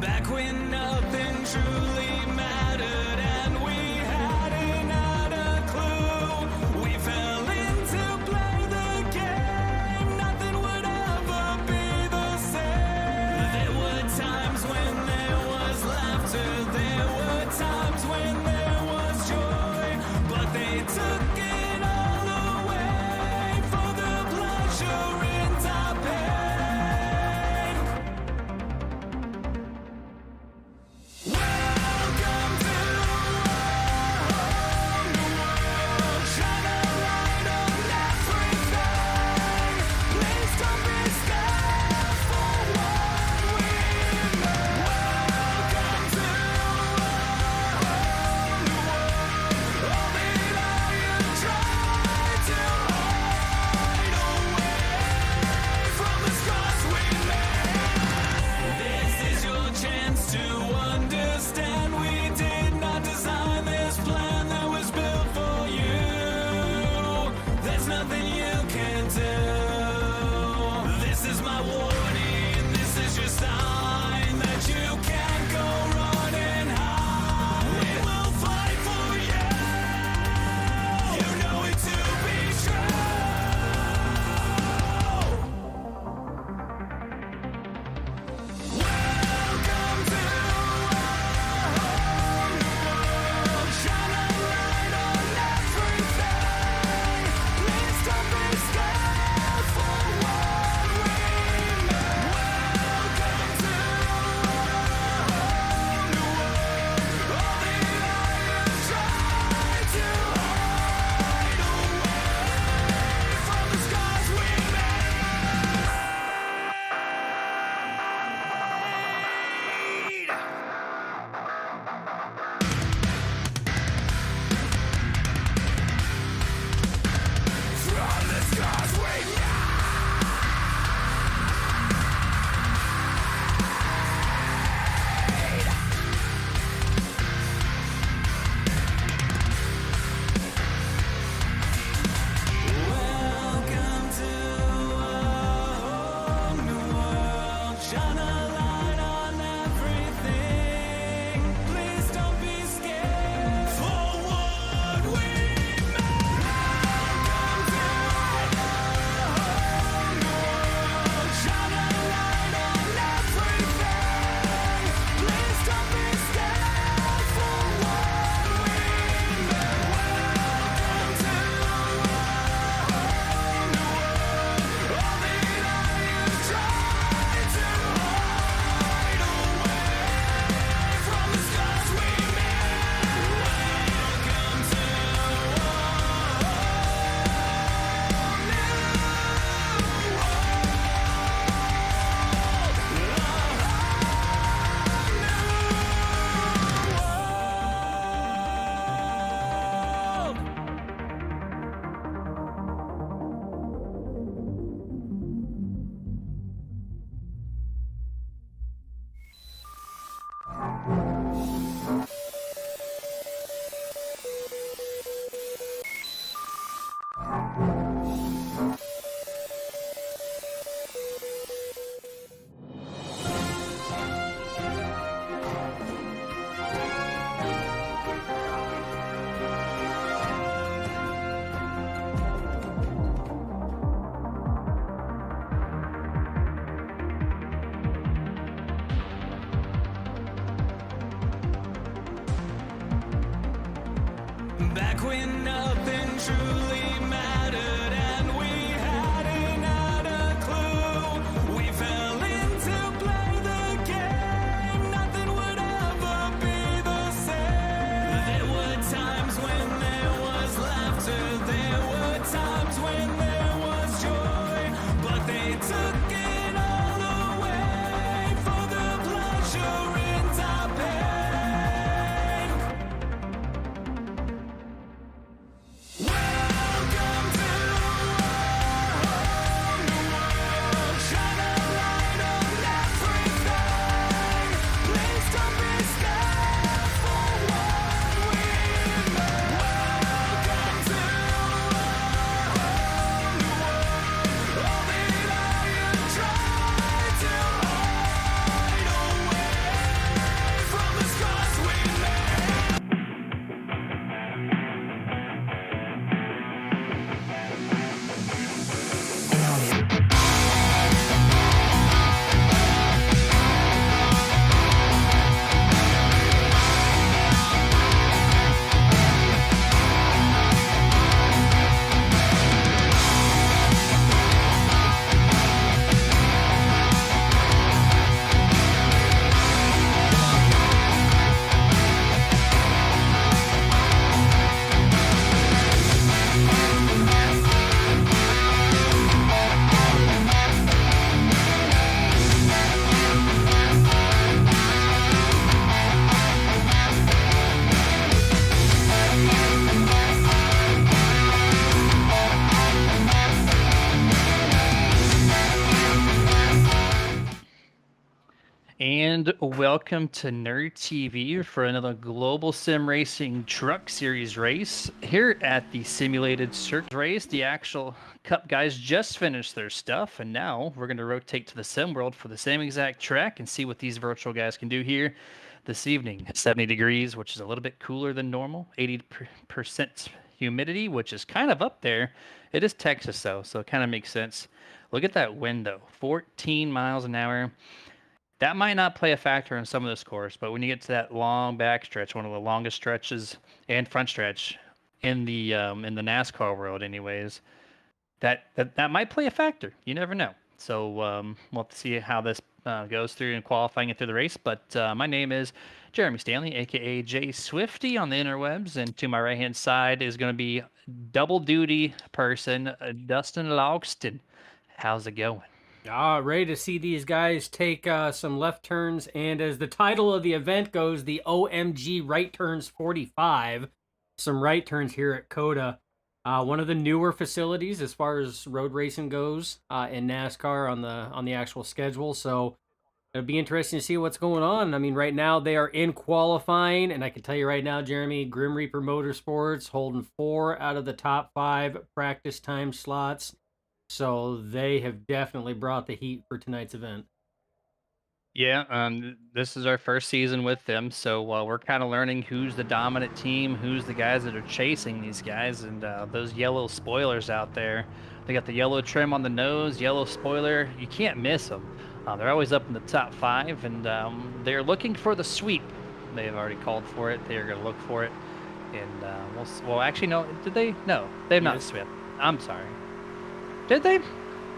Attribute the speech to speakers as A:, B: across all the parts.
A: Back when nothing truly mattered and we hadn't had a clue. We fell in to play the game. Nothing would ever be the same. There were times when there was laughter. There were times when there was joy. But they took it all away for the pleasure in our pain. Welcome to a whole new world. Shine a light on everything. Please don't be scared for what we know. Welcome to a whole new world. All that I have tried to hide away from the scars we made. This is your chance to understand. We did not design this plan that was built for you. There's nothing you can do. This is my warning. This is your sign that you can't go run and hide. We will fight for you. You know it to be true. Welcome to a whole new world. Shine a light on everything. Please don't be scared for what we know. Welcome to a whole new world. All that I have tried to hide away from the scars we made. From the scars we made. Welcome to a whole new world. Shine a light on everything. Please don't be scared for what we made. Welcome to a whole new world. Shine a light on everything. Please don't be scared for what we made. Welcome to a whole new world. All that I have tried to hide away from the scars we made. Welcome to a Back when nothing truly mattered and we hadn't had a clue. We fell in to play the game. Nothing would ever be the same. There were times when there was laughter. There were times when there was joy. But they took it all away for the pleasure in our pain. Welcome
B: And welcome to Nerd TV for another Global Sim Racing Truck Series race. Here at the Simulated Circuit race, the actual Cup guys just finished their stuff, and now we're going to rotate to the Sim World for the same exact track and see what these virtual guys can do here this evening. 70 degrees, which is a little bit cooler than normal, 80% humidity, which is kind of up there. It is Texas, though, so it kind of makes sense. Look at that window, 14 miles an hour. That might not play a factor in some of this course, but when you get to that long back stretch, one of the longest stretches and front stretch in the NASCAR world, anyways, that might play a factor. You never know. So we'll have to see how this goes through in qualifying and through the race. But my name is Jeremy Stanley, aka Jay Swifty on the interwebs, and to my right hand side is going to be double duty person Dustin Logston. How's it going?
C: Ready to see these guys take some left turns, and as the title of the event goes, the OMG Right Turns 45. Some right turns here at COTA. One of the newer facilities as far as road racing goes in NASCAR on the actual schedule. So it'll be interesting to see what's going on. I mean, right now they are in qualifying, and I can tell you right now, Jeremy, Grim Reaper Motorsports holding 4 out of the top 5 practice time slots. So they have definitely brought the heat for tonight's event.
B: Yeah, this is our first season with them, so we're kind of learning who's the dominant team, who's the guys that are chasing these guys, and those yellow spoilers out there. They got the yellow trim on the nose, yellow spoiler. You can't miss them. They're always up in the top 5, and they're looking for the sweep. They've already called for it. They're going to look for it, and well, actually, no. Did they? No, they've not
C: Yes.
B: swept. I'm sorry. Did they?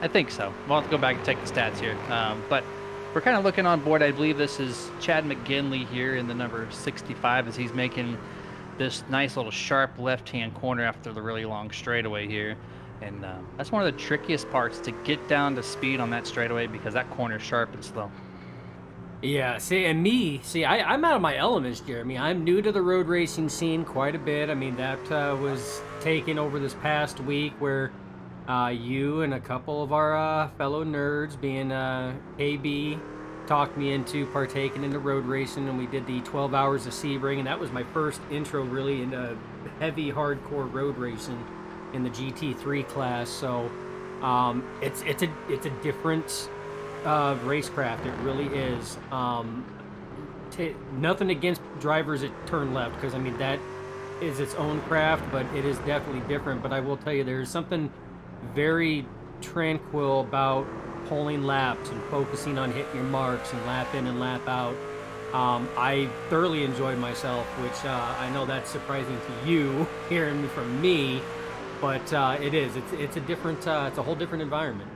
B: I think so. We'll have to go back and take the stats here. But we're kind of looking on board. I believe this is Chad McGinley here in the number 65 as he's making this nice little sharp left-hand corner after the really long straightaway here. And that's one of the trickiest parts to get down to speed on that straightaway because that corner is sharp and slow.
C: Yeah, I'm out of my elements, Jeremy. I'm new to the road racing scene quite a bit. I mean, that was taken over this past week where you and a couple of our fellow nerds, being AB, talked me into partaking in the road racing, and we did the 12 hours of Sebring, and that was my first intro really into heavy, hardcore road racing in the GT3 class. So it's a different racecraft. It really is. Nothing against drivers that turn left, because I mean that is its own craft, but it is definitely different. But I will tell you, there's something very tranquil about pulling laps and focusing on hitting your marks and lap in and lap out. I thoroughly enjoyed myself, which I know that's surprising to you hearing from me, but it is. It's a different. It's a whole different environment.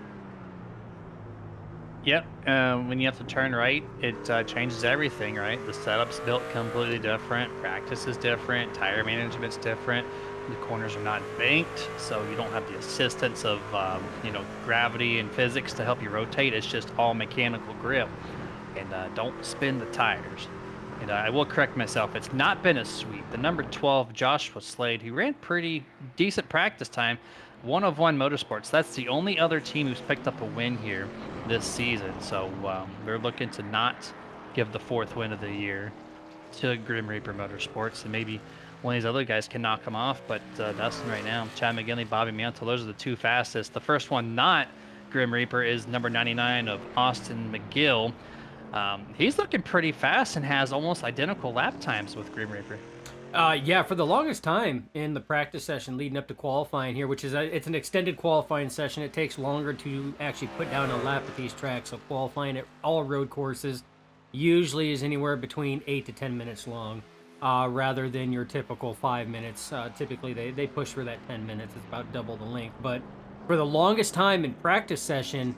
B: Yep. When you have to turn right, it changes everything, right? The setup's built completely different. Practice is different. Tire management's different. The corners are not banked, so you don't have the assistance of gravity and physics to help you rotate. It's just all mechanical grip. And don't spin the tires. And I will correct myself. It's not been a sweep. The number 12, Joshua Slade, who ran pretty decent practice time, 1 of 1 Motorsports. That's the only other team who's picked up a win here this season. So they're looking to not give the 4th win of the year to Grim Reaper Motorsports, and maybe one of these other guys can knock them off. But Dustin right now, Chad McGinley, Bobby Mantle, those are the 2 fastest. The first one, not Grim Reaper, is number 99 of Austin McGill. He's looking pretty fast and has almost identical lap times with Grim Reaper.
C: Yeah, for the longest time in the practice session leading up to qualifying here, which is it's an extended qualifying session. It takes longer to actually put down a lap at these tracks. So qualifying at all road courses usually is anywhere between 8 to 10 minutes long, rather than your typical 5 minutes. Typically, they push for that 10 minutes. It's about double the length. But for the longest time in practice session,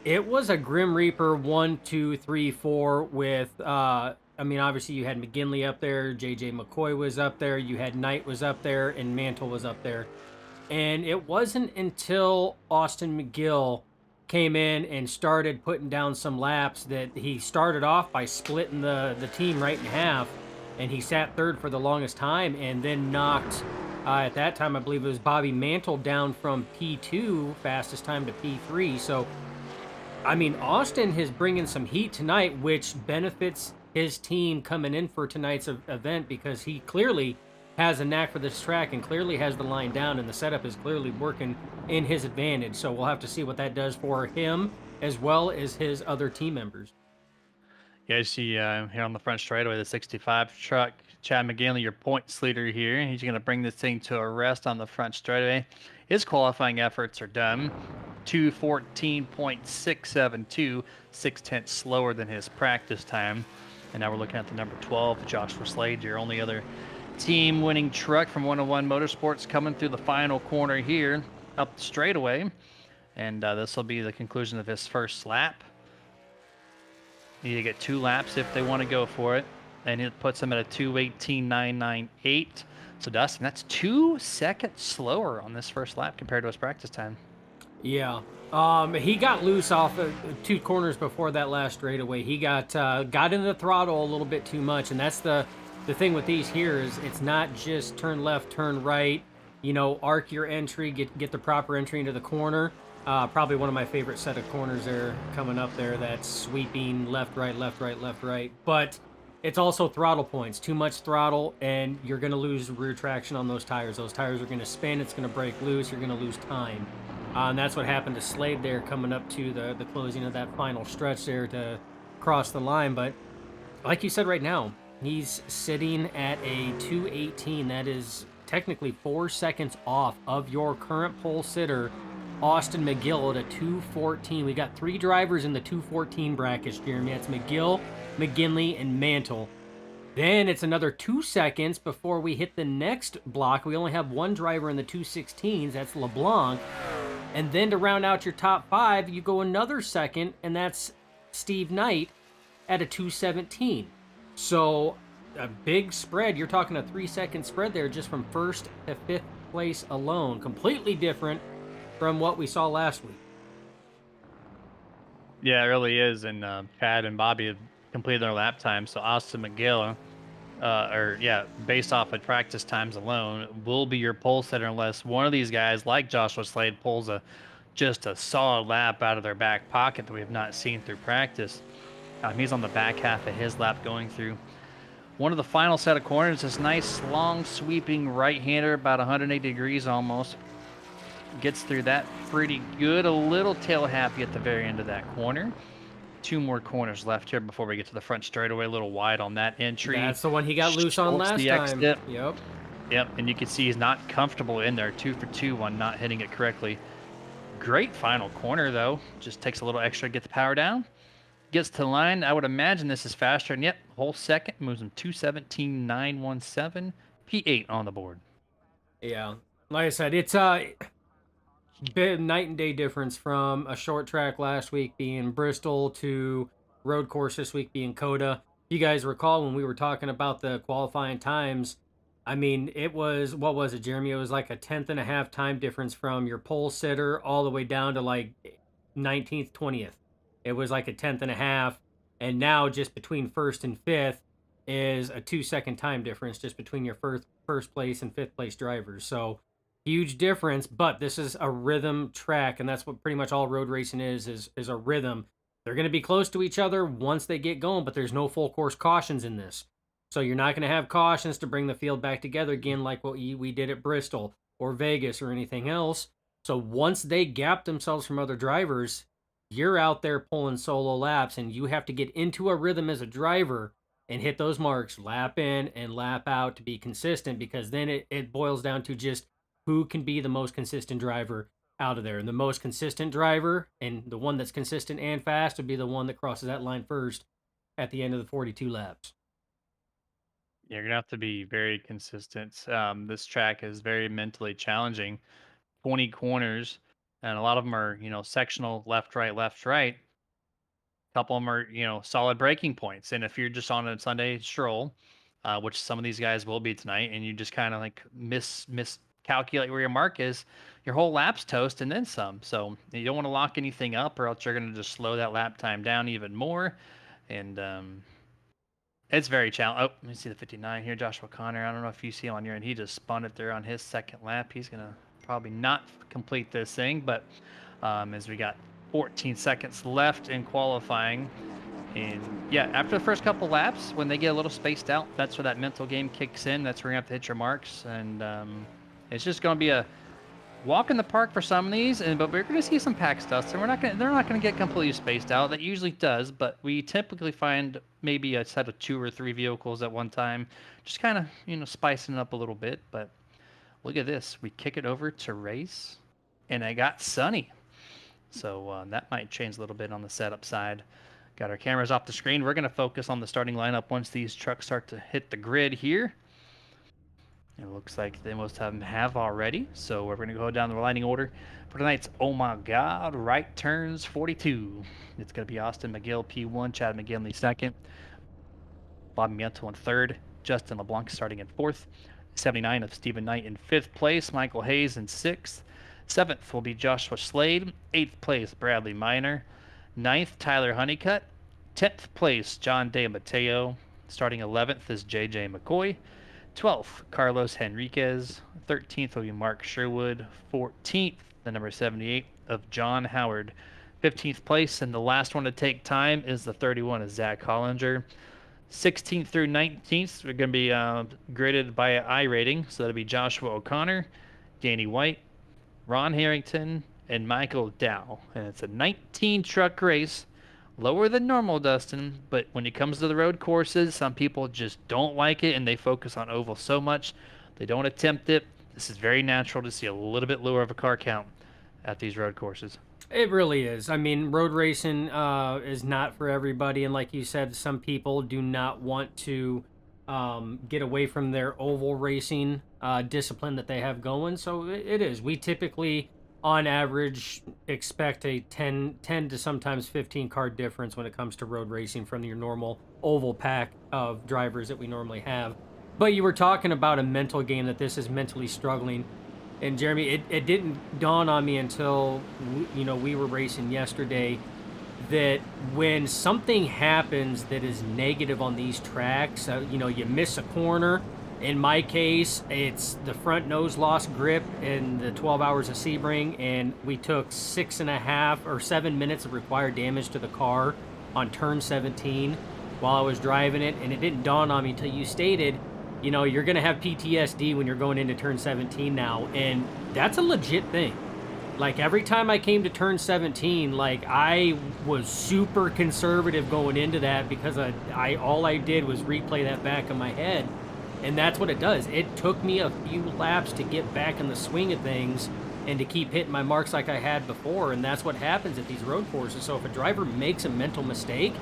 C: it was a Grim Reaper 1, 2, 3, 4 with I mean, obviously you had McGinley up there, JJ McCoy was up there, you had Knight was up there, and Mantle was up there. And it wasn't until Austin McGill came in and started putting down some laps that he started off by splitting the team right in half, and he sat third for the longest time, and then knocked at that time I believe it was Bobby Mantle down from P2 fastest time to P3. So I mean, Austin is bringing some heat tonight, which benefits his team coming in for tonight's event because he clearly has a knack for this track and clearly has the line down, and the setup is clearly working in his advantage. So we'll have to see what that does for him as well as his other team members.
B: You guys see here on the front straightaway, the 65 truck, Chad McGinley, your points leader here. He's going to bring this thing to a rest on the front straightaway. His qualifying efforts are done. 2:14.672, 6/10 slower than his practice time. And now we're looking at the number 12, Joshua Slade, your only other team winning truck from 101 Motorsports, coming through the final corner here up the straightaway. And this will be the conclusion of his first lap. Need to get 2 laps if they want to go for it. And it puts them at a 2:18.998. So Dustin, that's 2 seconds slower on this first lap compared to his practice time.
C: Yeah. He got loose off of 2 corners before that last straightaway. He got in the throttle a little bit too much, and that's the thing with these here is it's not just turn left, turn right. You know, arc your entry, get the proper entry into the corner. Probably one of my favorite set of corners there coming up there. That's sweeping left, right, left, right, left, right. But it's also throttle points. Too much throttle, and you're going to lose rear traction on those tires. Those tires are going to spin. It's going to break loose. You're going to lose time. And that's what happened to Slade there coming up to the closing of that final stretch there to cross the line. But like you said right now, he's sitting at a 2:18. That is technically 4 seconds off of your current pole sitter, Austin McGill, at a 2:14. We got 3 drivers in the 2:14 brackets, Jeremy. That's McGill, McGinley, and Mantle. Then it's another 2 seconds before we hit the next block. We only have 1 driver in the 2:16s. That's LeBlanc. And then to round out your top 5, you go another second, and that's Steve Knight at a 2:17. So a big spread. You're talking a 3-second spread there just from 1st to 5th place alone. Completely different from what we saw last week.
B: Yeah, it really is. And Chad and Bobby have completed their lap time. So Austin McGill, based off of practice times alone, will be your pole setter unless one of these guys, like Joshua Slade, pulls just a solid lap out of their back pocket that we have not seen through practice. He's on the back half of his lap going through one of the final set of corners. This nice long sweeping right-hander, about 180 degrees almost. Gets through that pretty good. A little tail happy at the very end of that corner. 2 more corners left here before we get to the front straightaway. A little wide on that entry.
C: That's the one he got loose on last time.
B: Exit.
C: Yep.
B: And you can see he's not comfortable in there. 2 for 2 on not hitting it correctly. Great final corner, though. Just takes a little extra to get the power down. Gets to the line. I would imagine this is faster. And yep, whole second moves him 2:17.917. P8 on the board.
C: Yeah. Like I said, it's bit night and day difference from a short track last week being Bristol to road course this week being COTA. If you guys recall when we were talking about the qualifying times, I mean, it was, what was it, Jeremy? It was like a 10th and a half time difference from your pole sitter all the way down to like 19th, 20th. It was like a 10th and a half. And now just between 1st and 5th is a 2-second time difference just between your first place and 5th place drivers. So huge difference, but this is a rhythm track, and that's what pretty much all road racing is a rhythm. They're going to be close to each other once they get going, but there's no full course cautions in this. So you're not going to have cautions to bring the field back together again like what we did at Bristol or Vegas or anything else. So once they gap themselves from other drivers, you're out there pulling solo laps, and you have to get into a rhythm as a driver and hit those marks lap in and lap out to be consistent, because then it boils down to just who can be the most consistent driver out of there. And the most consistent driver, and the one that's consistent and fast, would be the one that crosses that line first at the end of the 42 laps.
B: Yeah, you're going to have to be very consistent. This track is very mentally challenging. 20 corners, and a lot of them are, sectional left, right, left, right. A couple of them are, solid breaking points. And if you're just on a Sunday stroll, which some of these guys will be tonight, and you just kind of like miscalculate where your mark is, your whole lap's toast and then some. So you don't want to lock anything up, or else you're going to just slow that lap time down even more. And it's very challenging. Oh, let me see the 59 here. Joshua Connor. I don't know if you see him on your end. He just spun it there on his second lap. He's going to probably not complete this thing, but as we got 14 seconds left in qualifying. And yeah, after the first couple laps, when they get a little spaced out, that's where that mental game kicks in. That's where you have to hit your marks. And it's just going to be a walk in the park for some of these, but we're going to see some pack stuff, and they're not going to get completely spaced out. That usually does, but we typically find maybe a set of 2 or 3 vehicles at one time, just kind of spicing it up a little bit. But look at this, we kick it over to race, and I got sunny, so that might change a little bit on the setup side. Got our cameras off the screen. We're going to focus on the starting lineup once these trucks start to hit the grid here. It looks like they most of them have already, so we're going to go down the lining order for tonight's Oh My God Right Turns 42. It's going to be Austin McGill P1, Chad McGinley second, Bobby Miento in third, Justin LeBlanc starting in fourth, 79 of Stephen Knight in fifth place, Michael Hayes in sixth, seventh will be Joshua Slade, eighth place Bradley Miner, ninth Tyler Honeycutt, 10th place John De Matteo, starting 11th is JJ McCoy, 12th, Carlos Henriquez. 13th will be Mark Sherwood. 14th, the number 78 of John Howard. 15th place, and the last one to take time is the 31 of Zach Hollinger. 16th through 19th are going to be graded by an I rating, so that'll be Joshua O'Connor, Danny White, Ron Harrington, and Michael Dow. And it's a 19-truck race. Lower than normal, Dustin, but when it comes to the road courses, some people just don't like it, and they focus on oval so much they don't attempt it. This is very natural to see a little bit lower of a car count at these road courses.
C: It really is. I mean, road racing is not for everybody, and like you said, some people do not want to get away from their oval racing discipline that they have going, so it is. We typically, on average, expect a 10 to sometimes 15 car difference when it comes to road racing from your normal oval pack of drivers that we normally have. But you were talking about a mental game, that this is mentally struggling. And Jeremy, it didn't dawn on me until we were racing yesterday, that when something happens that is negative on these tracks, you miss a corner. In my case, it's the front nose lost grip in the 12 hours of Sebring, and we took 6.5 or 7 minutes of required damage to the car on turn 17 while I was driving it, and it didn't dawn on me until you stated, you're going to have PTSD when you're going into turn 17 now, and that's a legit thing. Like, every time I came to turn 17, like, I was super conservative going into that, because all I did was replay that back in my head. And that's what it does. It took me a few laps to get back in the swing of things and to keep hitting my marks like I had before. And that's what happens at these road courses. So if a driver makes a mental mistake,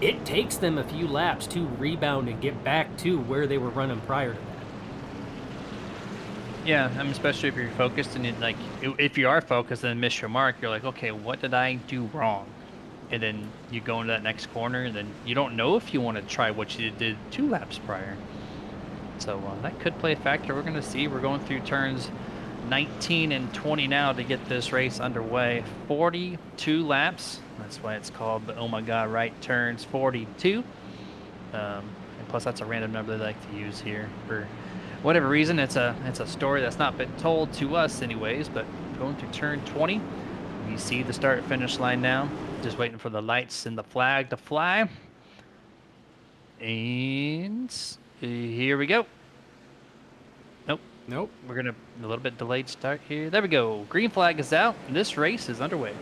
C: it takes them a few laps to rebound and get back to where they were running prior to that.
B: Yeah, I mean, especially if you're focused, and if you are focused and miss your mark, you're like, okay, what did I do wrong? And then you go into that next corner, and then you don't know if you want to try what you did 2 laps prior. So that could play a factor. We're going to see. We're going through turns 19 and 20 now to get this race underway. 42 laps. That's why it's called the Oh My God Right Turns 42. And plus, that's a random number they like to use here for whatever reason. It's a story that's not been told to us anyways. But going through turn 20, we see the start-finish line now. Just waiting for the lights and the flag to fly. And here we go. Nope. We're going to a little bit delayed start here. There we go. Green flag is out, and this race is underway.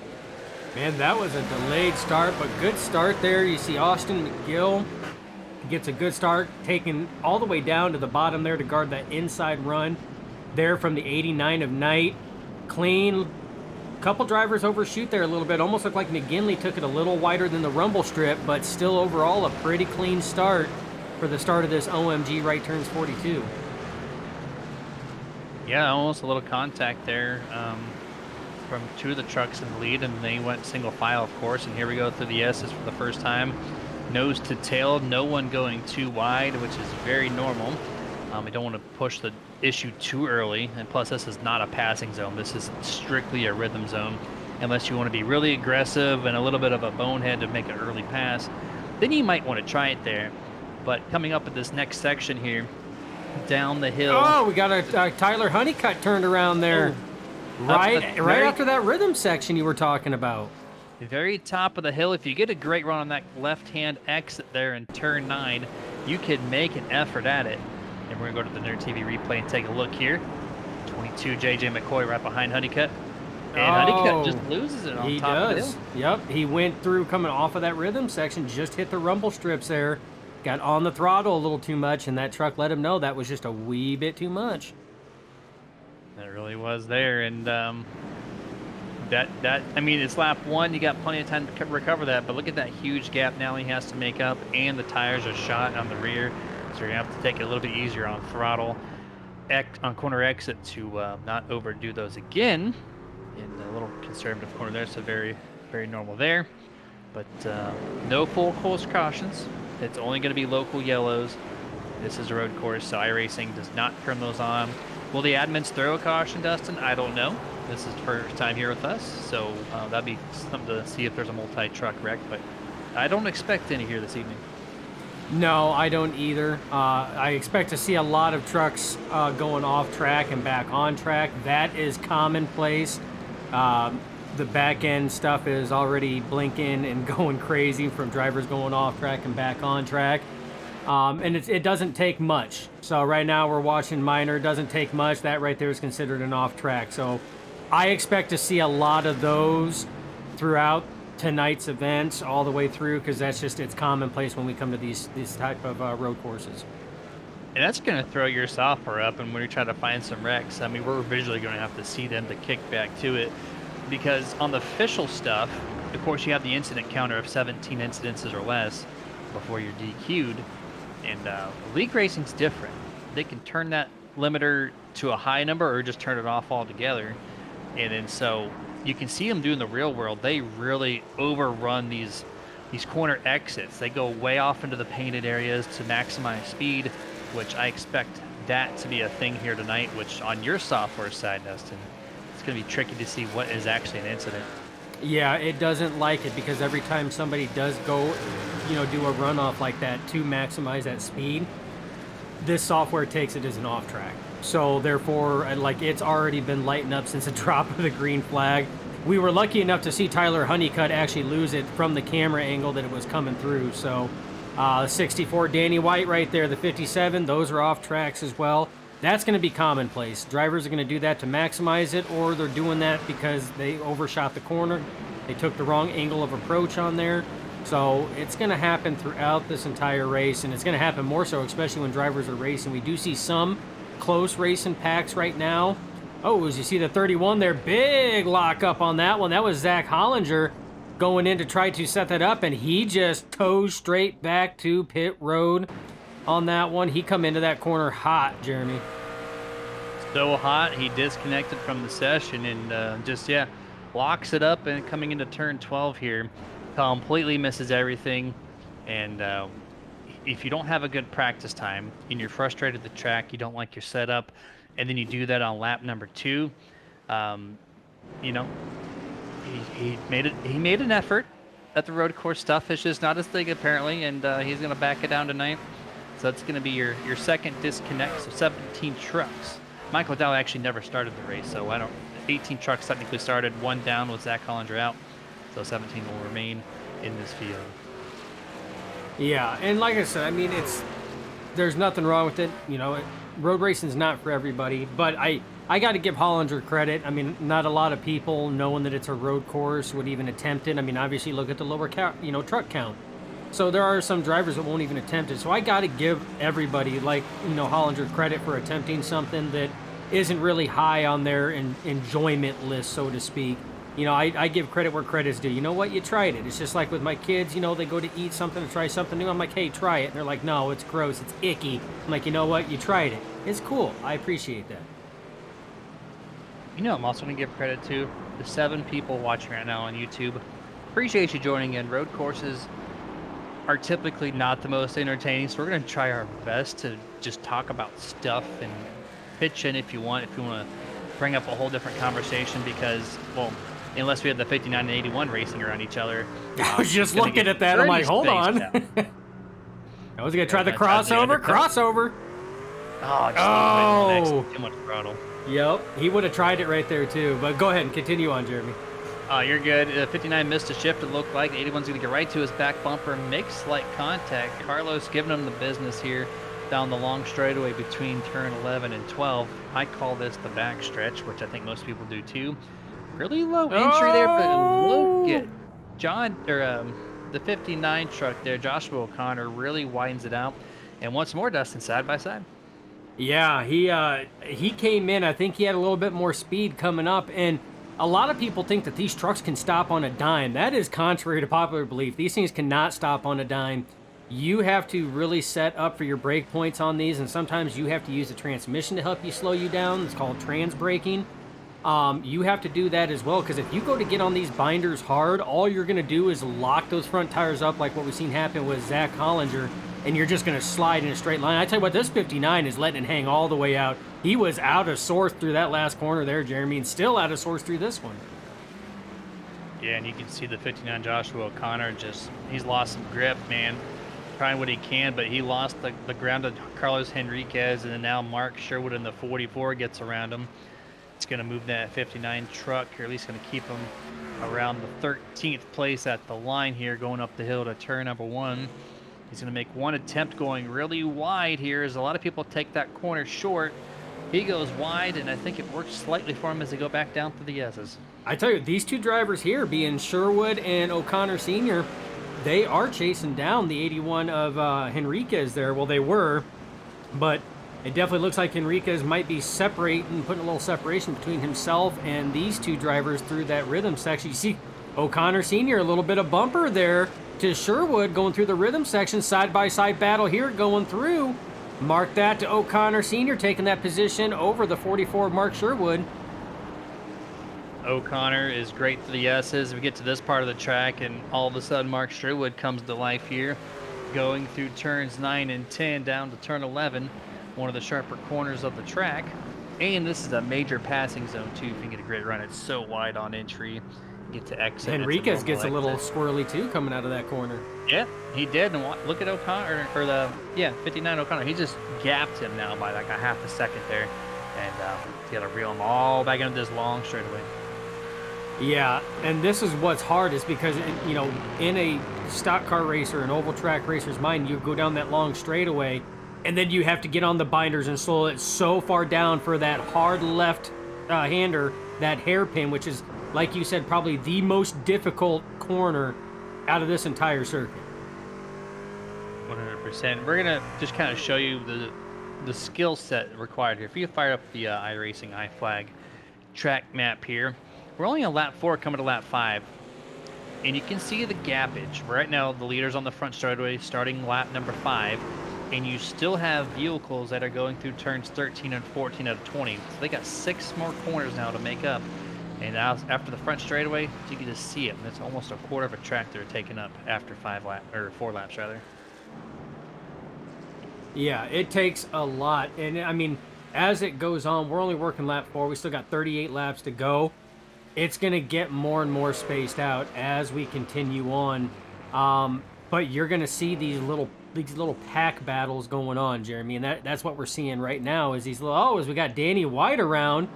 C: Man, that was a delayed start, but good start there. You see Austin McGill gets a good start, taking all the way down to the bottom there to guard that inside run there from the 89 of Knight. Clean. Couple drivers overshoot there a little bit. Almost looked like McGinley took it a little wider than the rumble strip, but still overall a pretty clean start for the start of this OMG Right Turns 42.
B: Yeah, almost a little contact there from 2 of the trucks in the lead, and they went single file, of course. And here we go through the S's for the first time. Nose to tail, no one going too wide, which is very normal. We don't want to push the issue too early, and plus this is not a passing zone. This is strictly a rhythm zone. Unless you want to be really aggressive and a little bit of a bonehead to make an early pass, then you might want to try it there. But coming up at this next section here, down the hill.
C: Oh, we got a Tyler Honeycutt turned around there.
B: Oh,
C: right after that rhythm section you were talking about.
B: the very top of the hill. If you get a great run on that left-hand exit there in turn 9, you can make an effort at it. And we're going to go to the Nerd TV replay and take a look here. 22 JJ McCoy right behind Honeycutt. And Honeycutt just loses it on top of the hill.
C: Yep, he went through coming off of that rhythm section, just hit the rumble strips there. Got on the throttle a little too much, and that truck let him know that was just a wee bit too much.
B: That really was there, and I mean, it's lap 1. You got plenty of time to recover that, but look at that huge gap now he has to make up, and the tires are shot on the rear, so you're gonna have to take it a little bit easier on throttle, on corner exit to not overdo those again. And a little conservative corner there, so very, very normal there. But no full course cautions. It's only going to be local yellows. This is a road course, so iRacing does not turn those on. Will the admins throw a caution, Dustin? I don't know. This is the first time here with us, so that'd be something to see if there's a multi-truck wreck, but I don't expect any here this evening.
C: No, I don't either. I expect to see a lot of trucks going off track and back on track. That is commonplace. The back end stuff is already blinking and going crazy from drivers going off track and back on track. And it doesn't take much. So right now we're watching minor. It doesn't take much. That right there is considered an off track. So I expect to see a lot of those throughout tonight's events all the way through, because that's just, it's commonplace when we come to these type of road courses.
B: And that's going to throw your software up, and when you're trying to find some wrecks, I mean, we're visually going to have to see them to kick back to it, because on the official stuff, of course, you have the incident counter of 17 incidences or less before you're DQ'd, and league racing's different. They can turn that limiter to a high number or just turn it off altogether, and then so you can see them doing the real world. They really overrun these corner exits. They go way off into the painted areas to maximize speed, which I expect that to be a thing here tonight, which on your software side, Dustin, it's going to be tricky to see what is actually an incident.
C: Yeah, it doesn't like it, because every time somebody does go, do a runoff like that to maximize that speed, this software takes it as an off track. So therefore, like, it's already been lighting up since the drop of the green flag. We were lucky enough to see Tyler Honeycutt actually lose it from the camera angle that it was coming through. So 64 Danny White right there, the 57, those are off tracks as well. That's going to be commonplace. Drivers are going to do that to maximize it, or they're doing that because they overshot the corner. They took the wrong angle of approach on there. So it's going to happen throughout this entire race, and it's going to happen more so, especially when drivers are racing. We do see some close racing packs right now. Oh, as you see the 31 there, big lockup on that one. That was Zach Hollinger going in to try to set that up, and he just toes straight back to pit road on that one. He come into that corner hot, Jeremy.
B: So hot, he disconnected from the session and locks it up, and coming into turn 12 here, completely misses everything. And if you don't have a good practice time and you're frustrated at the track, you don't like your setup, and then you do that on lap number 2, he made an effort at the road course stuff. It's just not his thing apparently, and he's going to back it down tonight. So that's going to be your second disconnect. So 17 trucks. Michael Dow actually never started the race, so 18 trucks technically started. 1 down with Zach Hollinger out, so 17 will remain in this field.
C: Yeah, and like I said, I mean, there's nothing wrong with it. Road racing's not for everybody, but I got to give Hollinger credit. I mean, not a lot of people, knowing that it's a road course, would even attempt it. I mean, obviously, look at the lower truck count. So there are some drivers that won't even attempt it. So I got to give everybody, like, Hollinger, credit for attempting something that isn't really high on their enjoyment list, so to speak. I give credit where credit's due. You know what? You tried it. It's just like with my kids, they go to eat something or try something new. I'm like, hey, try it. And they're like, no, it's gross. It's icky. I'm like, you know what? You tried it. It's cool. I appreciate that.
B: I'm also going to give credit to the 7 people watching right now on YouTube. Appreciate you joining in. Road courses are typically not the most entertaining, so we're going to try our best to just talk about stuff and pitch in if you want to bring up a whole different conversation, because, well, unless we had the 59 and 81 racing around each other.
C: I was just looking at that. I'm like, hold on. I was going to try the crossover. Crossover.
B: Oh, too much throttle.
C: Yep, he would have tried it right there too. But go ahead and continue on, Jeremy.
B: Oh, you're good. 59 missed a shift, it looked like. 81's going to get right to his back bumper. Makes slight contact. Carlos giving him the business here down the long straightaway between turn 11 and 12. I call this the back stretch, which I think most people do too. Really low entry there, but look at the 59 truck there, Joshua O'Connor, really widens it out. And once more, Dustin, side by side.
C: Yeah, he came in. I think he had a little bit more speed coming up, and a lot of people think that these trucks can stop on a dime. That is contrary to popular belief. These things cannot stop on a dime. You have to really set up for your brake points on these, and sometimes you have to use the transmission to help you slow you down. It's called trans braking. You have to do that as well, because if you go to get on these binders hard, all you're going to do is lock those front tires up like what we've seen happen with Zach Hollinger, and you're just going to slide in a straight line. I tell you what, this 59 is letting it hang all the way out. He was out of sorts through that last corner there, Jeremy, and still out of sorts through this one.
B: Yeah, and you can see the 59 Joshua O'Connor he's lost some grip, man. Trying what he can, but he lost the ground to Carlos Henriquez, and then now Mark Sherwood in the 44 gets around him. It's going to move that 59 truck, or at least going to keep him around the 13th place at the line here, going up the hill to turn number 1. He's going to make one attempt going really wide here, as a lot of people take that corner short. He goes wide, and I think it works slightly for him as they go back down to the S's.
C: I tell you, these two drivers here, being Sherwood and O'Connor Sr., they are chasing down the 81 of Henriquez there. Well, they were, but it definitely looks like Henriquez might be separating, putting a little separation between himself and these two drivers through that rhythm section. You see O'Connor Sr., a little bit of bumper there to Sherwood going through the rhythm section, side-by-side battle here going through. Mark that to O'Connor Sr., taking that position over the 44 Mark Sherwood.
B: O'Connor is great to the S's. We get to this part of the track, and all of a sudden Mark Sherwood comes to life here, going through turns 9 and 10 down to turn 11, one of the sharper corners of the track. And this is a major passing zone too. If you can get a great run, it's so wide on entry. Get to exit.
C: Henriquez gets a little squirrely too coming out of that corner.
B: Yeah, he did. And look at O'Connor, or the 59 O'Connor. He just gapped him now by like a half a second there, and he got to reel him all back into this long straightaway.
C: Yeah, and this is what's hard is because, you know, in a stock car racer, an oval track racer's mind, you go down that long straightaway, and then you have to get on the binders and slow it so far down for that hard left hander, that hairpin, which is, like you said, probably the most difficult corner out of this entire circuit.
B: 100%. We're going to just kind of show you the skill set required here. If you fire up the iRacing iFlag track map here, we're only on lap 4 coming to lap 5. And you can see the gappage. Right now, the leader's on the front straightaway starting lap number 5. And you still have vehicles that are going through turns 13 and 14 out of 20. So they got 6 more corners now to make up. And now after the front straightaway, you can just see it. And it's almost a quarter of a track they're taking up after 4 laps rather.
C: Yeah, it takes a lot. And I mean, as it goes on, we're only working lap 4. We still got 38 laps to go. It's going to get more and more spaced out as we continue on. But you're going to see these little pack battles going on, Jeremy. And that's what we're seeing right now is these little, as we got Danny White around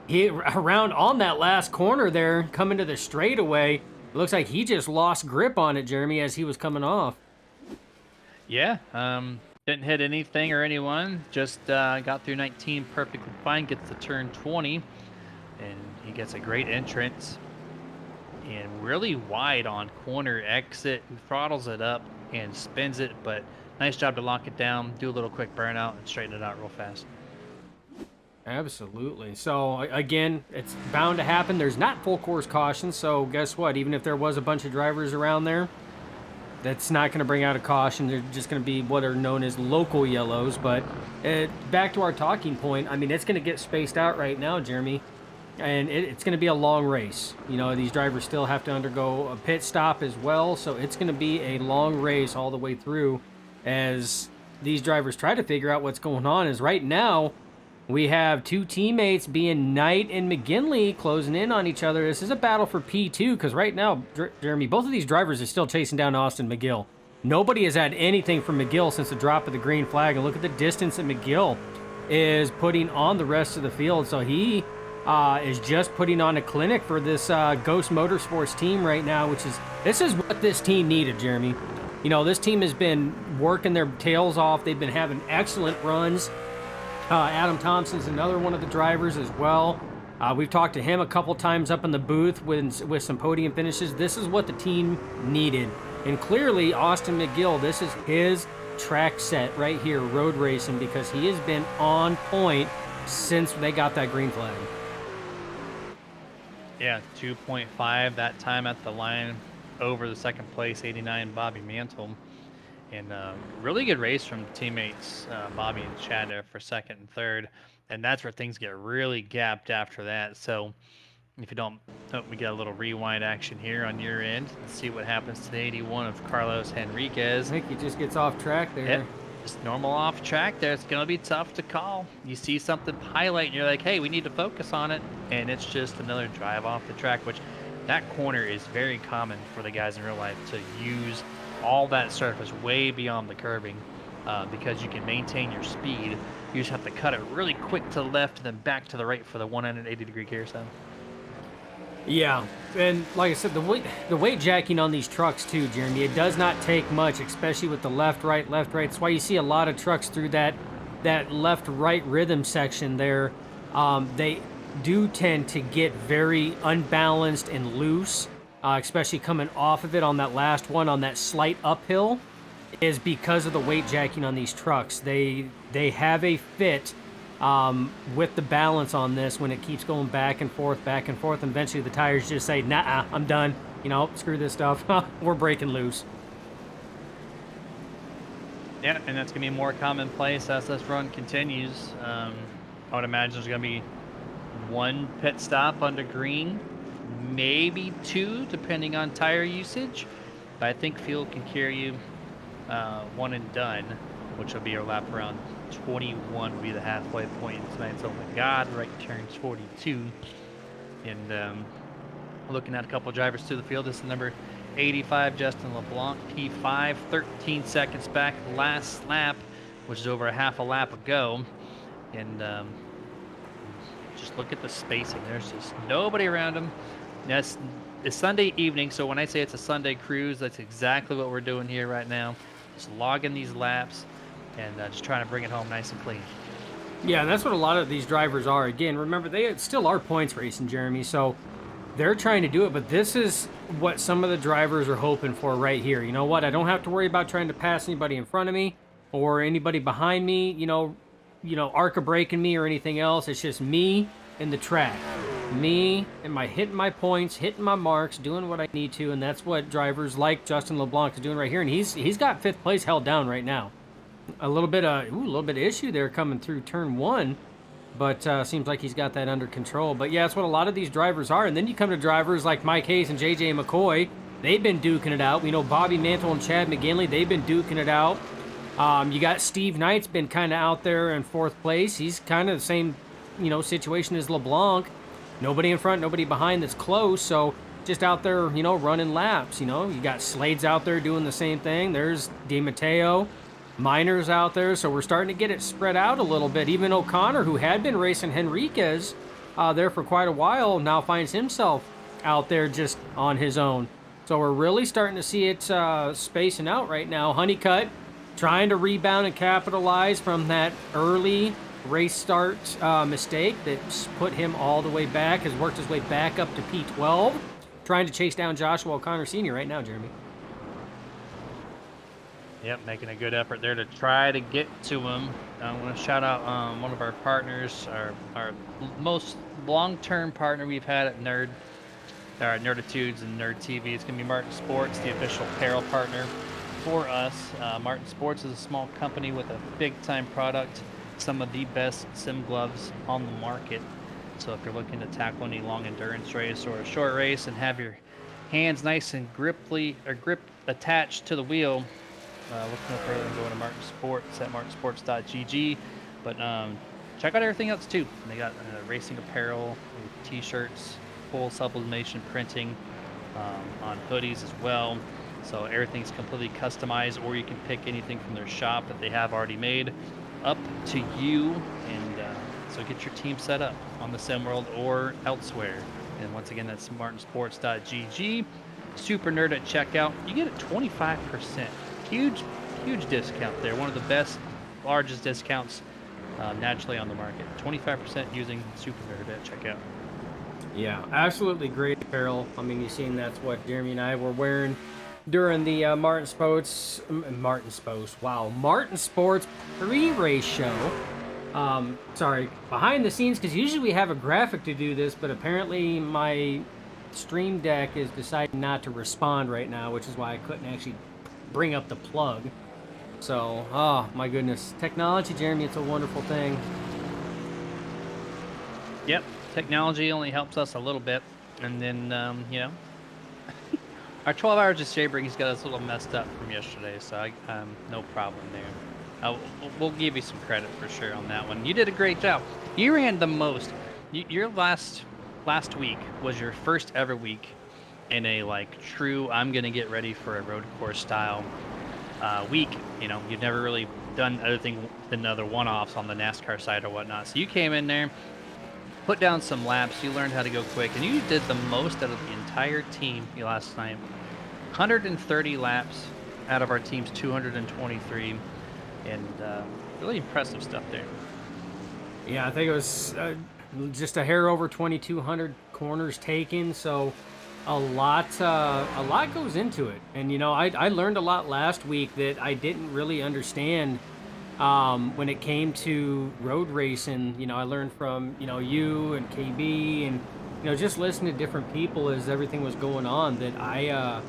C: on that last corner there, coming to the straightaway. It looks like he just lost grip on it, Jeremy, as he was coming off.
B: Yeah, didn't hit anything or anyone. Just got through 19 perfectly fine, gets to turn 20. And he gets a great entrance and really wide on corner exit. He throttles it up and spins it, but nice job to lock it down, do a little quick burnout, and straighten it out real fast.
C: Absolutely. So, again, it's bound to happen. There's not full course caution, so guess what? Even if there was a bunch of drivers around there, that's not going to bring out a caution. They're just going to be what are known as local yellows. But back to our talking point, I mean, it's going to get spaced out right now, Jeremy. And it's going to be a long race. You know, these drivers still have to undergo a pit stop as well. So it's going to be a long race all the way through as these drivers try to figure out what's going on. As right now, we have two teammates being Knight and McGinley closing in on each other. This is a battle for P2 because right now, Jeremy, both of these drivers are still chasing down Austin McGill. Nobody has had anything from McGill since the drop of the green flag. And look at the distance that McGill is putting on the rest of the field. So he is just putting on a clinic for this Ghost Motorsports team right now, this is what this team needed, Jeremy. You know, this team has been working their tails off. They've been having excellent runs. Adam Thompson's another one of the drivers as well. We've talked to him a couple times up in the booth with some podium finishes. This is what the team needed. And clearly, Austin McGill, this is his track set right here, road racing, because he has been on point since they got that green flag.
B: Yeah, 2.5 that time at the line over the second place, 89 Bobby Mantle. And really good race from teammates Bobby and Chad there for second and third. And that's where things get really gapped after that. So if you don't, we get a little rewind action here on your end. Let's see what happens to the 81 of Carlos Henriquez.
C: I think he just gets off track there.
B: Yep, just normal off track there. It's going to be tough to call. You see something highlight and you're like, hey, we need to focus on it. And it's just another drive off the track, which that corner is very common for the guys in real life to use all that surface way beyond the curbing because you can maintain your speed. You just have to cut it really quick to the left and then back to the right for the 180-degree gear stand.
C: Yeah, and like I said, the weight jacking on these trucks too, Jeremy, it does not take much, especially with the left, right. That's why you see a lot of trucks through that left-right rhythm section there. They do tend to get very unbalanced and loose, especially coming off of it on that last one, on that slight uphill, is because of the weight jacking on these trucks. They have a fit with the balance on this when it keeps going back and forth, and eventually the tires just say, nah, I'm done. You know, screw this stuff. We're breaking loose.
B: Yeah, and that's going to be more commonplace as this run continues. I would imagine there's going to be one pit stop under green, maybe two, depending on tire usage. But I think fuel can carry you one and done, which will be our lap around 21 will be the halfway point tonight. So, oh my God, right turns 42. And looking at a couple drivers through the field, this is number 85, Justin LeBlanc, P5, 13 seconds back last lap, which is over a half a lap ago. And just look at the spacing. There's just nobody around him. Yes, it's Sunday evening, so when I say it's a Sunday cruise, that's exactly what we're doing here right now. Just logging these laps and just trying to bring it home nice and clean.
C: Yeah, and that's what a lot of these drivers are. Again, remember, they still are points racing, Jeremy, so they're trying to do it, but this is what some of the drivers are hoping for right here. You know what? I don't have to worry about trying to pass anybody in front of me or anybody behind me, you know, ARCA braking me or anything else. It's just me and the track. Me and hitting my points, hitting my marks, doing what I need to, and that's what drivers like Justin LeBlanc is doing right here. And he's got 5th place held down right now. A little bit of issue there coming through turn 1, but seems like he's got that under control. But yeah, that's what a lot of these drivers are. And then you come to drivers like Mike Hayes and JJ McCoy. They've been duking it out. We know Bobby Mantle and Chad McGinley, they've been duking it out. You got Steve Knight's been kind of out there in 4th place. He's kind of the same, situation as LeBlanc. Nobody in front, nobody behind that's close, so just out there, running laps, You got Slade's out there doing the same thing. There's DiMatteo. Miners out there, so we're starting to get it spread out a little bit. Even O'Connor, who had been racing Henriquez there for quite a while, now finds himself out there just on his own. So we're really starting to see it spacing out right now. Honeycutt trying to rebound and capitalize from that early race start mistake that put him all the way back, has worked his way back up to P12, trying to chase down Joshua O'Connor Sr. right now, Jeremy.
B: Yep, making a good effort there to try to get to him. I want to shout out one of our partners, our most long-term partner we've had at Nerditudes and Nerd TV. It's going to be Martin Sports, the official apparel partner for us. Martin Sports is a small company with a big-time product, some of the best sim gloves on the market. So if you're looking to tackle any long endurance race or a short race and have your hands nice and grip attached to the wheel, look no further than going to Martin Sports at martinsports.gg. But check out everything else too. They got racing apparel, t-shirts, full sublimation printing on hoodies as well. So everything's completely customized, or you can pick anything from their shop that they have already made. Up to you, and it's So get your team set up on the Sim World or elsewhere. And once again, that's martinsports.gg. Super Nerd at checkout. You get a 25%. Huge, huge discount there. One of the best, largest discounts naturally on the market. 25% using Super Nerd at checkout.
C: Yeah, absolutely great apparel. I mean, you've seen that's what Jeremy and I were wearing during the Martin Sports pre-race show. Sorry, behind the scenes, because usually we have a graphic to do this, but apparently my Stream Deck is deciding not to respond right now, which is why I couldn't actually bring up the plug. So, oh my goodness, technology, Jeremy, it's a wonderful thing.
B: Yep, technology only helps us a little bit, and then you know, our 12 hours of Sabering's got us a little messed up from yesterday, so no problem there. We'll give you some credit for sure on that one. You did a great job. You ran the most. Your last week was your first ever week in a like true I'm gonna get ready for a road course style week. You know, you've never really done anything than other one-offs on the NASCAR side or whatnot. So you came in there, put down some laps, you learned how to go quick, and you did the most out of the entire team last night. 130 laps out of our team's 223, and really impressive stuff there.
C: Yeah, I think it was just a hair over 2,200 corners taken, so a lot goes into it. And you know, I learned a lot last week that I didn't really understand when it came to road racing. You know, I learned from you and KB, and just listening to different people as everything was going on, that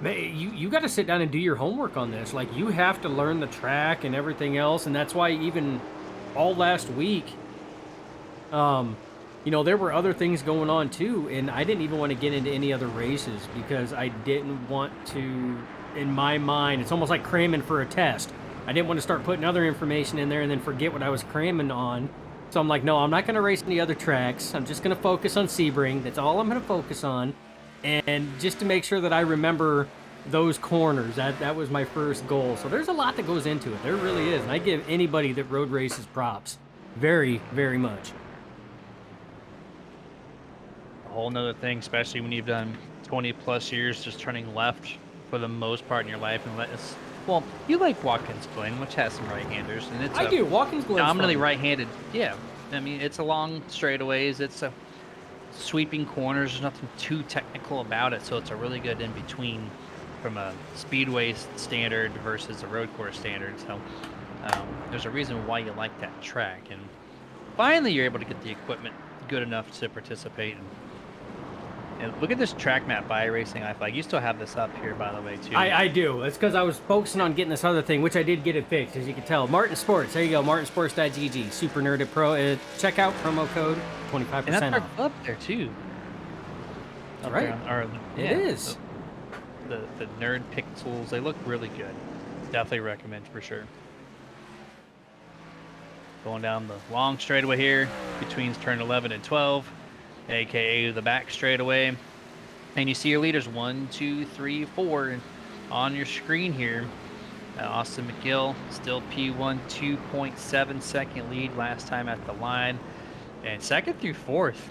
C: you got to sit down and do your homework on this. Like, you have to learn the track and everything else, and that's why even all last week, there were other things going on too, and I didn't even want to get into any other races because I didn't want to, in my mind, it's almost like cramming for a test. I didn't want to start putting other information in there and then forget what I was cramming on. So I'm like, no, I'm not going to race any other tracks. I'm just going to focus on Sebring. That's all I'm going to focus on. And just to make sure that I remember those corners, that was my first goal. So there's a lot that goes into it. There really is. And I give anybody that road races props. Very, very much.
B: A whole nother thing, especially when you've done 20 plus years just turning left for the most part in your life. Well, you like Watkins Glen, which has some right-handers, and it's
C: I do. Watkins Glen.
B: Dominantly right-handed. Yeah, I mean, it's a long straightaways. It's a sweeping corners. There's nothing too technical about it, so it's a really good in between from a speedway standard versus a road course standard. So there's a reason why you like that track, and finally you're able to get the equipment good enough to participate. And look at this track map by Racing iFlag. You still have this up here, by the way, too.
C: I do. It's because I was focusing on getting this other thing, which I did get it fixed, as you can tell. Martin Sports. There you go. martinsports.gg. Super Nerd at Pro. Checkout promo code 25% off.
B: And that's up there, too.
C: That's right. It is.
B: The nerd pixels, they look really good. Definitely recommend for sure. Going down the long straightaway here between turn 11 and 12. AKA the back straightaway, and you see your leaders 1, 2, 3, 4 on your screen here. Austin McGill still P1, 2.7 second lead last time at the line, and second through fourth,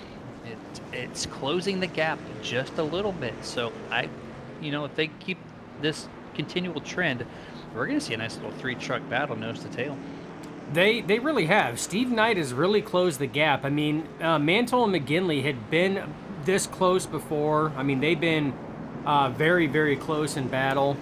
B: it's closing the gap just a little bit. So if they keep this continual trend, we're going to see a nice little 3-truck battle nose to tail.
C: They really have. Steve Knight has really closed the gap. I mean, Mantle and McGinley had been this close before. I mean, they've been very, very close in battle.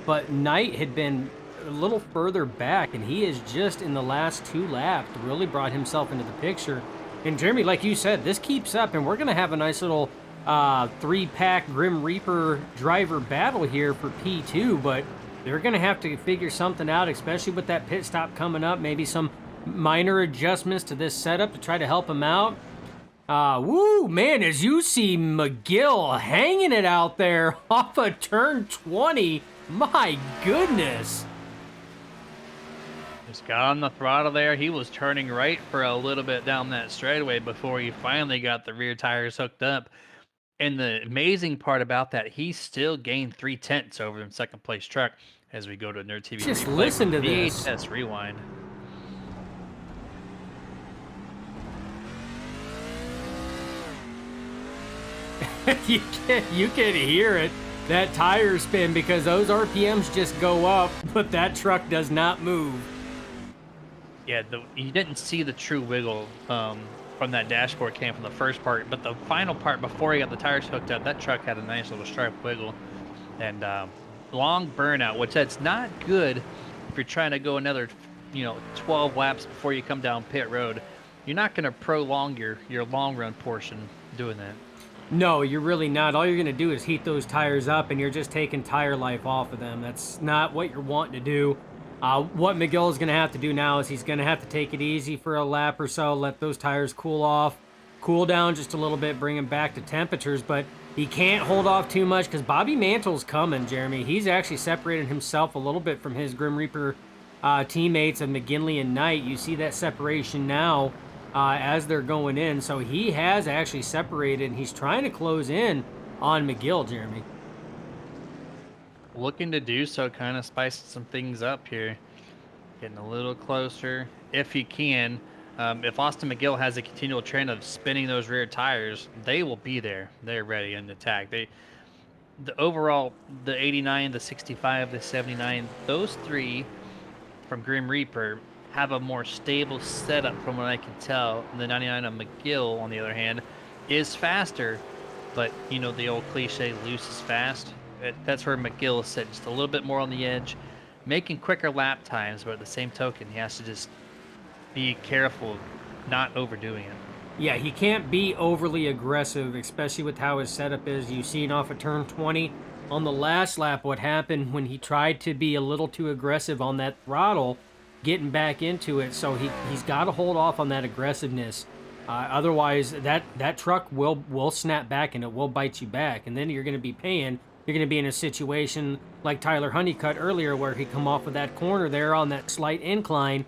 C: But Knight had been a little further back, and he has just, in the last 2 laps, really brought himself into the picture. And Jeremy, like you said, this keeps up, and we're going to have a nice little 3-pack Grim Reaper driver battle here for P2, but they're going to have to figure something out, especially with that pit stop coming up. Maybe some minor adjustments to this setup to try to help him out. Woo, man, as you see McGill hanging it out there off of turn 20. My goodness.
B: Just got on the throttle there. He was turning right for a little bit down that straightaway before he finally got the rear tires hooked up. And the amazing part about that, he still gained 3/10 over the second place truck as we go to Nerd TV.
C: Just listen to this.
B: VHS rewind.
C: You can hear it. That tire spin because those RPMs just go up, but that truck does not move.
B: Yeah, you didn't see the true wiggle from that dashboard came from the first part, but the final part before he got the tires hooked up, that truck had a nice little sharp wiggle and long burnout, which that's not good if you're trying to go another, 12 laps before you come down pit road. You're not going to prolong your long run portion doing that.
C: No, you're really not. All you're going to do is heat those tires up, and you're just taking tire life off of them. That's not what you're wanting to do. What Miguel is going to have to do now is he's going to have to take it easy for a lap or so, let those tires cool off, cool down just a little bit, bring him back to temperatures, but he can't hold off too much because Bobby Mantle's coming, Jeremy. He's actually separated himself a little bit from his Grim Reaper teammates of McGinley and Knight. You see that separation now as they're going in. So he has actually separated, and he's trying to close in on McGill, Jeremy.
B: Looking to do so, kind of spicing some things up here. Getting a little closer, if he can. If Austin McGill has a continual trend of spinning those rear tires, they will be there. They're ready in attack. The overall, the 89, the 65, the 79, those three from Grim Reaper have a more stable setup from what I can tell. The 99 of McGill, on the other hand, is faster, but the old cliche, loose is fast. That's where McGill is set just a little bit more on the edge, making quicker lap times, but at the same token, he has to just be careful of not overdoing it.
C: Yeah, he can't be overly aggressive, especially with how his setup is. You've seen off of turn 20 on the last lap what happened when he tried to be a little too aggressive on that throttle, getting back into it. So he's got to hold off on that aggressiveness. Otherwise, that truck will snap back and it will bite you back. And then you're going to be paying. You're going to be in a situation like Tyler Honeycutt earlier where he come off of that corner there on that slight incline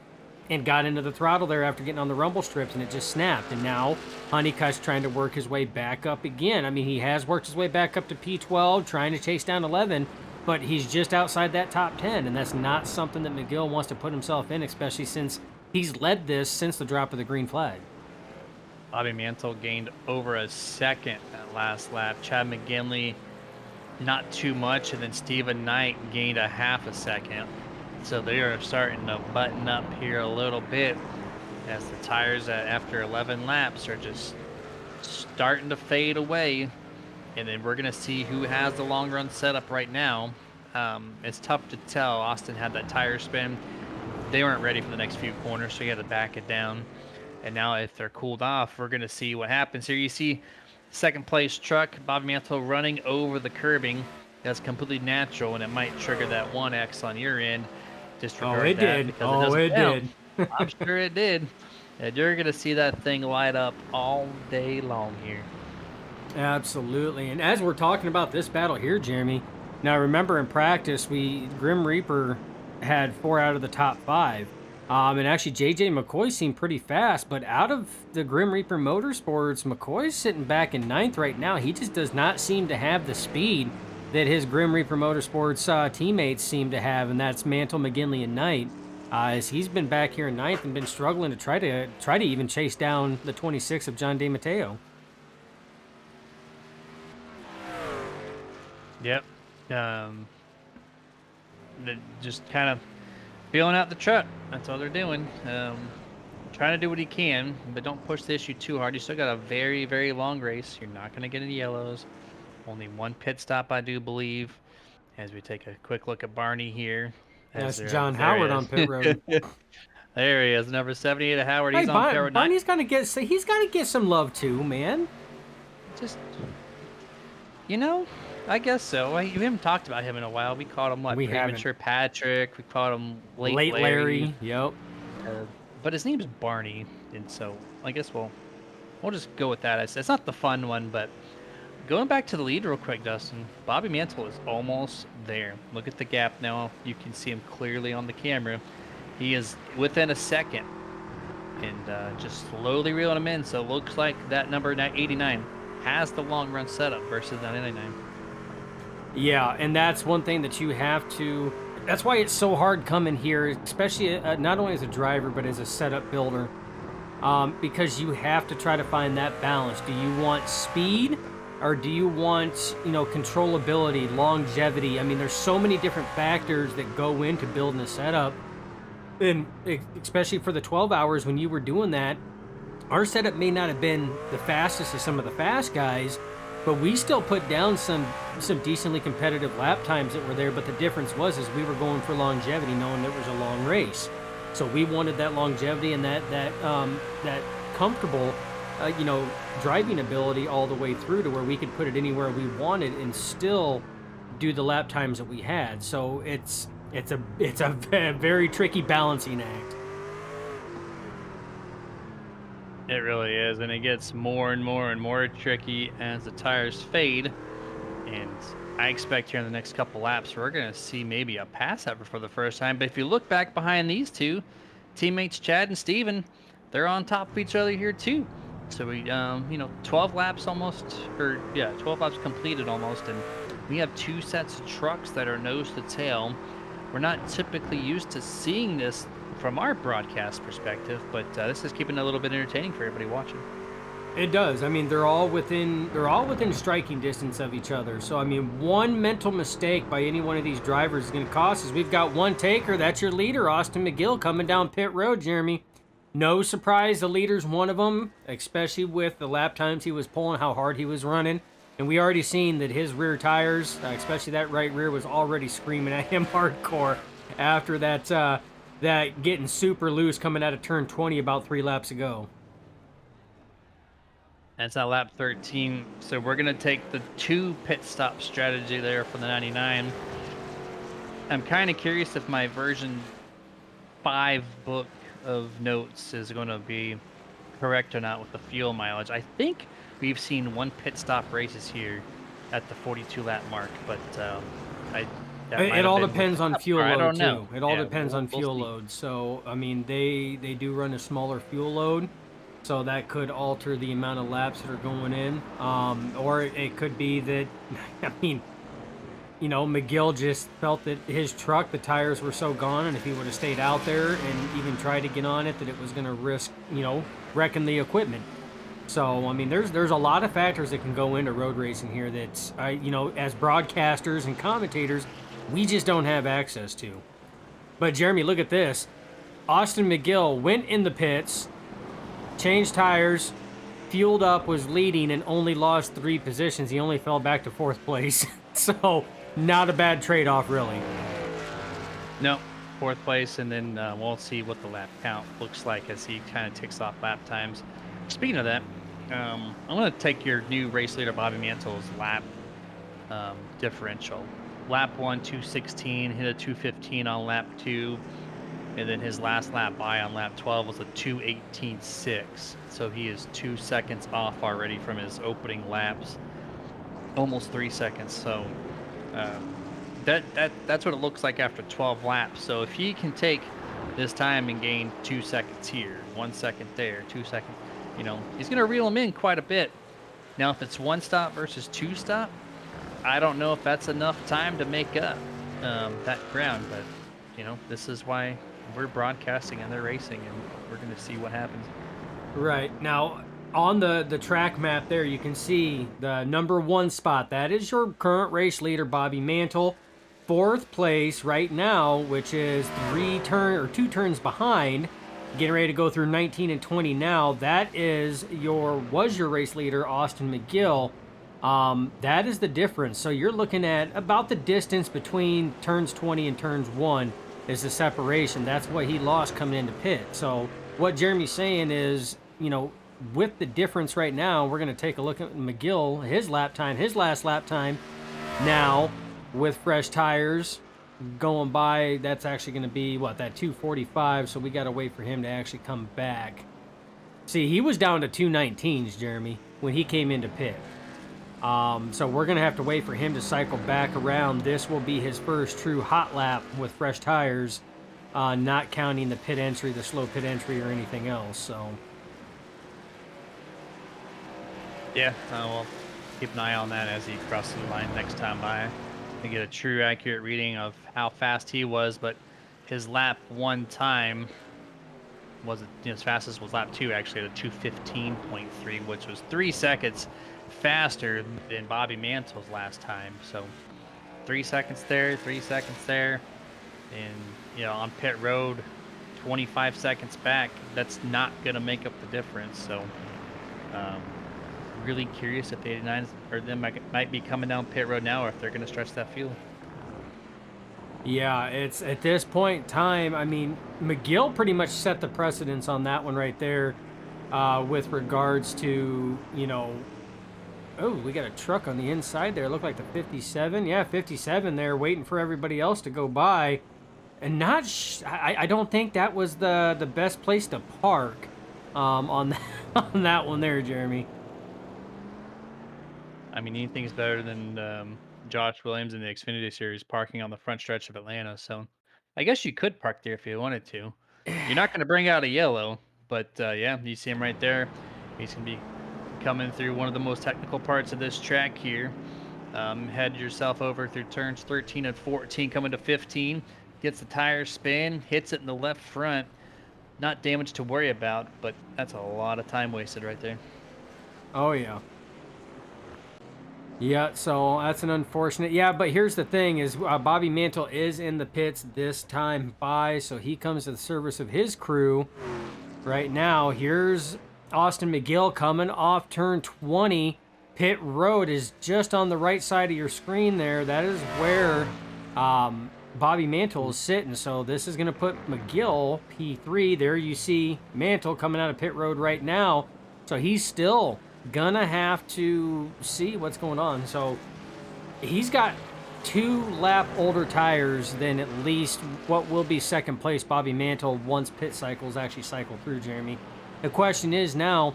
C: and got into the throttle there after getting on the rumble strips, and it just snapped. And now Honeycutt's trying to work his way back up again. I mean, he has worked his way back up to P12, trying to chase down 11, but he's just outside that top 10, and that's not something that McGill wants to put himself in, especially since he's led this since the drop of the green flag.
B: Bobby Mantle gained over a second that last lap. Chad McGinley, not too much, and then Stephen Knight gained a half a second. So they are starting to button up here a little bit as the tires after 11 laps are just starting to fade away. And then we're going to see who has the long run setup right now. It's tough to tell. Austin had that tire spin. They weren't ready for the next few corners, so he had to back it down. And now if they're cooled off, we're going to see what happens here. You see second place truck, Bobby Mantle running over the curbing. That's completely natural, and it might trigger that 1X on your end. Disregard
C: it
B: that
C: did.
B: because
C: It
B: count.
C: did.
B: I'm sure it did. And you're going to see that thing light up all day long here.
C: Absolutely. And as we're talking about this battle here, Jeremy, now remember in practice, Grim Reaper had 4 out of the top 5. And actually, JJ McCoy seemed pretty fast, but out of the Grim Reaper Motorsports, McCoy's sitting back in 9th right now. He just does not seem to have the speed that his Grim Reaper Motorsports teammates seem to have, and that's Mantle, McGinley, and Knight. As he's been back here in 9th and been struggling to try to even chase down the 26 of John DeMatteo.
B: Yep. Just kind of feeling out the truck. That's all they're doing. Trying to do what he can, but don't push the issue too hard. You still got a very, very long race. You're not going to get any yellows. Only one pit stop, I do believe. As we take a quick look at Barney here.
C: That's John Howard on pit road.
B: There he is, number 78 of Howard.
C: Hey,
B: He's on pit road.
C: Barney's got to get some love too, man.
B: Just, I guess so. We haven't talked about him in a while. We called him Premature Patrick. We called him Late Larry.
C: Yep.
B: But his name is Barney, and so I guess we'll just go with that. It's not the fun one, but going back to the lead real quick, Dustin. Bobby Mantle is almost there. Look at the gap now. You can see him clearly on the camera. He is within a second, and just slowly reeling him in. So it looks like that number 89 has the long run setup versus that 99.
C: Yeah, and that's one thing that you have to. That's why it's so hard coming here, especially not only as a driver but as a setup builder, because you have to try to find that balance. Do you want speed, or do you want, controllability, longevity? I mean, there's so many different factors that go into building a setup. And especially for the 12 hours when you were doing that, our setup may not have been the fastest of some of the fast guys, but we still put down some decently competitive lap times that were there. But the difference was is we were going for longevity, knowing there was a long race. So we wanted that longevity and that comfortable, driving ability all the way through to where we could put it anywhere we wanted and still do the lap times that we had. So it's a very tricky balancing act.
B: It really is, and it gets more and more and more tricky as the tires fade. And I expect here in the next couple laps, we're going to see maybe a pass effort for the first time. But if you look back behind these two teammates, Chad and Steven, they're on top of each other here too. So we, 12 laps almost, 12 laps completed almost. And we have two sets of trucks that are nose to tail. We're not typically used to seeing this from our broadcast perspective, but this is keeping it a little bit entertaining for everybody watching.
C: It does. I mean, they're all within striking distance of each other. So I mean, one mental mistake by any one of these drivers is going to cost us. We've got one taker. That's your leader, Austin McGill, coming down pit road. Jeremy, no surprise, the leader's one of them, especially with the lap times he was pulling, how hard he was running. And we already seen that his rear tires, especially that right rear, was already screaming at him hardcore after that getting super loose coming out of turn 20 about 3 laps ago.
B: That's on lap 13. So we're going to take the 2 pit stop strategy there for the 99. I'm kind of curious if my version 5 book of notes is going to be correct or not with the fuel mileage. I think we've seen 1 pit stop races here at the 42 lap mark, but
C: it all depends on fuel load too. It all depends on fuel
B: see.
C: load. So I mean, they do run a smaller fuel load, so that could alter the amount of laps that are going in. Or it could be that, I mean, McGill just felt that his truck, the tires were so gone, and if he would have stayed out there and even tried to get on it, that it was going to risk, wrecking the equipment. So, I mean, there's a lot of factors that can go into road racing here that, as broadcasters and commentators, we just don't have access to. But, Jeremy, look at this. Austin McGill went in the pits, changed tires, fueled up, was leading, and only lost 3 positions. He only fell back to 4th place. So, not a bad trade-off, really.
B: No, 4th place, and then we'll see what the lap count looks like as he kind of ticks off lap times. Speaking of that, I'm going to take your new race leader, Bobby Mantle's lap differential. Lap 1, 2:16, hit a 2:15 on lap 2, and then his last lap by on lap 12 was a 2:18.6. So he is 2 seconds off already from his opening laps, almost 3 seconds. So that's what it looks like after 12 laps. So if he can take this time and gain 2 seconds here, 1 second there, 2 seconds, he's going to reel him in quite a bit. Now, if it's 1 stop versus 2 stop, I don't know if that's enough time to make up that ground, but this is why we're broadcasting and they're racing, and we're going to see what happens.
C: Right. Now, on the track map there, you can see the number 1 spot. That is your current race leader, Bobby Mantle. 4th place right now, which is 2 turns behind, getting ready to go through 19 and 20 now. That was your race leader, Austin McGill. That is the difference. So you're looking at about the distance between turns 20 and turns 1 is the separation. That's what he lost coming into pit. So what Jeremy's saying is, with the difference right now, we're going to take a look at McGill, his last lap time now with fresh tires going by. That's actually going to be that 2:45. So we got to wait for him to actually come back. See, he was down to 2:19s, Jeremy, when he came into pit. So we're going to have to wait for him to cycle back around. This will be his first true hot lap with fresh tires, not counting the pit entry, the slow pit entry, or anything else. So,
B: yeah, we'll keep an eye on that as he crosses the line next time by to get a true, accurate reading of how fast he was. But his lap 1 time was as fast as was lap 2, actually, at a 2:15.3, which was 3 seconds faster than Bobby Mantle's last time. So 3 seconds there, 3 seconds there, and on pit road, 25 seconds back. That's not gonna make up the difference. So really curious if the 89s or them might be coming down pit road now, or if they're gonna stretch that fuel.
C: Yeah, it's at this point in time. I mean, McGill pretty much set the precedence on that one right there, with regards to Oh, we got a truck on the inside there. Looked like the 57. Yeah, 57 there, waiting for everybody else to go by, and not. I don't think that was the best place to park, on that, on that one there, Jeremy.
B: I mean, anything's better than Josh Williams in the Xfinity Series parking on the front stretch of Atlanta. So I guess you could park there if you wanted to. You're not going to bring out a yellow, but yeah, you see him right there. He's going to be coming through one of the most technical parts of this track here. Head yourself over through turns 13 and 14, coming to 15. Gets the tire spin, hits it in the left front. Not damage to worry about, but that's a lot of time wasted right there.
C: Oh yeah. Yeah, so that's an unfortunate. Yeah, but here's the thing: is Bobby Mantle is in the pits this time by, so he comes to the service of his crew right now. Here's Austin McGill coming off turn 20. Pit road is just on the right side of your screen there. That is where Bobby Mantle is sitting. So this is going to put McGill P3. There you see Mantle coming out of pit road right now. So he's still gonna have to see what's going on. So he's got 2 lap older tires than at least what will be second place Bobby Mantle once pit cycles actually cycle through, Jeremy. The question is now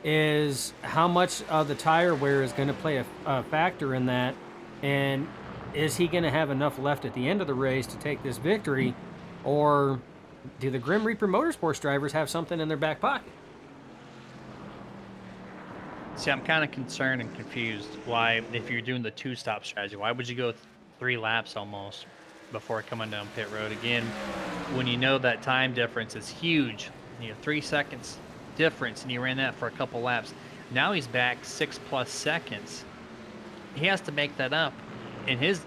C: is how much of the tire wear is going to play a factor in that, and is he going to have enough left at the end of the race to take this victory, or do the Grim Reaper Motorsports drivers have something in their back pocket?
B: See, I'm kind of concerned and confused why, if you're doing the 2-stop strategy, why would you go 3 laps almost before coming down pit road again when you know that time difference is huge? 3 seconds difference, and he ran that for a couple laps. Now he's back 6+ seconds. He has to make that up, and his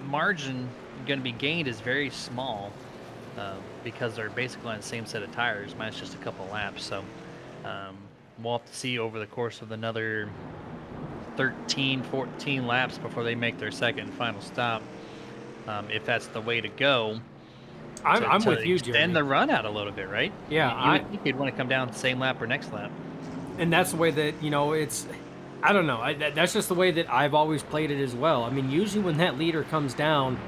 B: margin going to be gained is very small because they're basically on the same set of tires, minus just a couple laps. So we'll have to see over the course of another 13, 14 laps before they make their second and final stop, if that's the way to go.
C: I'm with you, Jeremy.
B: Extend the run out a little bit, right?
C: Yeah,
B: you would think you'd want to come down the same lap or next lap.
C: And that's the way that, it's, I don't know. That's just the way that I've always played it as well. I mean, usually when that leader comes down,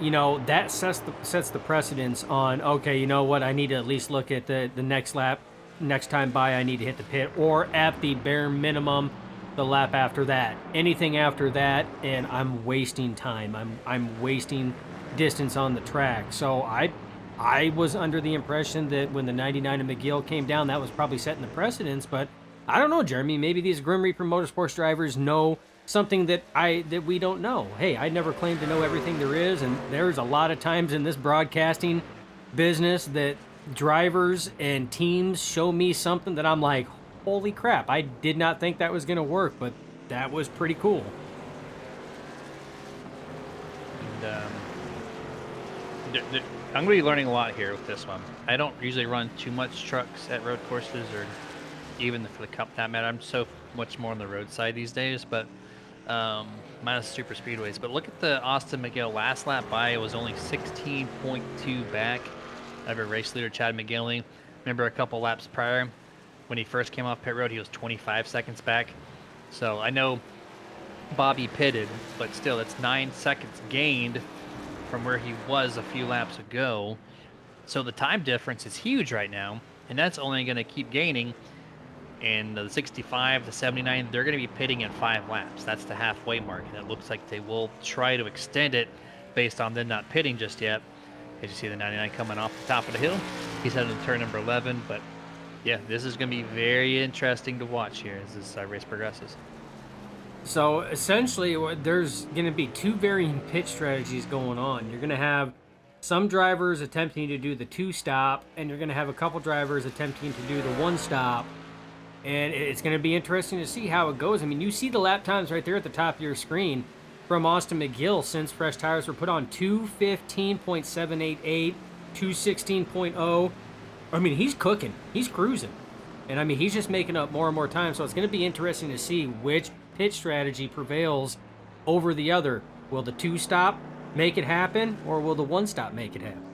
C: that sets the precedence on, okay, you know what, I need to at least look at the next lap. Next time by, I need to hit the pit, or at the bare minimum, the lap after that. Anything after that, and I'm wasting time. I'm wasting distance on the track. So I was under the impression that when the 99 of McGill came down, that was probably setting the precedence. But I don't know, Jeremy. Maybe these Grim Reaper Motorsports drivers know something that we don't know. Hey, I never claimed to know everything there is, and there's a lot of times in this broadcasting business that drivers and teams show me something that I'm like, holy crap, I did not think that was going to work, but that was pretty cool.
B: And I'm going to be learning a lot here with this one. I don't usually run too much trucks at road courses, or even for the Cup, that matter. I'm so much more on the roadside these days, but minus super speedways. But look at the Austin McGill last lap by. It was only 16.2 back of a race leader, Chad McGinley. Remember a couple laps prior when he first came off pit road, he was 25 seconds back. So I know Bobby pitted, but still, it's 9 seconds gained from where he was a few laps ago. So the time difference is huge right now, and that's only going to keep gaining. And the 65, the 79, they're going to be pitting in 5 laps. That's the halfway mark, and it looks like they will try to extend it based on them not pitting just yet. As you see the 99 coming off the top of the hill. He's heading to turn number 11, but yeah, this is going to be very interesting to watch here as this race progresses.
C: So essentially, there's going to be 2 varying pit strategies going on. You're going to have some drivers attempting to do the 2-stop, and you're going to have a couple drivers attempting to do the 1-stop. And it's going to be interesting to see how it goes. I mean, you see the lap times right there at the top of your screen from Austin McGill since fresh tires were put on: 2:15.788, 2:16.0. I mean, he's cooking. He's cruising. And I mean, he's just making up more and more time. So it's going to be interesting to see which pit strategy prevails over the other. Will the 2-stop make it happen, or will the 1-stop make it happen?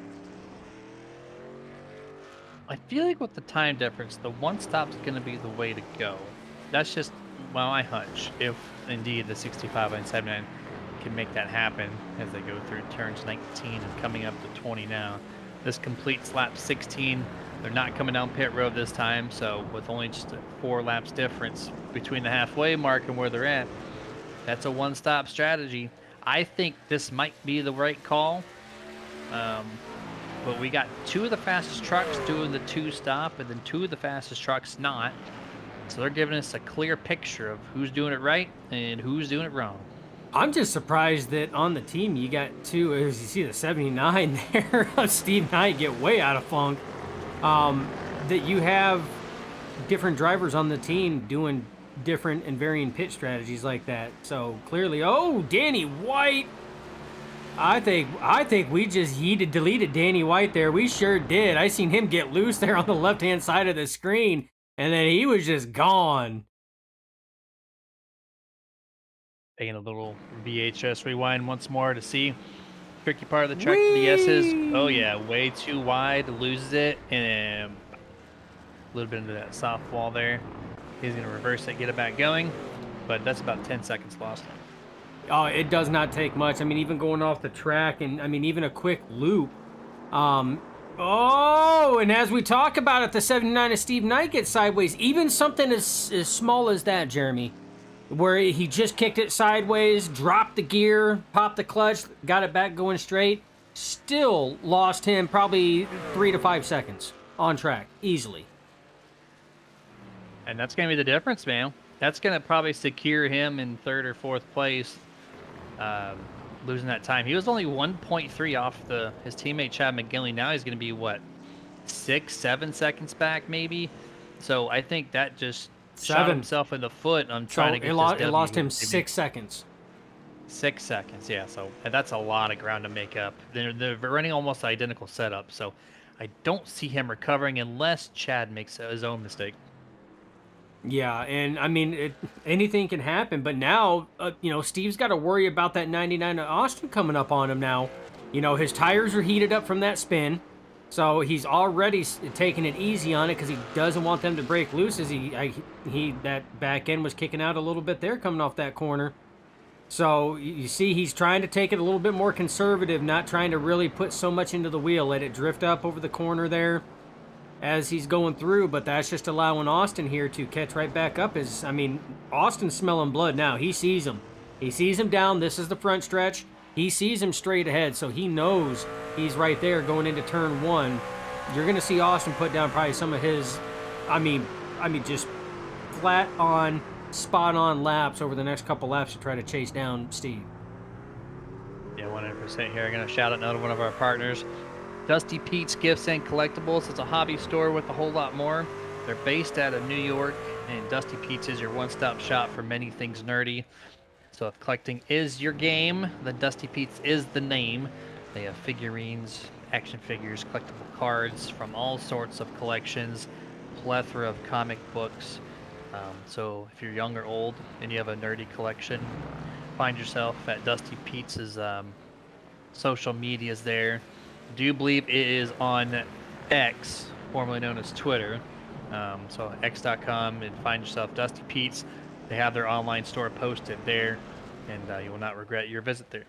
B: I feel like with the time difference, the 1-stop's going to be the way to go. That's just, well, my hunch. If indeed the 65 and 79 can make that happen as they go through turns 19 and coming up to 20 now. This completes lap 16. They're not coming down pit road this time, so with only just a 4 laps difference between the halfway mark and where they're at, that's a 1-stop strategy. I think this might be the right call. But we got 2 of the fastest trucks doing the 2-stop, and then 2 of the fastest trucks not. So they're giving us a clear picture of who's doing it right and who's doing it wrong.
C: I'm just surprised that on the team you got 2, as you see the 79 there, Steve Knight get way out of funk. That you have different drivers on the team doing different and varying pit strategies like that. So clearly, oh, Danny White. I think we just deleted Danny White there. We sure did. I seen him get loose there on the left-hand side of the screen, and then he was just gone.
B: Taking a little VHS rewind once more to see. Tricky part of the track for the S's. Oh yeah, way too wide, loses it, and a little bit into that soft wall there. He's gonna reverse it, get it back going, but that's about 10 seconds lost.
C: Oh, it does not take much. I mean, even going off the track, and I mean, even a quick loop. Oh, and as we talk about it, the 79 of Steve Knight gets sideways. Even something as small as that, Jeremy, where he just kicked it sideways, dropped the gear, popped the clutch, got it back going straight, still lost him probably 3 to 5 seconds on track, easily.
B: And that's going to be the difference, man. That's going to probably secure him in 3rd or 4th place, losing that time. He was only 1.3 off his teammate Chad McGinley. Now he's going to be, what, 6, 7 seconds back, maybe? So I think that just shot himself in the foot on trying to get
C: it lost him 6 seconds.
B: 6 seconds, yeah. So that's a lot of ground to make up. They're running almost identical setup, so I don't see him recovering unless Chad makes his own mistake.
C: Yeah, and I mean, anything can happen, but now, Steve's got to worry about that 99 of Austin coming up on him now. You know, his tires are heated up from that spin, so he's already taking it easy on it because he doesn't want them to break loose as that back end was kicking out a little bit there coming off that corner. So you see he's trying to take it a little bit more conservative, not trying to really put so much into the wheel, let it drift up over the corner there as he's going through, but that's just allowing Austin here to catch right back up. Austin's smelling blood now. He sees him. He sees him down. This is the front stretch. He sees him straight ahead, so he knows he's right there going into turn 1. You're going to see Austin put down probably some of his, just flat on, spot on laps over the next couple laps to try to chase down Steve.
B: Yeah, 100% here. I'm going to shout out another one of our partners, Dusty Pete's Gifts and Collectibles. It's a hobby store with a whole lot more. They're based out of New York, and Dusty Pete's is your one-stop shop for many things nerdy. So if collecting is your game, then Dusty Pete's is the name. They have figurines, action figures, collectible cards from all sorts of collections, plethora of comic books. So if you're young or old and you have a nerdy collection, find yourself at Dusty Pete's social medias there. Do you believe it is on X, formerly known as Twitter? So x.com, and find yourself Dusty Pete's. They have their online store posted there, and you will not regret your visit there.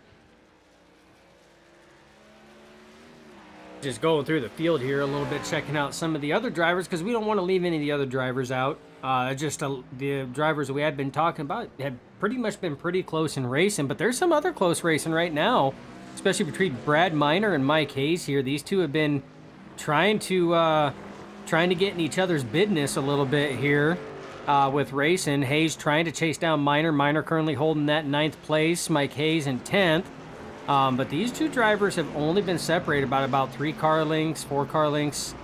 C: Just going through the field here a little bit, checking out some of the other drivers because we don't want to leave any of the other drivers out. The drivers that we had been talking about have pretty much been pretty close in racing, but there's some other close racing right now, especially between Brad Miner and Mike Hayes here. These two have been trying to get in each other's business a little bit here with racing. Hayes trying to chase down Miner. Miner currently holding that 9th place. Mike Hayes in 10th. But these two drivers have only been separated by about 3 car lengths, 4 car lengths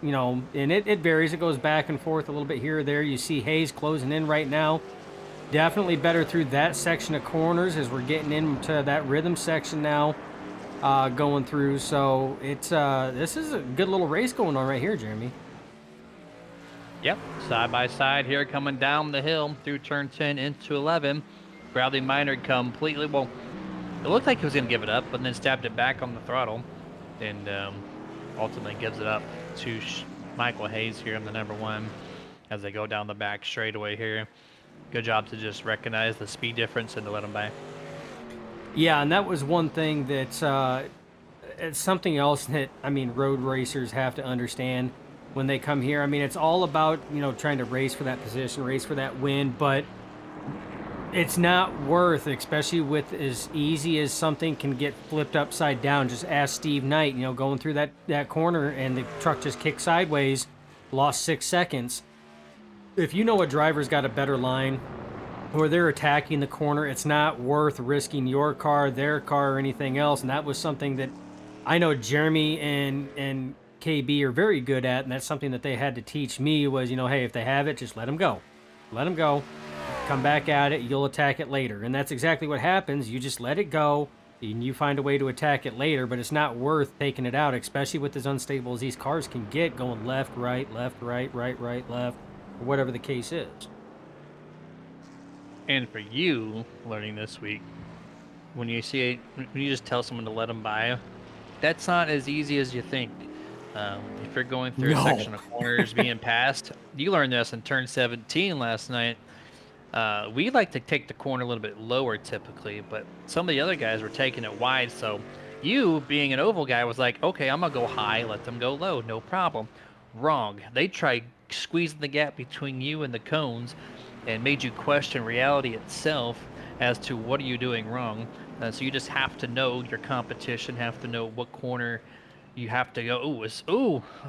C: you know, and it varies. It goes back and forth a little bit here or there. You see Hayes closing in right now. Definitely better through that section of corners as we're getting into that rhythm section now, going through. So it's this is a good little race going on right here, Jeremy.
B: Yep, side by side here, coming down the hill through turn 10 into 11. Bradley Minor completely, well, it looked like he was going to give it up, but then stabbed it back on the throttle, and ultimately gives it up to Michael Hayes here in the number 1 as they go down the back straightaway here. Good job to just recognize the speed difference and to let him by.
C: Yeah, and that was one thing that it's something else that, I mean, road racers have to understand when they come here. I mean, it's all about, you know, trying to race for that position, race for that win, but it's not worth, especially with as easy as something can get flipped upside down. Just ask Steve Knight, you know, going through that corner and the truck just kicked sideways, lost 6 seconds. If you know a driver's got a better line or they're attacking the corner, it's not worth risking your car, their car, or anything else. And that was something that I know Jeremy and KB are very good at, and that's something that they had to teach me was, you know, hey, if they have it, just let them go. Let them go. Come back at it. You'll attack it later. And that's exactly what happens. You just let it go, and you find a way to attack it later, but it's not worth taking it out, especially with as unstable as these cars can get, going left, right, right, left, or whatever the case is.
B: And for you, learning this week, when you see when you just tell someone to let them by, that's not as easy as you think. If you're going through a section of corners being passed, you learned this in turn 17 last night. We like to take the corner a little bit lower typically, but some of the other guys were taking it wide. So you, being an oval guy, was like, okay, I'm going to go high, let them go low, no problem. Wrong. They tried squeezing the gap between you and the cones and made you question reality itself as to what are you doing wrong. So you just have to know your competition, have to know what corner you have to go.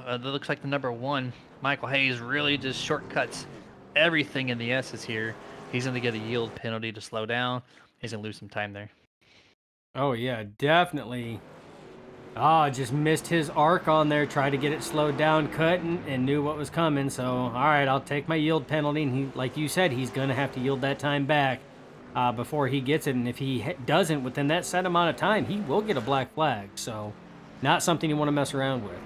B: That looks like the number 1. Michael Hayes really just shortcuts everything in the S's here. He's going to get a yield penalty to slow down. He's going to lose some time there.
C: Oh, yeah, definitely. Just missed his arc on there, tried to get it slowed down, cut, and knew what was coming. So, all right, I'll take my yield penalty. And he, like you said, he's going to have to yield that time back before he gets it. And if he doesn't within that set amount of time, he will get a black flag. So, not something you want to mess around with.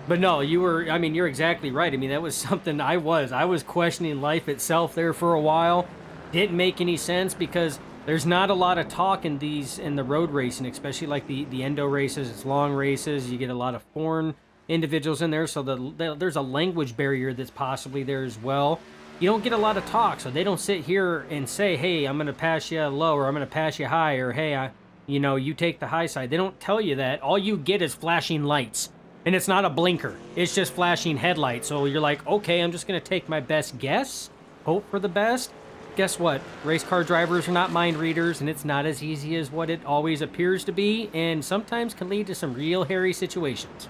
C: But no, you're exactly right. I mean, that was something I was questioning life itself there for a while. Didn't make any sense because there's not a lot of talk in the road racing, especially like the endo races. It's long races. You get a lot of foreign individuals in there, so there's a language barrier that's possibly there as well. You don't get a lot of talk, so they don't sit here and say, hey, I'm going to pass you low, or I'm going to pass you high, or hey, you take the high side. They don't tell you that. All you get is flashing lights. And it's not a blinker. It's just flashing headlights. So you're like, okay, I'm just going to take my best guess, hope for the best. Guess what? Race car drivers are not mind readers, and it's not as easy as what it always appears to be, and sometimes can lead to some real hairy situations.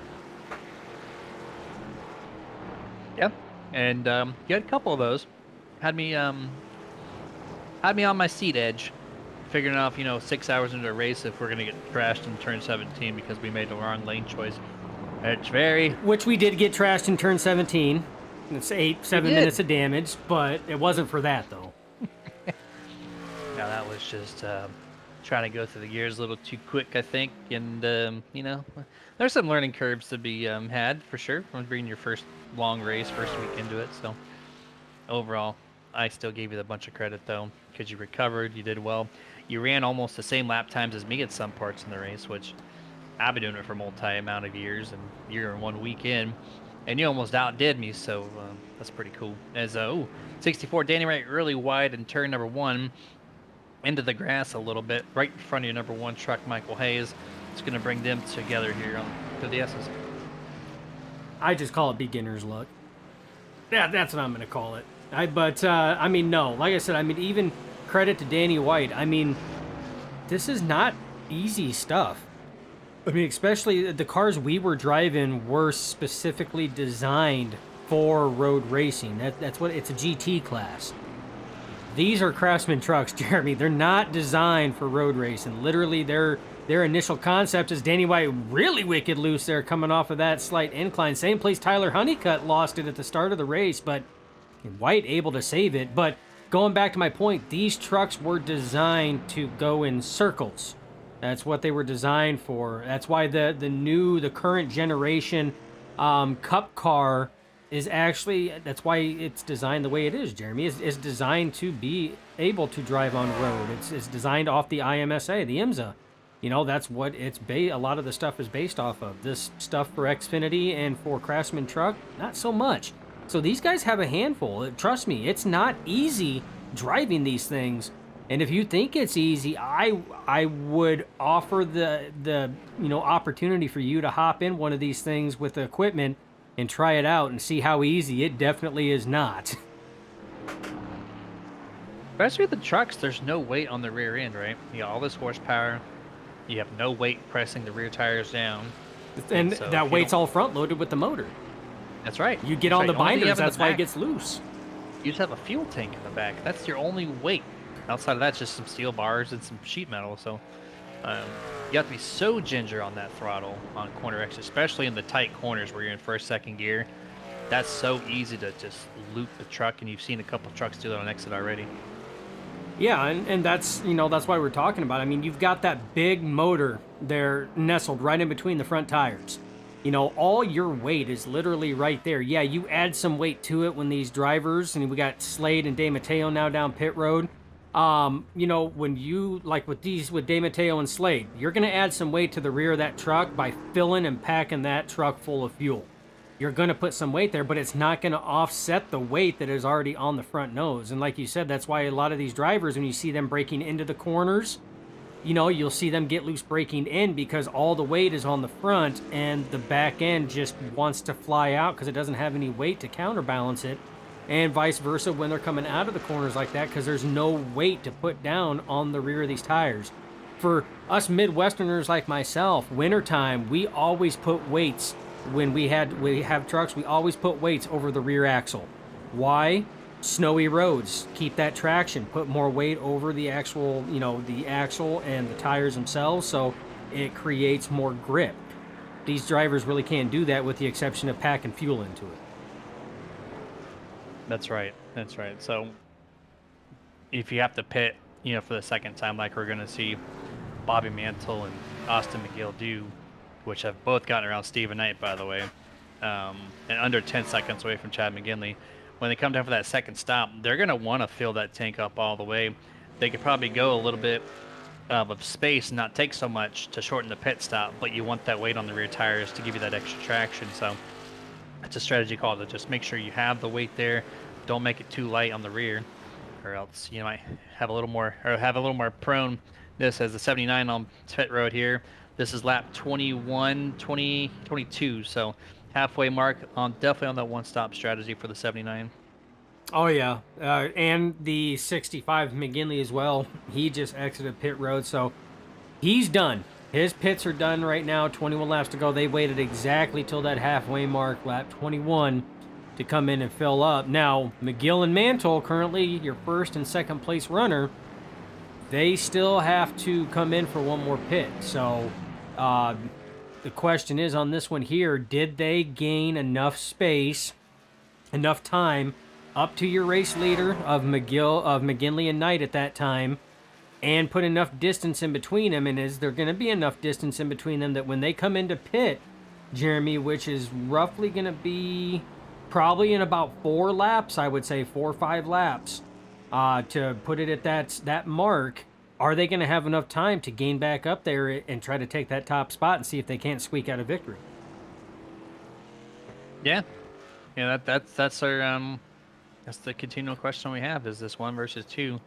B: Yep. And you had a couple of those. Had me on my seat edge, figuring out, 6 hours into a race if we're going to get trashed in turn 17 because we made the wrong lane choice. It's
C: Which we did get trashed in turn 17. It's 7 minutes of damage, but it wasn't for that, though.
B: No, that was just trying to go through the gears a little too quick, I think. And, there's some learning curves to be had, for sure, from being your first long race, first week into it. So, overall, I still gave you a bunch of credit, though, because you recovered, you did well. You ran almost the same lap times as me at some parts in the race, which I've been doing it for multi-amount of years, and you're 1 week in, and you almost outdid me, so that's pretty cool. As 64, Danny Wright really wide in turn number 1, into the grass a little bit, right in front of your number 1 truck, Michael Hayes. It's going to bring them together here to the S's.
C: I just call it beginner's luck. Yeah, that's what I'm going to call it. No, like I said, even credit to Danny White. This is not easy stuff. Especially the cars we were driving were specifically designed for road racing. That's what it's a GT class. These are Craftsman trucks, Jeremy. They're not designed for road racing. Literally, they're their initial concept is Danny White really wicked loose there coming off of that slight incline. Same place Tyler Honeycutt lost it at the start of the race, but White able to save it. But going back to my point, these trucks were designed to go in circles. That's what they were designed for. That's why the current generation Cup car is actually, that's why it's designed the way it is, Jeremy. Is designed to be able to drive on road. It's designed off the IMSA, the IMSA. You know, that's what a lot of the stuff is based off of. This stuff for Xfinity and for Craftsman Truck, not so much. So these guys have a handful. Trust me, it's not easy driving these things. And if you think it's easy, I would offer the opportunity for you to hop in one of these things with the equipment and try it out and see how easy. It definitely is not.
B: Especially with the trucks, there's no weight on the rear end, right? You got all this horsepower. You have no weight pressing the rear tires down.
C: And
B: so
C: that weight's all front loaded with the motor.
B: That's right.
C: You get
B: That's
C: on
B: right.
C: the binders, that's why it
B: back,
C: gets loose.
B: You just have a fuel tank in the back. That's your only weight. Outside of that, just some steel bars and some sheet metal. So you have to be so ginger on that throttle on corner X, especially in the tight corners where you're in first, second gear. That's so easy to just loop the truck, and you've seen a couple trucks do that on exit already.
C: Yeah, and that's that's why we're talking about it. I mean, you've got that big motor there nestled right in between the front tires. You know, all your weight is literally right there. Yeah, you add some weight to it when these drivers, and we got Slade and De Matteo now down pit road. When you, like with De Matteo and Slade, you're going to add some weight to the rear of that truck by filling and packing that truck full of fuel. You're going to put some weight there, but it's not going to offset the weight that is already on the front nose. And like you said, that's why a lot of these drivers, when you see them braking into the corners, you'll see them get loose braking in because all the weight is on the front and the back end just wants to fly out because it doesn't have any weight to counterbalance it. And vice versa when they're coming out of the corners like that because there's no weight to put down on the rear of these tires. For us Midwesterners like myself, wintertime, we always put weights. When we have trucks, we always put weights over the rear axle. Why? Snowy roads. Keep that traction. Put more weight over the actual, the axle and the tires themselves so it creates more grip. These drivers really can't do that with the exception of packing fuel into it.
B: That's right. That's right. So if you have to pit, for the second time, like we're going to see Bobby Mantle and Austin McGill do, which have both gotten around Stephen Knight, by the way, and under 10 seconds away from Chad McGinley. When they come down for that second stop, they're going to want to fill that tank up all the way. They could probably go a little bit of space and not take so much to shorten the pit stop, but you want that weight on the rear tires to give you that extra traction. So it's a strategy call to just make sure you have the weight there. Don't make it too light on the rear, or else you might have a little more prone. This as the 79 on pit road here. This is lap 21, 20, 22. So halfway mark on definitely on that one-stop strategy for the 79.
C: Oh yeah, and the 65 McGinley as well. He just exited pit road, so he's done. His pits are done right now. 21 laps to go. They waited exactly till that halfway mark, lap 21, to come in and fill up. Now, McGill and Mantle, currently your first and second place runner, they still have to come in for one more pit. So the question is on this one here, did they gain enough space, enough time up to your race leader of McGinley and Knight at that time, and put enough distance in between them? And is there going to be enough distance in between them that when they come into pit, Jeremy, which is roughly going to be probably in about 4 laps, I would say 4 or 5 laps, to put it at that mark, are they going to have enough time to gain back up there and try to take that top spot and see if they can't squeak out a victory?
B: Yeah, that's our that's the continual question we have: is this 1 versus 2?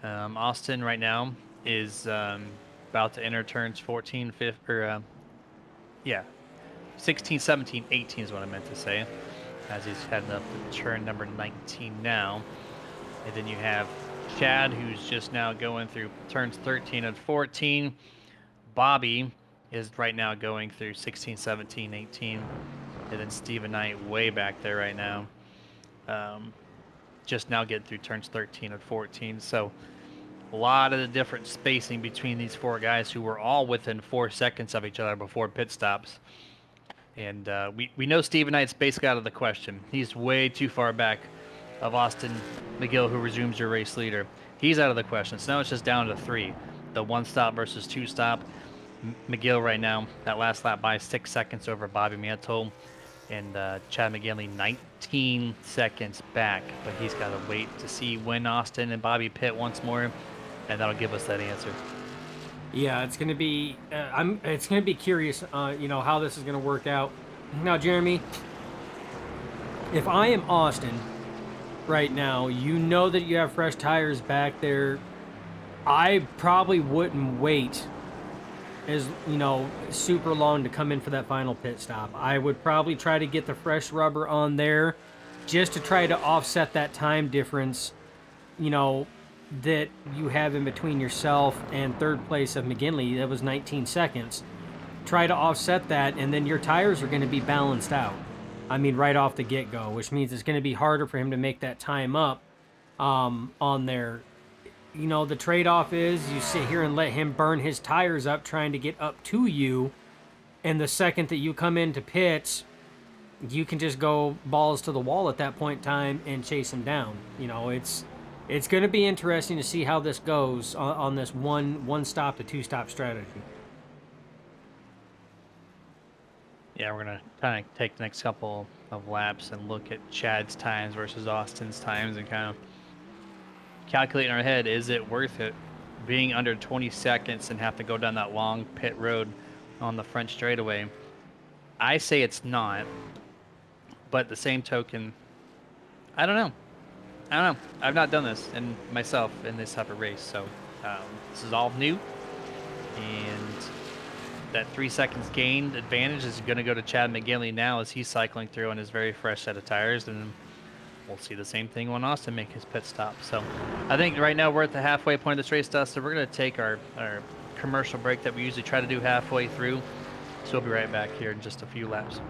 B: Austin right now is about to enter turns 14, 16, 17, 18 is what I meant to say, as he's heading up to turn number 19 now. And then you have Chad, who's just now going through turns 13 and 14. Bobby is right now going through 16, 17, 18. And then Stephen Knight way back there right now. Just now getting through turns 13 and 14. So A lot of the different spacing between these four guys who were all within 4 seconds of each other before pit stops. And we know Steven Knight's basically out of the question. He's way too far back of Austin McGill, who resumes your race leader. He's out of the question. So now it's just down to 3. The 1 stop versus 2 stop. McGill right now, that last lap by 6 seconds over Bobby Mantle. And Chad McGinley 19 seconds back. But he's got to wait to see when Austin and Bobby pit once more. And that'll give us that answer.
C: Yeah, it's gonna be. It's gonna be curious. How this is gonna work out. Now, Jeremy, if I am Austin right now, you know that you have fresh tires back there. I probably wouldn't wait as super long to come in for that final pit stop. I would probably try to get the fresh rubber on there, just to try to offset that time difference. That you have in between yourself and third place of McGinley. That was 19 seconds. Try to offset that, and then your tires are going to be balanced out. I mean, right off the get-go, which means it's going to be harder for him to make that time up on there. The trade-off is you sit here and let him burn his tires up trying to get up to you, and the second that you come into pits, you can just go balls to the wall at that point in time and chase him down. It's going to be interesting to see how this goes on this one stop to 2 stop strategy.
B: Yeah, we're going to kind of take the next couple of laps and look at Chad's times versus Austin's times and kind of calculate in our head, is it worth it being under 20 seconds and have to go down that long pit road on the French straightaway? I say it's not, but at the same token, I don't know. I've not done this myself in this type of race, so this is all new, and that 3 seconds gained advantage is going to go to Chad McGinley now as he's cycling through on his very fresh set of tires, and we'll see the same thing when Austin make his pit stop. So I think right now we're at the halfway point of this race, Dustin. We're going to take our commercial break that we usually try to do halfway through, so we'll be right back here in just a few laps.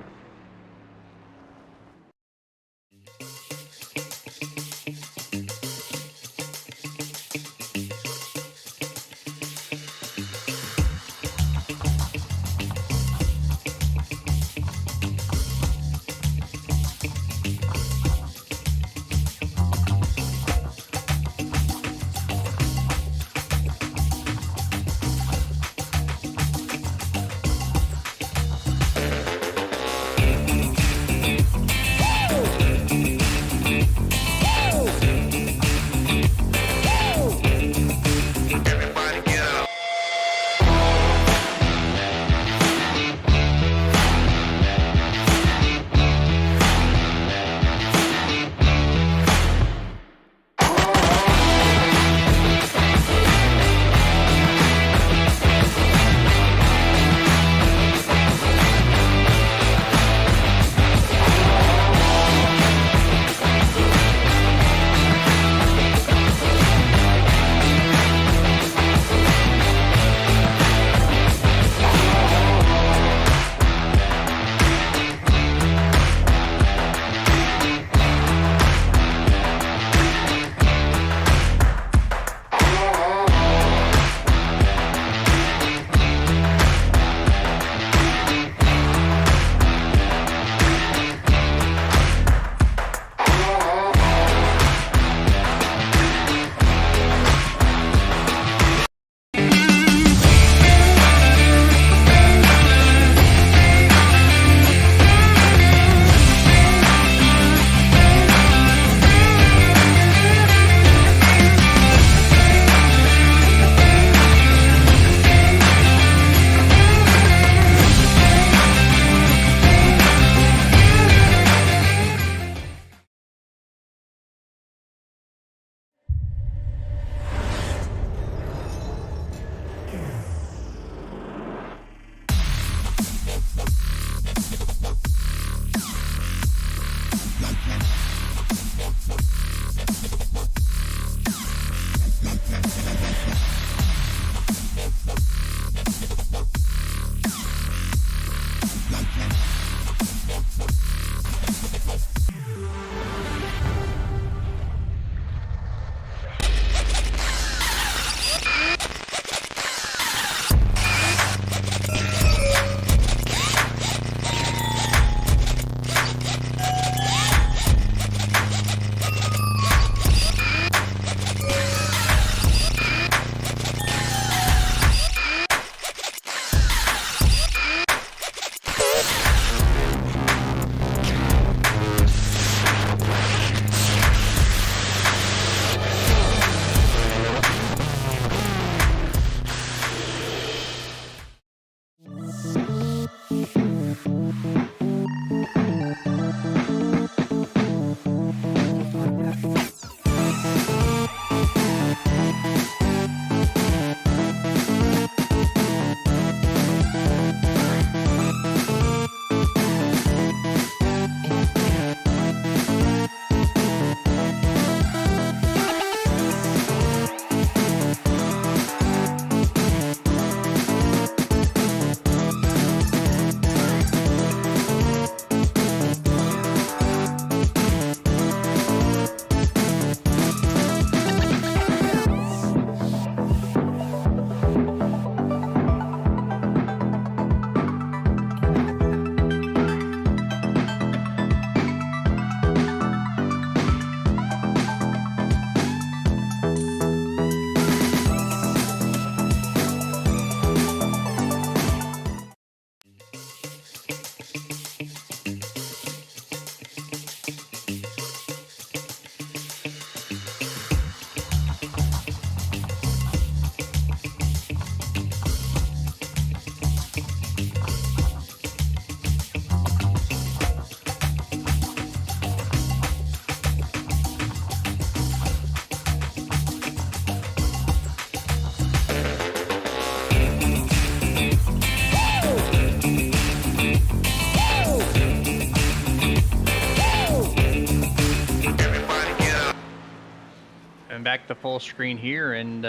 B: And back to full screen here, and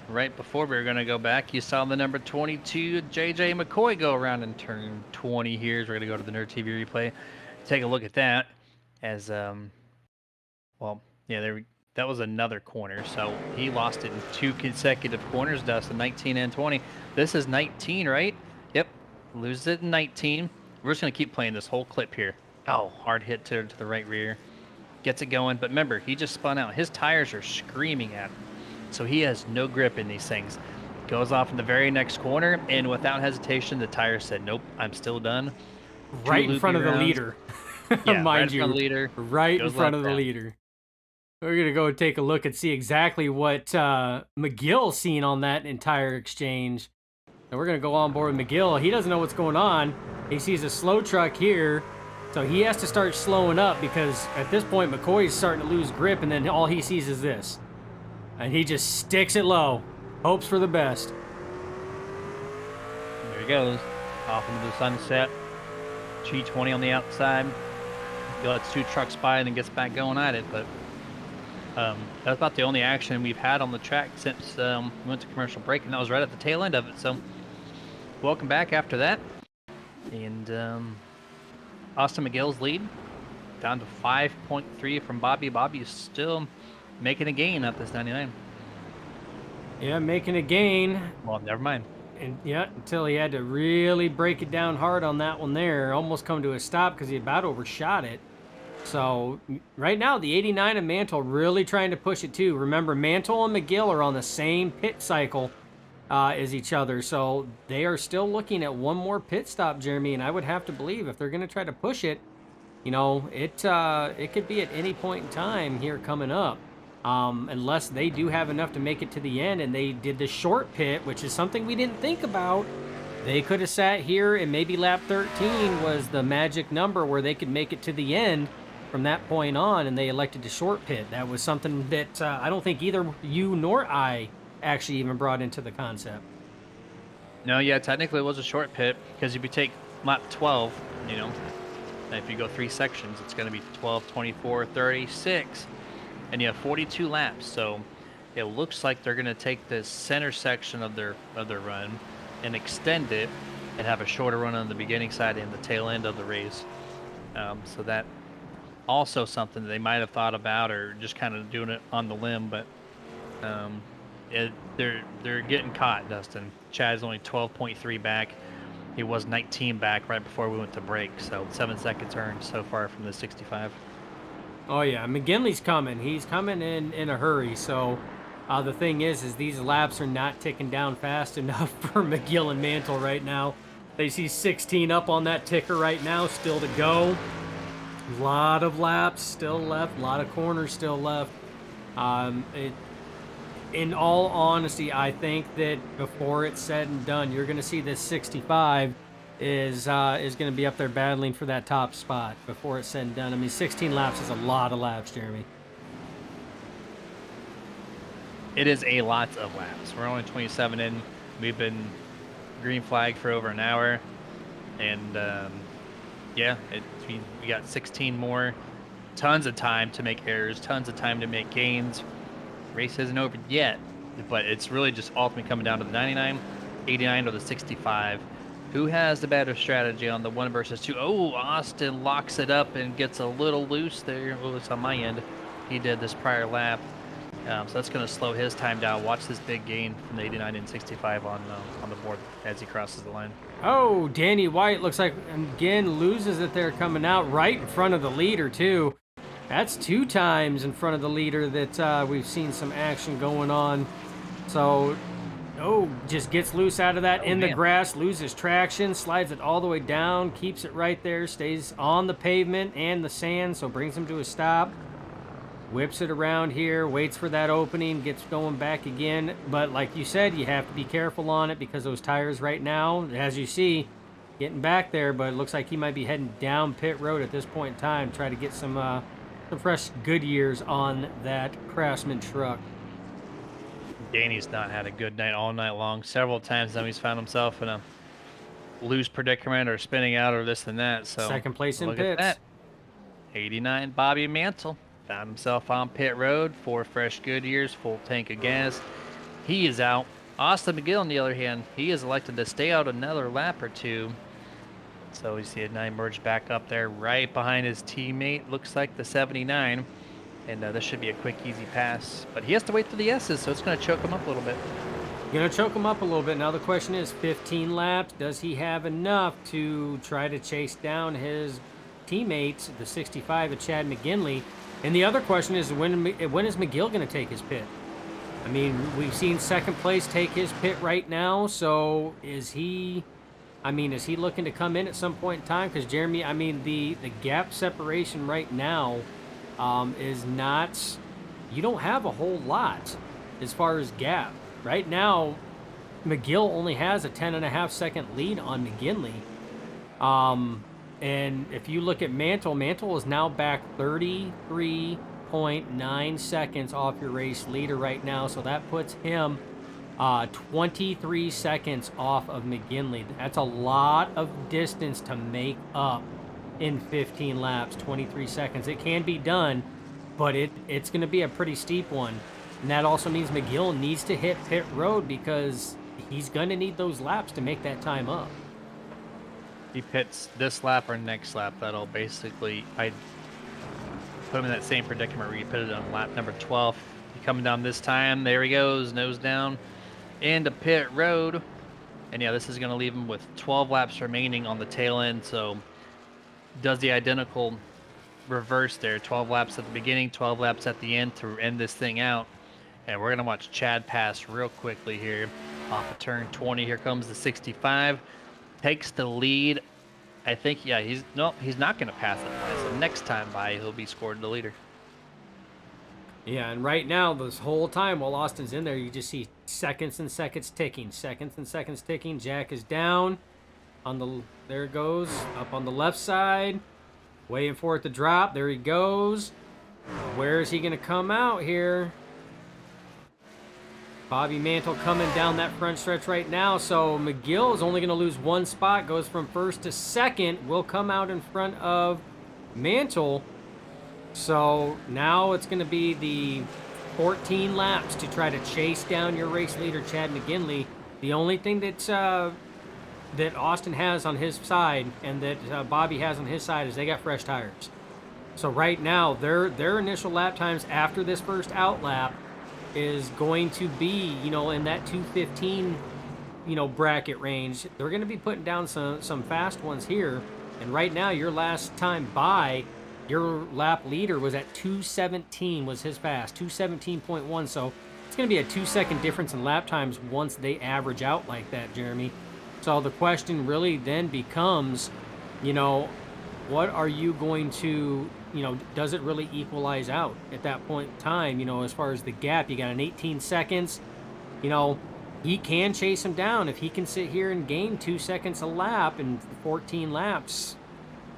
B: right before we were going to go back, you saw the number 22, JJ McCoy, go around and turn 20 here. So we're going to go to the Nerd TV replay, take a look at that. As well, yeah, that was another corner. So he lost it in 2 consecutive corners, Dustin, 19 and 20. This is 19, right? Yep, loses it in 19. We're just going to keep playing this whole clip here. Oh, hard hit to the right rear. Gets it going, but remember, he just spun out. His tires are screaming at him, so he has no grip in these things. Goes off in the very next corner, and without hesitation, the tire said, nope, I'm still done.
C: Right in front of the leader.
B: Yeah,
C: Mind
B: right in
C: you,
B: front of the leader.
C: right in
B: Goes
C: front
B: left
C: of the
B: down.
C: leader. We're going to go and take a look and see exactly what McGill seen on that entire exchange. And we're going to go on board with McGill. He doesn't know what's going on. He sees a slow truck here, so he has to start slowing up because at this point, McCoy is starting to lose grip, and then all he sees is this. And he just sticks it low. Hopes for the best.
B: There he goes. Off into the sunset. G20 on the outside. He lets 2 trucks by and then gets back going at it, but that's about the only action we've had on the track since we went to commercial break, and that was right at the tail end of it. So, welcome back after that. And Austin McGill's lead down to 5.3 from Bobby. Bobby is still making a gain at this 99.
C: Yeah, making a gain.
B: Well, never mind.
C: And yeah, until he had to really break it down hard on that one there. Almost come to a stop because he about overshot it. So right now, the 89 and Mantle really trying to push it too. Remember, Mantle and McGill are on the same pit cycle as each other. So they are still looking at one more pit stop, Jeremy. And I would have to believe if they're going to try to push it, you know, it could be at any point in time here coming up. Unless they do have enough to make it to the end and they did the short pit, which is something we didn't think about. They could have sat here and maybe lap 13 was the magic number where they could make it to the end from that point on, and they elected to short pit. That was something that I don't think either you nor I actually even brought into the concept.
B: No, yeah, technically it was a short pit because if you take lap 12, you know, if you go 3 sections, it's going to be 12, 24, 36. And you have 42 laps, so it looks like they're going to take the center section of their run and extend it and have a shorter run on the beginning side and the tail end of the race. So that also something that they might have thought about or just kind of doing it on the limb, but they're getting caught, Dustin. Chad's only 12.3 back. He was 19 back right before we went to break, so 7 seconds earned so far from the 65.
C: Oh yeah, McGinley's coming. He's coming in a hurry. So the thing is these laps are not ticking down fast enough for McGill and Mantle right now. They see 16 up on that ticker right now, still to go. A lot of laps still left, a lot of corners still left. In all honesty, I think that before it's said and done, you're going to see this 65 is going to be up there battling for that top spot before it's said and done. I mean, 16 laps is a lot of laps, Jeremy.
B: It is a lot of laps. We're only 27 in. We've been green flag for over an hour, and yeah, we got 16 more. Tons of time to make errors, tons of time to make gains. Race isn't over yet, but it's really just ultimately coming down to the 99, 89, or the 65. Who has the better strategy on the 1 versus 2? Oh, Austin locks it up and gets a little loose there. Well, it's on my end. He did this prior lap. So that's going to slow his time down. Watch this big gain from the 89 and 65 on the board as he crosses the line.
C: Oh, Danny White looks like, again, loses it there coming out right in front of the leader, too. That's 2 times in front of the leader that we've seen some action going on. So, just gets loose out of that the grass, loses traction, slides it all the way down, keeps it right there, stays on the pavement and the sand, so brings him to a stop. Whips it around here, waits for that opening, gets going back again. But like you said, you have to be careful on it because those tires right now, as you see, getting back there, but it looks like he might be heading down pit road at this point in time, try to get some fresh Goodyears on that Craftsman truck.
B: Danny's not had a good night all night long. Several times now he's found himself in a loose predicament or spinning out or this and that. So
C: second place in
B: look
C: pits.
B: at that. 89 Bobby Mantle. Found himself on pit road, 4 fresh Goodyears, full tank of gas. He is out. Austin McGill, on the other hand, he is elected to stay out another lap or two. So we see a 9 merge back up there right behind his teammate. Looks like the 79. And this should be a quick, easy pass. But he has to wait for the S's, so it's going to choke him up a little bit.
C: Going to choke him up a little bit. Now the question is, 15 laps, does he have enough to try to chase down his teammates, the 65 of Chad McGinley? And the other question is, when is McGill going to take his pit? I mean, we've seen second place take his pit right now, so is he looking to come in at some point in time? Because Jeremy, I mean, the gap separation right now is not, you don't have a whole lot as far as gap. Right now, McGill only has a 10.5 second lead on McGinley. And if you look at Mantle is now back 33.9 seconds off your race leader right now. So that puts him 23 seconds off of McGinley. That's a lot of distance to make up in 15 laps, 23 seconds. It can be done, but it's going to be a pretty steep one. And that also means McGill needs to hit pit road because he's going to need those laps to make that time up.
B: He pits this lap or next lap. That'll basically, I'd put him in that same predicament where he pitted on lap number 12. He coming down this time. There he goes, nose down into pit road. And yeah, this is going to leave him with 12 laps remaining on the tail end. So does the identical reverse there. 12 laps at the beginning, 12 laps at the end to end this thing out. And we're going to watch Chad pass real quickly here off of turn 20. Here comes the 65. Takes the lead. I think, yeah, he's not going to pass it by. So next time by, he'll be scored the leader.
C: Yeah, and right now, this whole time while Austin's in there, you just see seconds and seconds ticking. Seconds and seconds ticking. Jack is down. There it goes. Up on the left side. Waiting for it to drop. There he goes. Where is he going to come out here? Bobby Mantle coming down that front stretch right now. So McGill is only going to lose one spot. Goes from first to second. Will come out in front of Mantle. So now it's going to be the 14 laps to try to chase down your race leader, Chad McGinley. The only thing that Austin has on his side and that Bobby has on his side is they got fresh tires. So right now, their initial lap times after this first out lap is going to be, in that 2:15, bracket range. They're going to be putting down some fast ones here. And right now, your last time by, your lap leader was at 2:17 was his fast, 2:17.1. So it's going to be a 2-second difference in lap times once they average out like that, Jeremy. So the question really then becomes, what are you going to, does it really equalize out at that point in time? As far as the gap, you got an 18 seconds, he can chase him down. If he can sit here and gain 2 seconds a lap in 14 laps,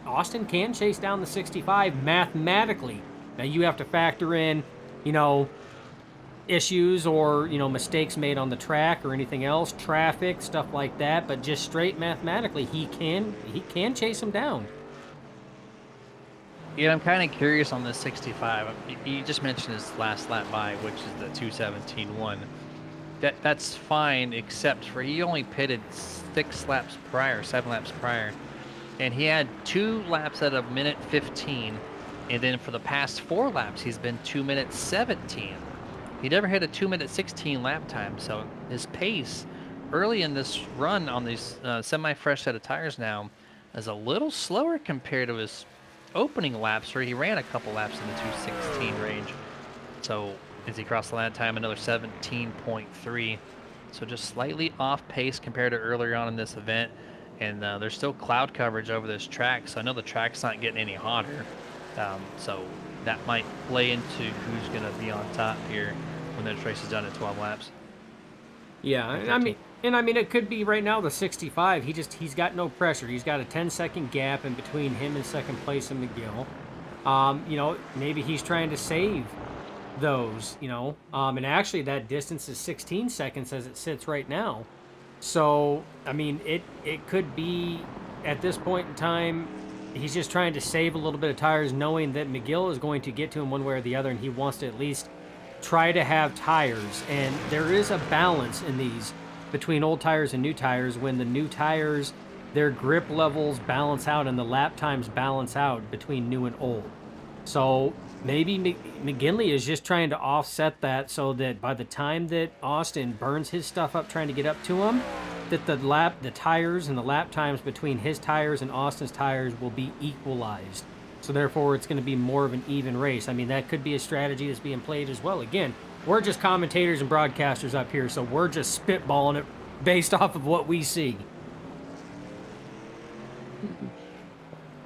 C: Austin can chase down the 65 mathematically. Now you have to factor in, issues or mistakes made on the track or anything else, traffic, stuff like that, but just straight mathematically he can chase him down.
B: Yeah, I'm kind of curious on this 65. You just mentioned his last lap by, which is the 2:17.1. That's fine, except for he only pitted 7 laps prior, and he had 2 laps at a minute 15, and then for the past 4 laps he's been 2 minutes 17. He never hit a 2-minute 16 lap time, so his pace early in this run on these semi-fresh set of tires now is a little slower compared to his opening laps where he ran a couple laps in the 2:16 range. So as he crossed the line time, another 17.3. So just slightly off pace compared to earlier on in this event. And there's still cloud coverage over this track, so I know the track's not getting any hotter. So that might play into who's going to be on top here when this race is done at 12 laps.
C: Yeah, I mean, it could be right now the 65. He's got no pressure. He's got a 10-second gap in between him and second place in McGill. Maybe he's trying to save those, and actually that distance is 16 seconds as it sits right now. So, I mean, it could be at this point in time, he's just trying to save a little bit of tires, knowing that McGill is going to get to him one way or the other, and he wants to at least try to have tires. And there is a balance in these between old tires and new tires. When the new tires, their grip levels balance out and the lap times balance out between new and old. So maybe McGinley is just trying to offset that so that by the time that Austin burns his stuff up trying to get up to him, that the tires and the lap times between his tires and Austin's tires will be equalized. So therefore, it's going to be more of an even race. I mean, that could be a strategy that's being played as well. Again, we're just commentators and broadcasters up here, so we're just spitballing it based off of what we see.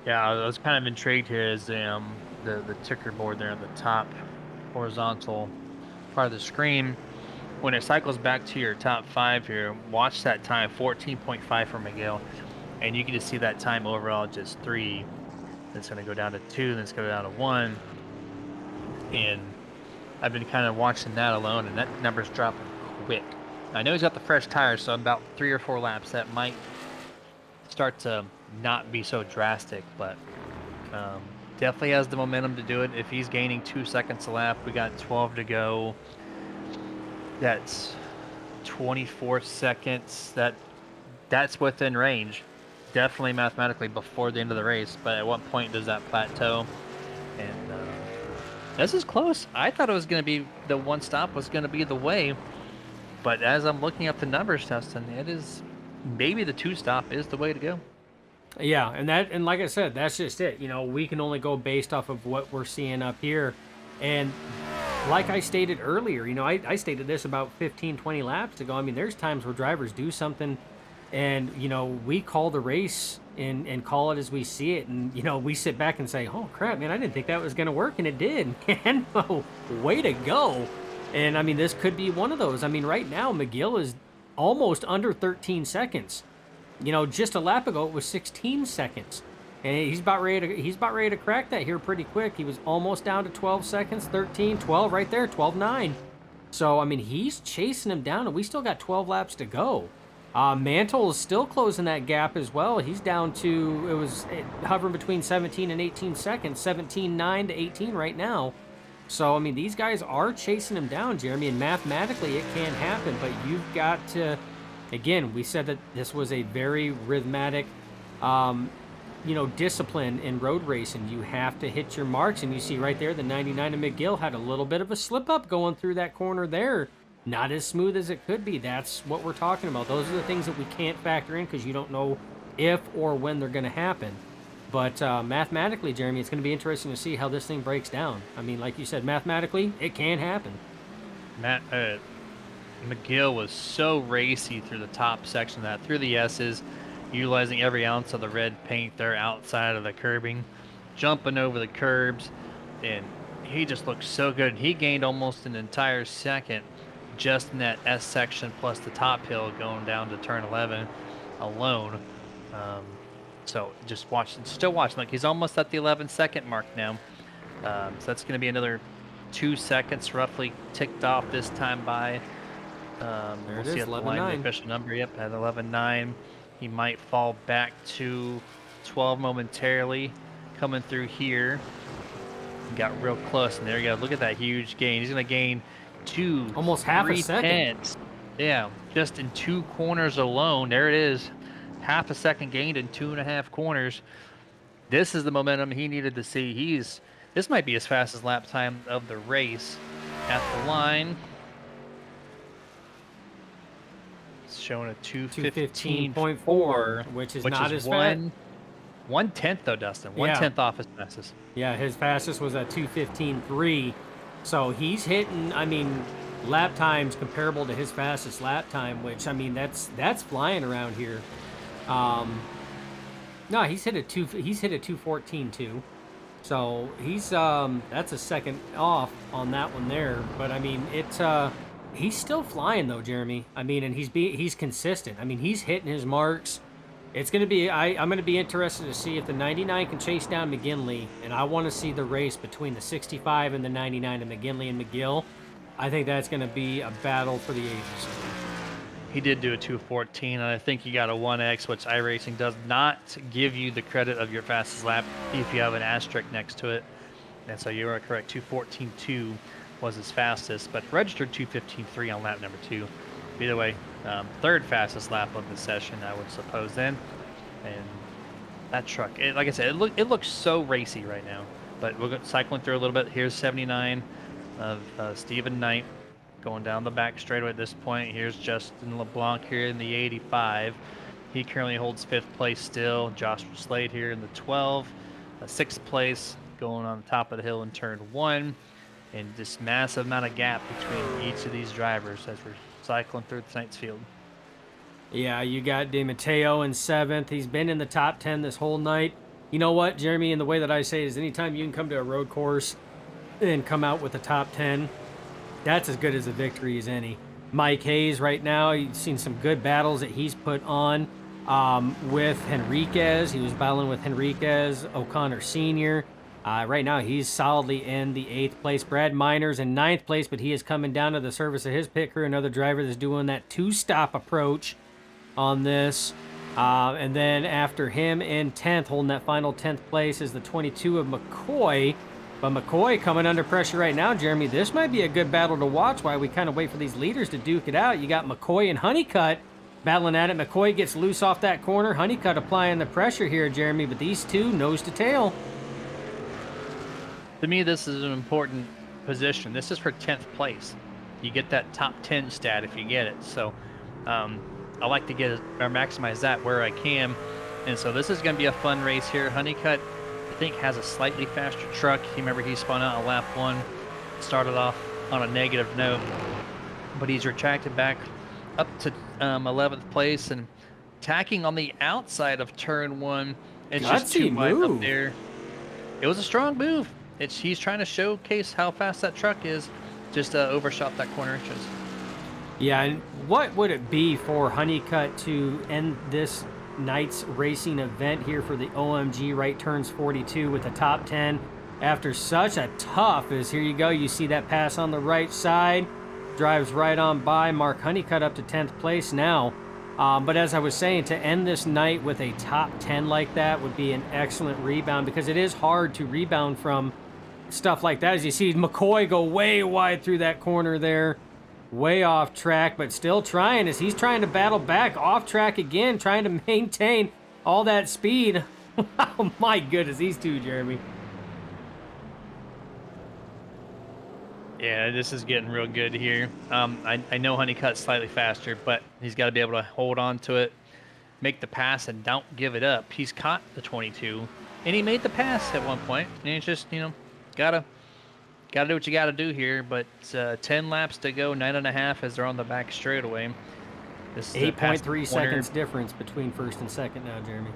B: Yeah, I was kind of intrigued here as the ticker board there on the top horizontal part of the screen. When it cycles back to your top 5 here, watch that time, 14.5 for McGill, and you can just see that time overall just 3. It's going to go down to 2, then it's going to go down to 1, and I've been kind of watching that alone, and that number's dropping quick. I know he's got the fresh tires, so about 3 or 4 laps that might start to not be so drastic, but definitely has the momentum to do it. If he's gaining 2 seconds a lap, we got 12 to go. That's 24 seconds. That's within range. Definitely mathematically before the end of the race, but at what point does that plateau? And this is close. I thought it was going to be the one stop was going to be the way, but as I'm looking up the numbers, Dustin, it is maybe the 2 stop is the way to go.
C: Yeah, and like I said, that's just it. You know, we can only go based off of what we're seeing up here. And like I stated earlier, you know, I stated this about 15, 20 laps ago. I mean, there's times where drivers do something and, you know, we call the race and call it as we see it. And, you know, we sit back and say, oh, crap, man, I didn't think that was going to work. And it did. And way to go. And, I mean, this could be one of those. I mean, right now, McGill is almost under 13 seconds. You know, just a lap ago, it was 16 seconds. And he's about ready to crack that here pretty quick. He was almost down to 12 seconds, 13, 12 right there, 12.9. So, I mean, he's chasing him down, and we still got 12 laps to go. Mantle is still closing that gap as well. He's down to, hovering between 17 and 18 seconds, 17.9 to 18 right now. So, I mean, these guys are chasing him down, Jeremy, and mathematically it can happen, but you've got to, again, we said that this was a very rhythmic, you know, discipline in road racing. You have to hit your marks, and you see right there the 99 of McGill had a little bit of a slip up going through that corner there. Not as smooth as it could be. That's what we're talking about. Those are the things that we can't factor in because you don't know if or when they're going to happen. But mathematically, Jeremy, it's going to be interesting to see how this thing breaks down. I mean, like you said, mathematically, it can happen.
B: McGill was so racy through the top section of that, through the S's, utilizing every ounce of the red paint there outside of the curbing, jumping over the curbs, and he just looked so good. He gained almost an entire second just in that S section plus the top hill going down to turn 11 alone. So just still watching. Like, he's almost at the 11-second mark now. So that's going to be another 2 seconds roughly ticked off this time by.
C: There
B: We'll
C: it
B: see
C: is,
B: at the line, the
C: 11.9.
B: official number. Yep, at 11.9. He might fall back to 12 momentarily coming through here. Got real close, and there you go. Look at that huge gain. He's going to gain
C: almost half a second.
B: tenths. Yeah, just in 2 corners alone. There it is. Half a second gained in 2.5 corners. This is the momentum he needed to see. This might be his fastest lap time of the race at the line. It's showing a 2:15.4,
C: which is not as fast.
B: 1/10 though, Dustin. 1/10 off his fastest.
C: Yeah, his fastest was at 2:15.3. So he's hitting, I mean, lap times comparable to his fastest lap time, which, I mean, that's flying around here. No, he's hit a 2:14 too. So he's that's a second off on that one there. But I mean, he's still flying though, Jeremy. I mean, and he's consistent. I mean, he's hitting his marks. It's going to be, I'm going to be interested to see if the 99 can chase down McGinley, and I want to see the race between the 65 and the 99 of McGinley and McGill. I think that's going to be a battle for the ages.
B: He did do a 2:14, and I think he got a 1X, which iRacing does not give you the credit of your fastest lap if you have an asterisk next to it. And so you are correct. 2:14.2 was his fastest, but registered 2:15.3 on lap number 2. Either way, third fastest lap of the session, I would suppose then. And that truck, like I said, it looks so racy right now. But we're cycling through a little bit. Here's 79 of Stephen Knight going down the back straightaway at this point. Here's Justin LeBlanc here in the 85. He currently holds 5th place still. Joshua Slade here in the 12. 6th place going on the top of the hill in turn 1. And this massive amount of gap between each of these drivers as we're cycling through tonight's field.
C: Yeah, you got De Matteo in 7th. He's been in the top 10 this whole night. You know what, Jeremy, and the way that I say it is anytime you can come to a road course and come out with the top 10, that's as good as a victory as any. Mike Hayes right now, you've seen some good battles that he's put on with Henriquez. He was battling with Henriquez, O'Connor Sr. Right now, he's solidly in the 8th place. Brad Miner's in 9th place, but he is coming down to the service of his pit crew. Another driver that's doing that 2-stop approach on this. And then after him in 10th, holding that final 10th place, is the 22 of McCoy. But McCoy coming under pressure right now, Jeremy. This might be a good battle to watch while we kind of wait for these leaders to duke it out. You got McCoy and Honeycutt battling at it. McCoy gets loose off that corner. Honeycutt applying the pressure here, Jeremy. But these two, nose to tail.
B: To me, this is an important position. This is for 10th place. You get that top 10 stat if you get it. So I like to get or maximize that where I can. And so this is going to be a fun race here. Honeycutt, I think, has a slightly faster truck. You remember he spun out on lap 1, started off on a negative note, but he's retracted back up to 11th place and tacking on the outside of turn 1. It's just too wide up there. It was a strong move. He's trying to showcase how fast that truck is. Just overshot that corner inches.
C: Yeah, and what would it be for Honeycutt to end this night's racing event here for the OMG right turns 42 with the top 10 after such a tough, as here you go, you see that pass on the right side, drives right on by Mark Honeycutt up to 10th place now. But as I was saying, to end this night with a top 10 like that would be an excellent rebound, because it is hard to rebound from stuff like that. As you see McCoy go way wide through that corner there, way off track, but still trying, as he's trying to battle back off track again, trying to maintain all that speed. Oh my goodness, these two, Jeremy.
B: Yeah, this is getting real good here. I know Honeycutt's slightly faster, but he's got to be able to hold on to it, make the pass, and don't give it up. He's caught the 22, and he made the pass at one point, and he's just, gotta do what you gotta do here. But 10 laps to go, 9.5 as they're on the back straightaway. This is
C: 8.3 seconds difference between first and second now, Jeremy.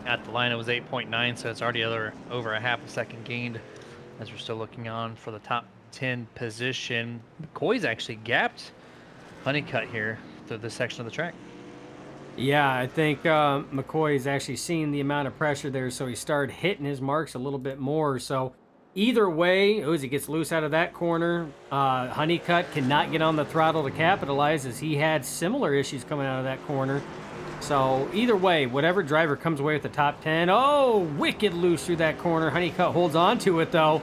B: At the line, it was 8.9, so it's already over a half a second gained as we're still looking on for the top 10 position. McCoy's actually gapped Honeycutt here through this section of the track.
C: Yeah, I think McCoy's actually seen the amount of pressure there, so he started hitting his marks a little bit more. So either way, Uzi gets loose out of that corner. Honeycutt cannot get on the throttle to capitalize, as he had similar issues coming out of that corner. So either way, whatever driver comes away with the top 10, oh, wicked loose through that corner. Honeycutt holds on to it, though,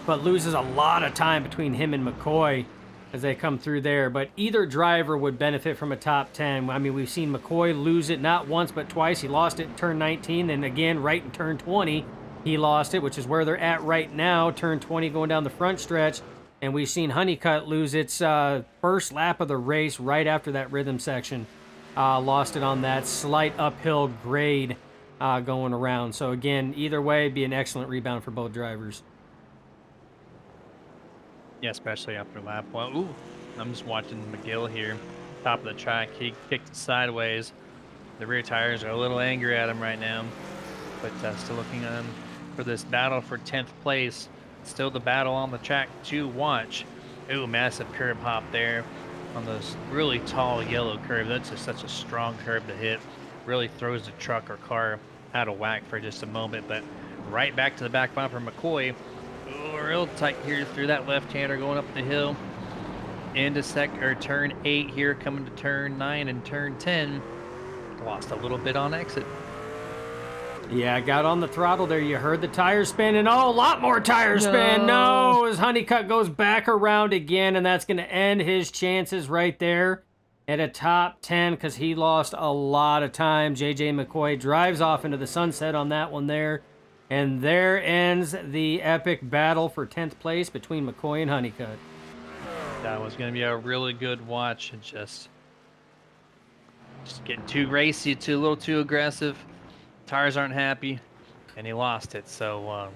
C: but loses a lot of time between him and McCoy as they come through there. But either driver would benefit from a top 10. I mean, we've seen McCoy lose it not once but twice. He lost it in turn 19, and again right in turn 20 he lost it, which is where they're at right now, turn 20 going down the front stretch. And we've seen Honeycutt lose its first lap of the race right after that rhythm section. Lost it on that slight uphill grade going around. So again, either way, it'd be an excellent rebound for both drivers.
B: Yeah, especially after lap 1. Ooh, I'm just watching McGill here, top of the track. He kicked it sideways. The rear tires are a little angry at him right now, but still looking on for this battle for 10th place. Still the battle on the track to watch. Ooh, massive curb hop there on those really tall yellow curve. That's just such a strong curve to hit. Really throws the truck or car out of whack for just a moment, but right back to the back bumper. McCoy, ooh, real tight here through that left-hander going up the hill. into turn 8 here, coming to turn 9 and turn 10. Lost a little bit on exit.
C: Yeah, got on the throttle there. You heard the tires spinning. Oh, a lot more tire spin. No, as Honeycutt goes back around again, and that's going to end his chances right there at a top 10 because he lost a lot of time. JJ McCoy drives off into the sunset on that one there. And there ends the epic battle for 10th place between McCoy and Honeycutt.
B: That was going to be a really good watch, and just getting too racy, a little too aggressive. Tires aren't happy, and he lost it. So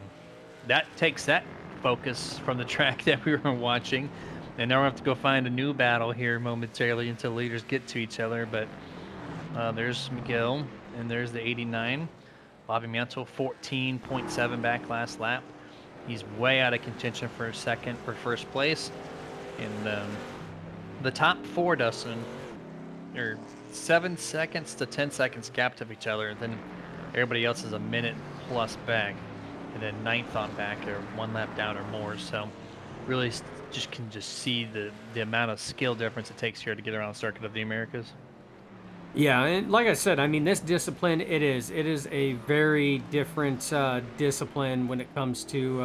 B: that takes that focus from the track that we were watching. And now we have to go find a new battle here momentarily until leaders get to each other. But there's McGill, and there's the 89. Bobby Mantle, 14.7 back last lap. He's way out of contention for first place. And the top 4, Dustin, are 7 seconds to 10 seconds gapped of each other. And then everybody else is a minute plus back. And then 9th on back, or 1 lap down or more. So really can see the amount of skill difference it takes here to get around the Circuit of the Americas.
C: Yeah, and like I said, I mean, this discipline, it is a very different discipline when it comes to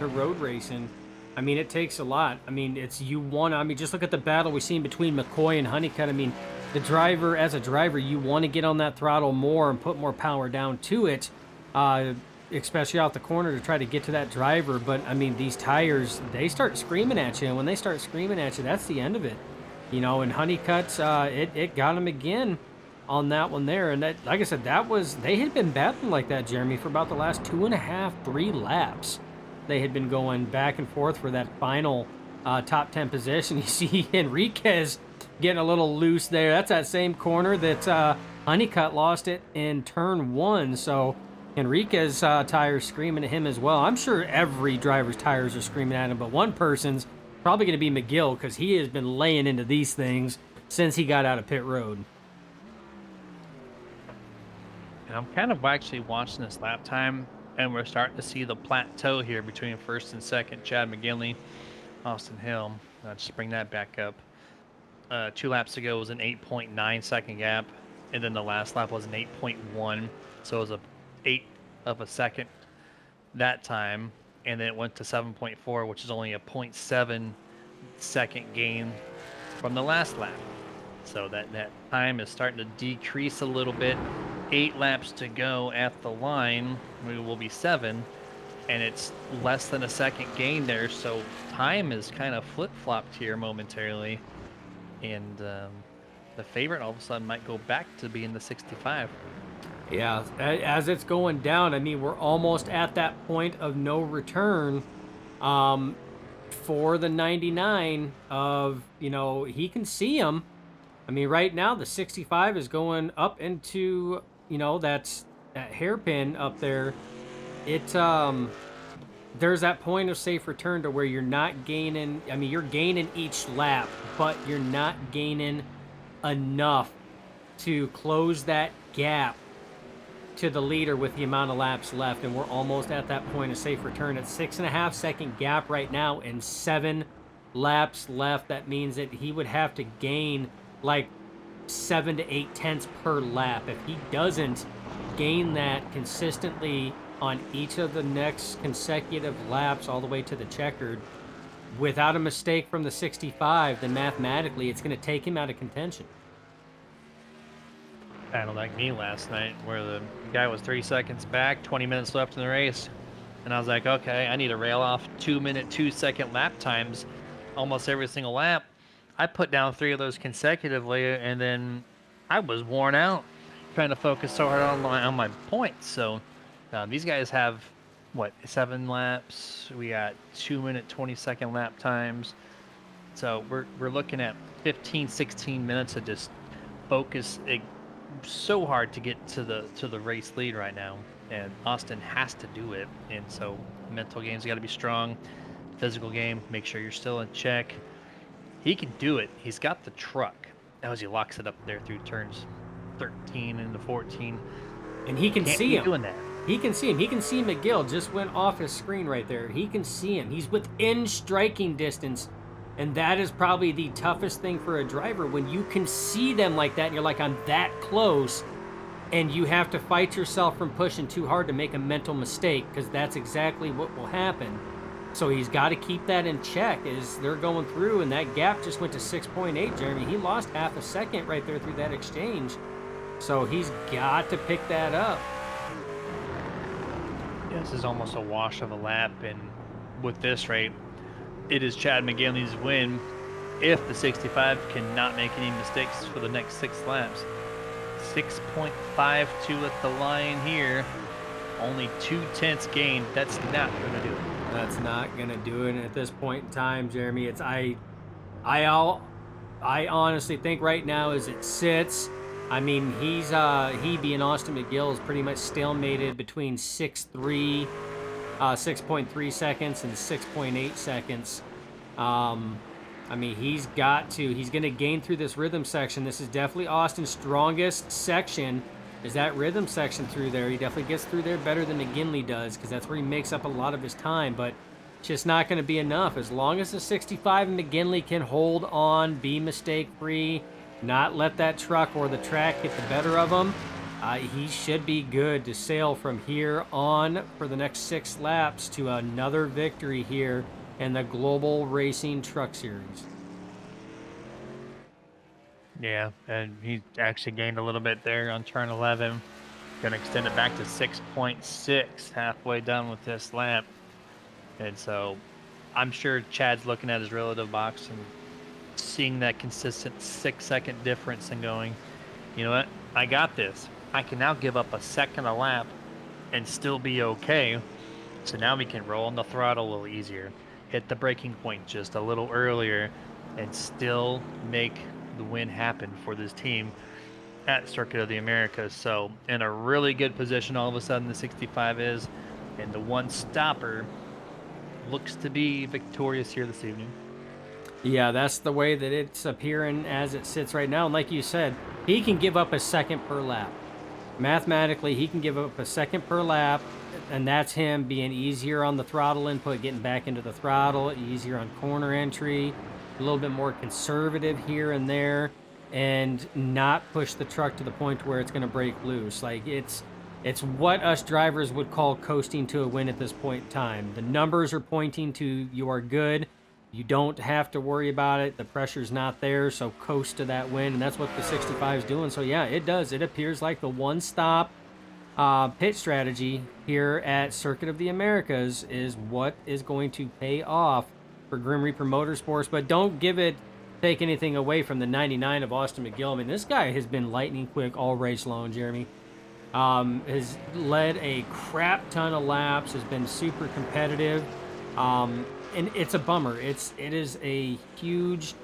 C: road racing. I mean, it takes a lot. I mean, just look at the battle we've seen between McCoy and Honeycutt. I mean, as a driver, you want to get on that throttle more and put more power down to it, especially out the corner to try to get to that driver. But, I mean, these tires, they start screaming at you, and when they start screaming at you, that's the end of it. You know, and Honeycutt, it got him again on that one there. And that, like I said, they had been battling like that, Jeremy, for about the last 2.5, 3 laps. They had been going back and forth for that final top 10 position. You see Enriquez getting a little loose there. That's that same corner that Honeycutt lost it in turn 1. So Enriquez tires screaming at him as well. I'm sure every driver's tires are screaming at him, but one person's probably going to be McGill because he has been laying into these things since he got out of pit road.
B: And I'm kind of actually watching this lap time, and we're starting to see the plateau here between first and second. Chad McGinley, Austin Hill. Just bring that back up. 2 laps ago was an 8.9 second gap, and then the last lap was an 8.1. So it was a 1/8 of a second that time. And then it went to 7.4, which is only a 0.7 second gain from the last lap. So that time is starting to decrease a little bit. 8 laps to go at the line. We will be 7, and it's less than a second gain there. So time is kind of flip-flopped here momentarily. And the favorite all of a sudden might go back to being the 65.
C: Yeah, as it's going down, I mean, we're almost at that point of no return for the 99 of, he can see him. I mean, right now, the 65 is going up into, that hairpin up there. There's that point of safe return to where you're not gaining. I mean, you're gaining each lap, but you're not gaining enough to close that gap to the leader with the amount of laps left. And we're almost at that point of safe return. It's 6.5 second gap right now and 7 laps left. That means that he would have to gain like 7 to 8 tenths per lap. If he doesn't gain that consistently on each of the next consecutive laps all the way to the checkered without a mistake from the 65, then mathematically it's going to take him out of contention.
B: Kind of like me last night, where the guy was 3 seconds back, 20 minutes left in the race. And I was like, okay, I need to rail off 2-minute, 2-second lap times almost every single lap. I put down 3 of those consecutively, and then I was worn out trying to focus so hard on my points. So these guys have, 7 laps? We got 2-minute, 20-second lap times. So we're looking at 15, 16 minutes of just focus so hard to get to the race lead right now, and Austin has to do it. And so mental game's got to be strong, physical game, make sure you're still in check. He can do it. He's got the truck. That was, he locks it up there through turns 13 into 14,
C: and he can see him
B: doing that.
C: He can see him. He can see McGill. Just went off his screen right there. He can see him. He's within striking distance, And that is probably the toughest thing for a driver, when you can see them like that and you're like, I'm that close, and you have to fight yourself from pushing too hard to make a mental mistake, because that's exactly what will happen. So he's got to keep that in check as they're going through, and that gap just went to 6.8, Jeremy. He lost half a second right there through that exchange. So he's got to pick that up.
B: Yeah, this is almost a wash of a lap, and with this rate, it is Chad McGinley's win if the 65 cannot make any mistakes for the next 6 laps. 6.52 at the line here. Only 0.2 gain. That's not going to do it.
C: That's not going to do it at this point in time, Jeremy. It's I honestly think right now as it sits, I mean, he being Austin McGill is pretty much stalemated between 6.3 seconds and 6.8 seconds. I mean, he's going to gain through this rhythm section. This is definitely Austin's strongest section, is that rhythm section through there. He definitely gets through there better than McGinley does, because that's where he makes up a lot of his time, but it's just not going to be enough. As long as the 65 and McGinley can hold on, be mistake-free, not let that truck or the track get the better of him, he should be good to sail from here on for the next 6 laps to another victory here in the Global Racing Truck Series.
B: Yeah, and he actually gained a little bit there on turn 11. Going to extend it back to 6.6 halfway done with this lap. And so I'm sure Chad's looking at his relative box and seeing that consistent 6-second difference and going, you know what, I got this. I can now give up a second a lap and still be okay. So now we can roll on the throttle a little easier, hit the braking point just a little earlier, and still make the win happen for this team at Circuit of the Americas. So in a really good position all of a sudden the 65 is, and the one stopper looks to be victorious here this evening.
C: Yeah, that's the way that it's appearing as it sits right now. And like you said, he can give up a second per lap. Mathematically, he can give up a second per lap, and that's him being easier on the throttle input, getting back into the throttle, easier on corner entry, a little bit more conservative here and there, and not push the truck to the point where it's going to break loose. Like, it's what us drivers would call coasting to a win at this point in time. The numbers are pointing to you are good. You don't have to worry about it. The pressure's not there, so coast to that win, and that's what the 65 is doing. So yeah, it does. It appears like the one-stop pit strategy here at Circuit of the Americas is what is going to pay off for Grim Reaper Motorsports. But don't take anything away from the 99 of Austin McGill. I mean, this guy has been lightning quick all race long, Jeremy. Has led a crap ton of laps, has been super competitive. And it's a bummer. It is a huge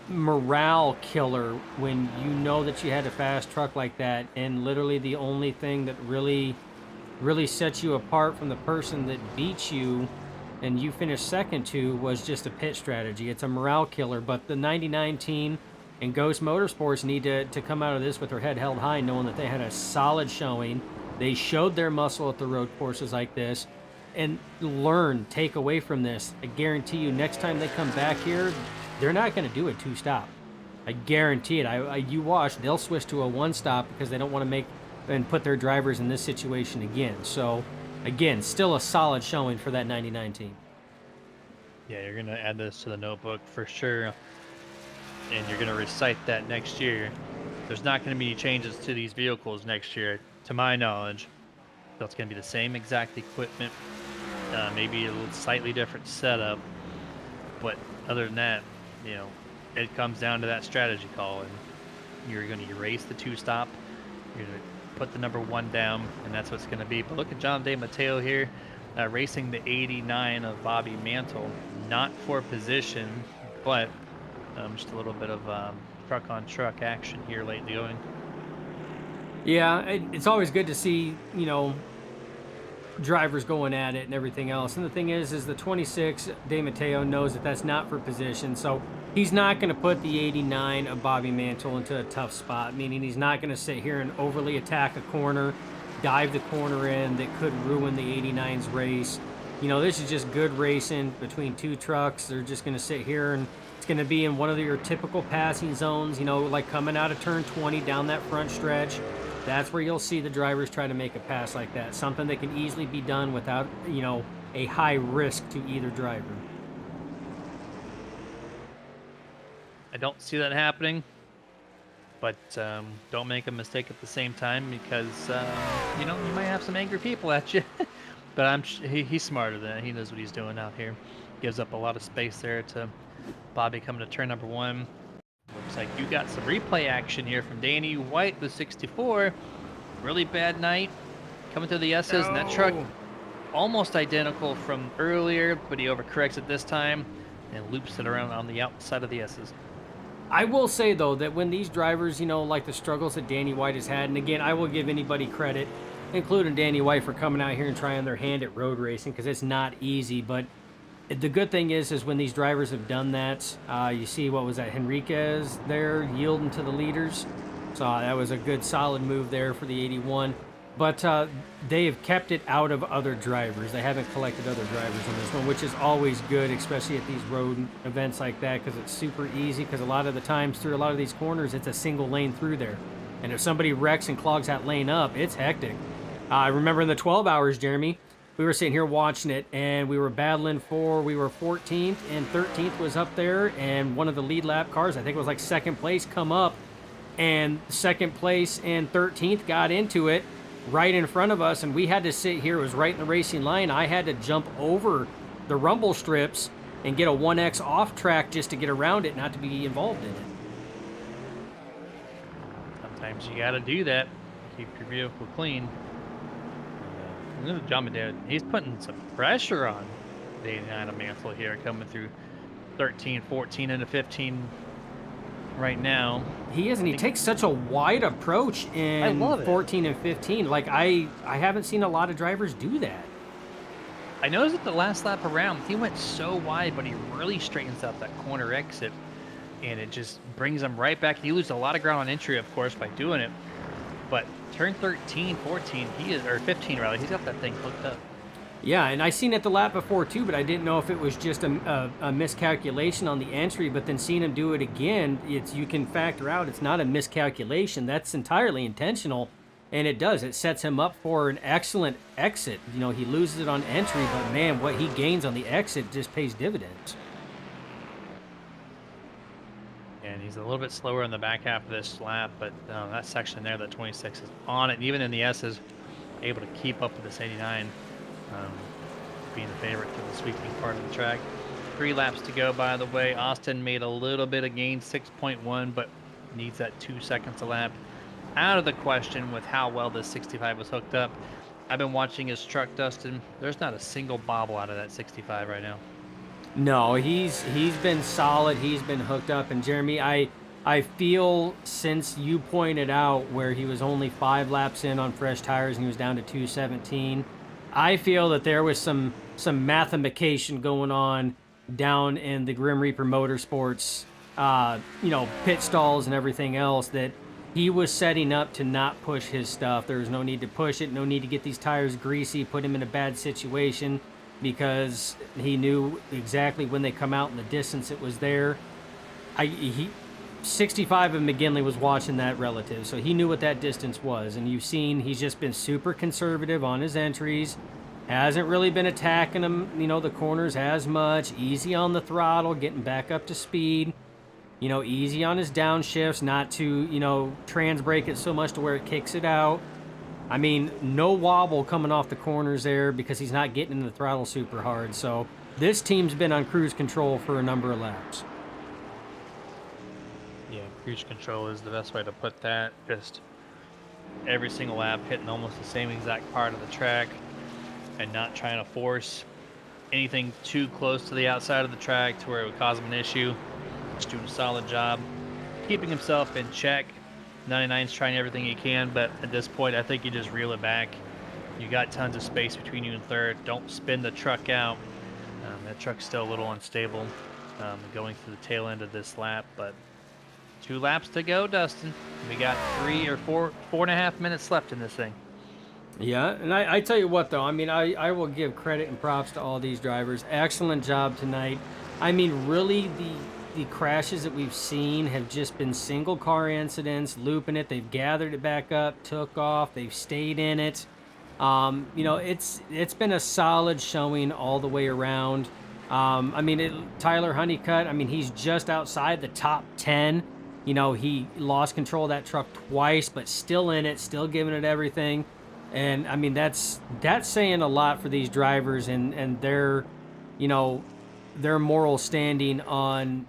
C: morale killer when you know that you had a fast truck like that, and literally the only thing that really sets you apart from the person that beats you and you finished second to was just a pit strategy. It's a morale killer, but the 99 team and Ghost Motorsports need to come out of this with their head held high, knowing that they had a solid showing. They showed their muscle at the road courses like this, and take away from this. I guarantee you, next time they come back here, they're not going to do a 2-stop. I guarantee it. You watch, they'll switch to a 1-stop because they don't want to make and put their drivers in this situation again. So, again, still a solid showing for that 99 team.
B: Yeah, you're going to add this to the notebook for sure, and you're going to recite that next year. There's not going to be any changes to these vehicles next year, to my knowledge. So it's going to be the same exact equipment, maybe a little slightly different setup, but other than that, you know, it comes down to that strategy call, and you're going to erase the 2-stop, you're going to put the number 1 down, and that's what it's going to be. But look at John DeMatteo here, racing the 89 of Bobby Mantle, not for position, but just a little bit of truck-on-truck action here lately going.
C: Yeah, it's always good to see, you know, drivers going at it and everything else. And the thing is the 26 DeMatteo knows that that's not for position, so he's not going to put the 89 of Bobby Mantle into a tough spot, meaning he's not going to sit here and overly attack a corner, dive the corner in that could ruin the 89's race. You know, this is just good racing between two trucks. They're just going to sit here, and it's going to be in one of your typical passing zones, you know, like coming out of turn 20 down that front stretch. That's where you'll see the drivers try to make a pass like that. Something that can easily be done without, you know, a high risk to either driver.
B: I don't see that happening, but don't make a mistake at the same time because, you know, you might have some angry people at you. But he's smarter than that. He knows what he's doing out here. Gives up a lot of space there to Bobby coming to turn number 1. Looks like you got some replay action here from Danny White, the 64. Really bad night coming through the S's, and that truck almost identical from earlier, but he overcorrects it this time and loops it around on the outside of the S's.
C: I will say, though, that when these drivers, you know, like the struggles that Danny White has had, and again, I will give anybody credit, including Danny White, for coming out here and trying their hand at road racing, because it's not easy. But the good thing is when these drivers have done that, you see, what was that, Henriquez there yielding to the leaders. So that was a good, solid move there for the 81. But they have kept it out of other drivers. They haven't collected other drivers on this one, which is always good, especially at these road events like that, because it's super easy, because a lot of the times through a lot of these corners, it's a single lane through there. And if somebody wrecks and clogs that lane up, it's hectic. I remember in the 12 hours, Jeremy, we were sitting here watching it, and we were battling we were 14th, and 13th was up there, and one of the lead lap cars, I think it was like second place, come up, and second place and 13th got into it right in front of us, and we had to sit here. It was right in the racing line. I had to jump over the rumble strips and get a 1X off track just to get around it, not to be involved in it.
B: Sometimes you got to do that. Keep your vehicle clean. Look at John Madad. He's putting some pressure on the 89 Mansell here, coming through 13, 14 into 15 right now.
C: He is, and he takes such a wide approach in 14 and 15. Like, I haven't seen a lot of drivers do that.
B: I noticed that the last lap around, he went so wide, but he really straightens out that corner exit, and it just brings him right back. He loses a lot of ground on entry, of course, by doing it. But turn 13, 14, or 15 rather, he's got that thing hooked up.
C: Yeah, and I seen it the lap before too, but I didn't know if it was just a miscalculation on the entry. But then seeing him do it again, you can factor out it's not a miscalculation. That's entirely intentional, and it does. It sets him up for an excellent exit. You know, he loses it on entry, but man, what he gains on the exit just pays dividends.
B: And he's a little bit slower in the back half of this lap, but that section there, that 26 is on it. And even in the S's, able to keep up with this 89, being the favorite for the sweeping part of the track. 3 laps to go, by the way. Austin made a little bit of gain, 6.1, but needs that 2 seconds a lap. Out of the question with how well this 65 was hooked up. I've been watching his truck, Dustin. There's not a single bobble out of that 65 right now.
C: No, he's been solid. He's been hooked up. And Jeremy, I feel, since you pointed out where he was only 5 laps in on fresh tires and he was down to 217, I feel that there was some mathematication going on down in the Grim Reaper Motorsports, you know, pit stalls and everything else, that he was setting up to not push his stuff. There was no need to push it, no need to get these tires greasy, put him in a bad situation, because he knew exactly when they come out in the distance it was there. 65 of McGinley was watching that relative, so he knew what that distance was. And you've seen he's just been super conservative on his entries, hasn't really been attacking them, you know, the corners as much, easy on the throttle, getting back up to speed, you know, easy on his downshifts, not to, you know, trans brake it so much to where it kicks it out. I mean, no wobble coming off the corners there, because he's not getting into the throttle super hard. So this team's been on cruise control for a number of laps.
B: Yeah, cruise control is the best way to put that. Just every single lap hitting almost the same exact part of the track and not trying to force anything too close to the outside of the track to where it would cause him an issue. Just doing a solid job keeping himself in check. 99's trying everything he can, but at this point, I think you just reel it back. You got tons of space between you and third. Don't spin the truck out. That truck's still a little unstable going through the tail end of this lap, but 2 laps to go, Dustin. We got 4.5 minutes left in this thing.
C: Yeah, and I tell you what, though, I mean, I will give credit and props to all these drivers. Excellent job tonight. I mean, really, the crashes that we've seen have just been single car incidents, looping it. They've gathered it back up, took off, they've stayed in it. You know, it's been a solid showing all the way around. I mean, Tyler Honeycutt, I mean, he's just outside the top 10. You know, he lost control of that truck twice, but still in it, still giving it everything. And I mean, that's saying a lot for these drivers and their, you know, their moral standing on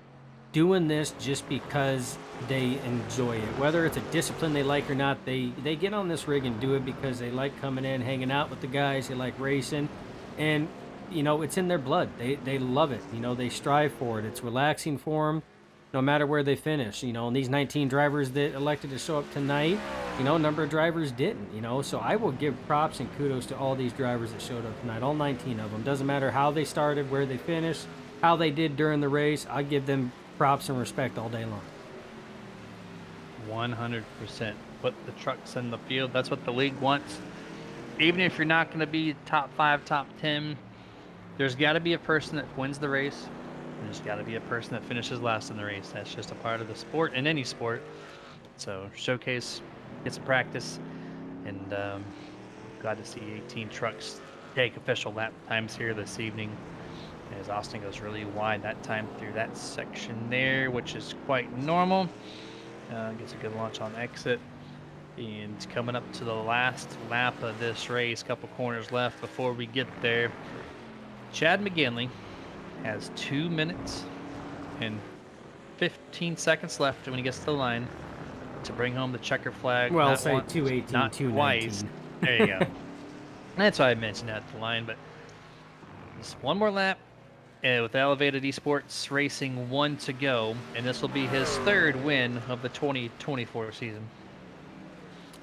C: doing this just because they enjoy it. Whether it's a discipline they like or not, they get on this rig and do it because they like coming in, hanging out with the guys, they like racing, and you know, it's in their blood. They love it. You know, they strive for it. It's relaxing for them no matter where they finish. You know, and these 19 drivers that elected to show up tonight, you know, a number of drivers didn't, you know. So I will give props and kudos to all these drivers that showed up tonight, all 19 of them. Doesn't matter how they started, where they finished, how they did during the race. I give them props and respect all day long.
B: 100%. Put the trucks in the field. That's what the league wants. Even if you're not going to be top 5, top 10, there's got to be a person that wins the race. And there's got to be a person that finishes last in the race. That's just a part of the sport, in any sport. So showcase, get some practice, and glad to see 18 trucks take official lap times here this evening, as Austin goes really wide that time through that section there, which is quite normal. Gets a good launch on exit, and coming up to the last lap of this race, couple corners left before we get there. Chad McGinley has 2 minutes and 15 seconds left when he gets to the line to bring home the checker flag.
C: Well,
B: Not
C: say
B: once,
C: 218,
B: not
C: 219.
B: twice. There you go. That's why I mentioned that at the line, but just one more lap. With Elevated Esports Racing 1 to go, and this will be his 3rd win of the 2024 season.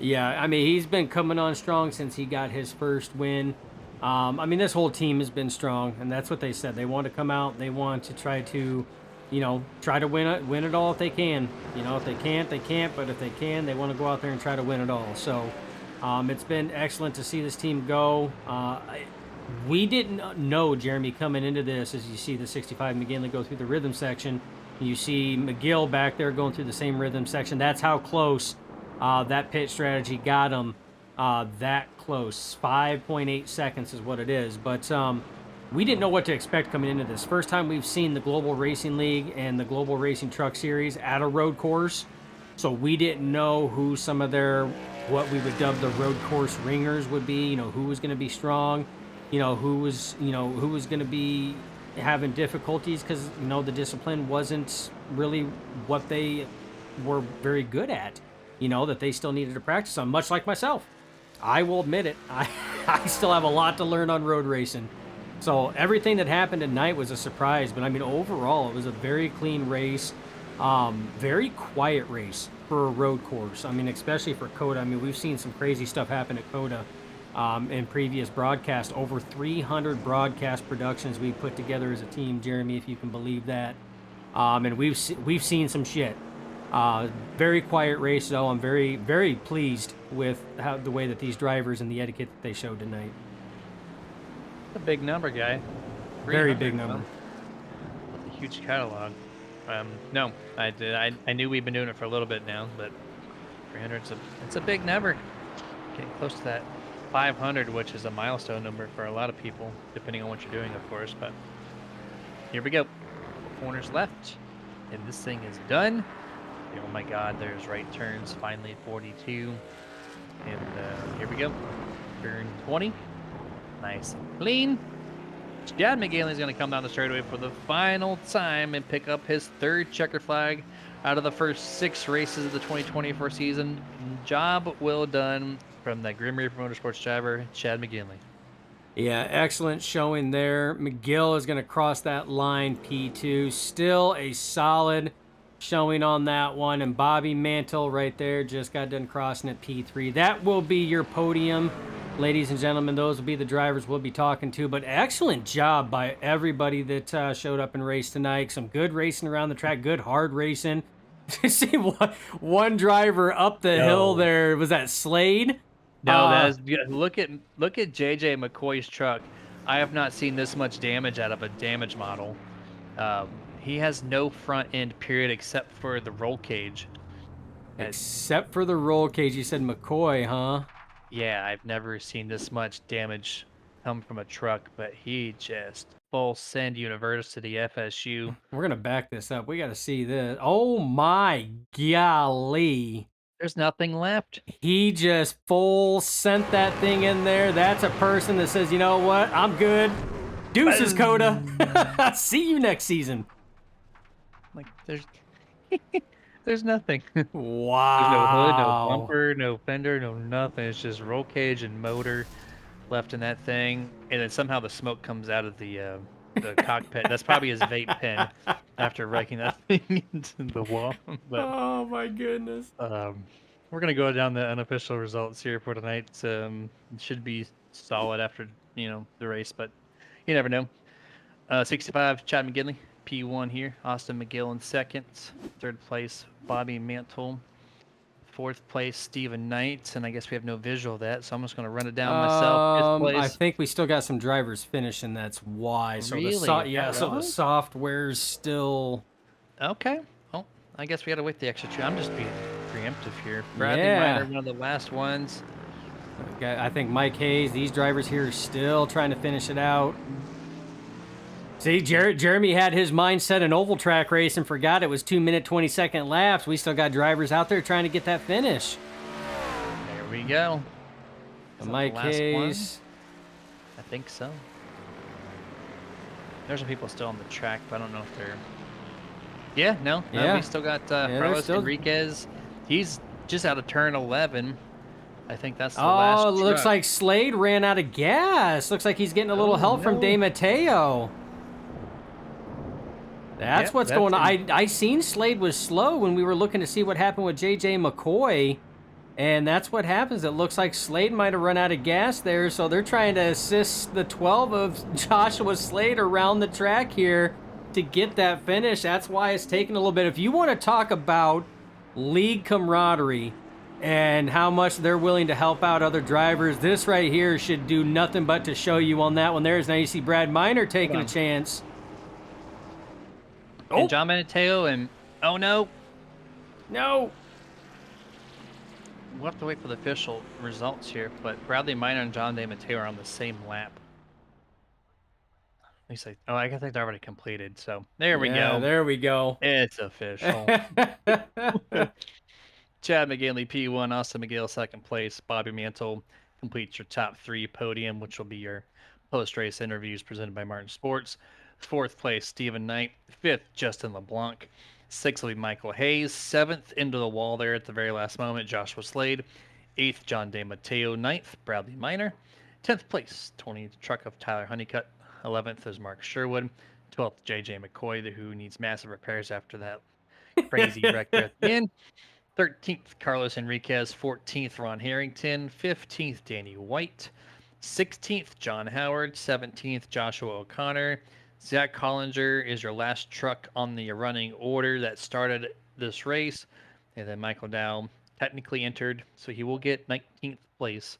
C: Yeah, I mean, he's been coming on strong since he got his first win. I mean, this whole team has been strong, and that's what they said. They want to come out. They want to try to, you know, try to win it all if they can. You know, if they can't, they can't. But if they can, they want to go out there and try to win it all. So it's been excellent to see this team go. We didn't know, Jeremy, coming into this, as you see the 65 McGinley go through the rhythm section. You see McGill back there going through the same rhythm section. That's how close that pit strategy got him. That close. 5.8 seconds is what it is. But we didn't know what to expect coming into this. First time we've seen the Global Racing League and the Global Racing Truck Series at a road course. So we didn't know who some of their, what we would dub the road course ringers would be, you know, who was going to be strong. You know, who was going to be having difficulties because, you know, the discipline wasn't really what they were very good at, you know, that they still needed to practice on, much like myself. I will admit it. I still have a lot to learn on road racing. So everything that happened tonight was a surprise. But, I mean, overall, it was a very clean race, very quiet race for a road course. I mean, especially for COTA. I mean, we've seen some crazy stuff happen at COTA. In previous broadcasts, over 300 broadcast productions we put together as a team, Jeremy, if you can believe that. And we've seen some shit. Very quiet race, though. I'm very, very pleased with the way that these drivers and the etiquette that they showed tonight.
B: A big number, guy.
C: Very big number.
B: With a huge catalog. No, I knew we've been doing it for a little bit now, but 300, it's a big number. Getting close to that 500, which is a milestone number for a lot of people, depending on what you're doing, of course. But here we go. Corners left, and this thing is done. Oh my God, there's right turns, finally 42. And here we go. Turn 20. Nice and clean. Chad McGinley is going to come down the straightaway for the final time and pick up his 3rd checker flag out of the first 6 races of the 2024 season. Job well done from the Grim Reaper Motorsports driver, Chad McGinley.
C: Yeah, excellent showing there. McGill is going to cross that line, P2. Still a solid showing on that one. And Bobby Mantle right there just got done crossing at P3. That will be your podium, ladies and gentlemen. Those will be the drivers we'll be talking to. But excellent job by everybody that showed up and raced tonight. Some good racing around the track, good hard racing. To see one driver up the hill there, was that Slade?
B: No, that is look at JJ McCoy's truck. I have not seen this much damage out of a damage model. He has no front end period except for the roll cage.
C: Except for the roll cage, you said McCoy, huh?
B: Yeah, I've never seen this much damage come from a truck, but he just full send University FSU.
C: We're gonna back this up. We got to see this. Oh my golly!
B: There's nothing left.
C: He just full sent that thing in there. That's a person that says, you know what? I'm good. Deuces, COTA. See you next season.
B: Like there's nothing.
C: Wow.
B: There's no hood, no bumper, no fender, no nothing. It's just roll cage and motor left in that thing, and then somehow the smoke comes out of the cockpit. That's probably his vape pen after wrecking that thing into the wall. But
C: Oh my goodness.
B: we're gonna go down the unofficial results here for tonight. It should be solid after the race, but you never know. 65 Chad McGinley, P1 here. Austin McGill in second. Third place Bobby Mantle. Fourth place Stephen Knight, and I guess we have no visual of that, so I'm just gonna run it down myself. Fifth place.
C: I think we still got some drivers finishing. That's why. So
B: Really?
C: so the software's still.
B: Okay. Well, I guess we gotta wait the extra two. I'm just being preemptive here. Bradley
C: Yeah.
B: Minor, one of the last ones.
C: I think Mike Hayes. These drivers here are still trying to finish it out. See, Jeremy had his mindset an oval track race and forgot it was 2-minute 20-second laps. We still got drivers out there trying to get that finish.
B: There we go. Is that the
C: Mike
B: last one?
C: Hayes.
B: I think so. There's some people still on the track, but I don't know if they're. Yeah, no.
C: Yeah.
B: We still got
C: they're
B: Carlos
C: still-
B: Enriquez. He's just out of turn 11. I think that's the
C: Oh,
B: last.
C: it looks
B: truck.
C: like Slade ran out of gas. Looks like he's getting a little help from
B: no.
C: De Matteo. That's
B: Yep,
C: what's
B: that's
C: going on.
B: him.
C: I seen Slade was slow when we were looking to see what happened with JJ McCoy, and that's what happens. It looks like Slade might have run out of gas there, so they're trying to assist the 12 of Joshua Slade around the track here to get that finish. That's why it's taking a little bit. If you want to talk about league camaraderie and how much they're willing to help out other drivers, this right here should do nothing but to show you on that one. Now you see Brad Miner taking a chance.
B: And John Mateo and oh no,
C: No.
B: we'll have to wait for the official results here. But Bradley Minor and John De Matteo are on the same lap. At least I think they're already completed. So there we go.
C: There we go.
B: It's official. Chad McGinley, P1, Austin McGill, second place. Bobby Mantle completes your top three podium, which will be your post-race interviews presented by Martin Sports. Fourth place, Stephen Knight. Fifth, Justin LeBlanc. Sixth will be Michael Hayes. Seventh, into the wall there at the very last moment, Joshua Slade. Eighth, John De Matteo. Ninth, Bradley Minor. 10th place, 20th truck of Tyler Honeycutt. 11th is Mark Sherwood. 12th, JJ McCoy, who needs massive repairs after that crazy wreck there at the end. 13th, Carlos Enriquez. 14th, Ron Harrington. 15th, Danny White. 16th, John Howard. 17th, Joshua O'Connor. Zach Hollinger is your last truck on the running order that started this race. And then Michael Dow technically entered, so he will get 19th place.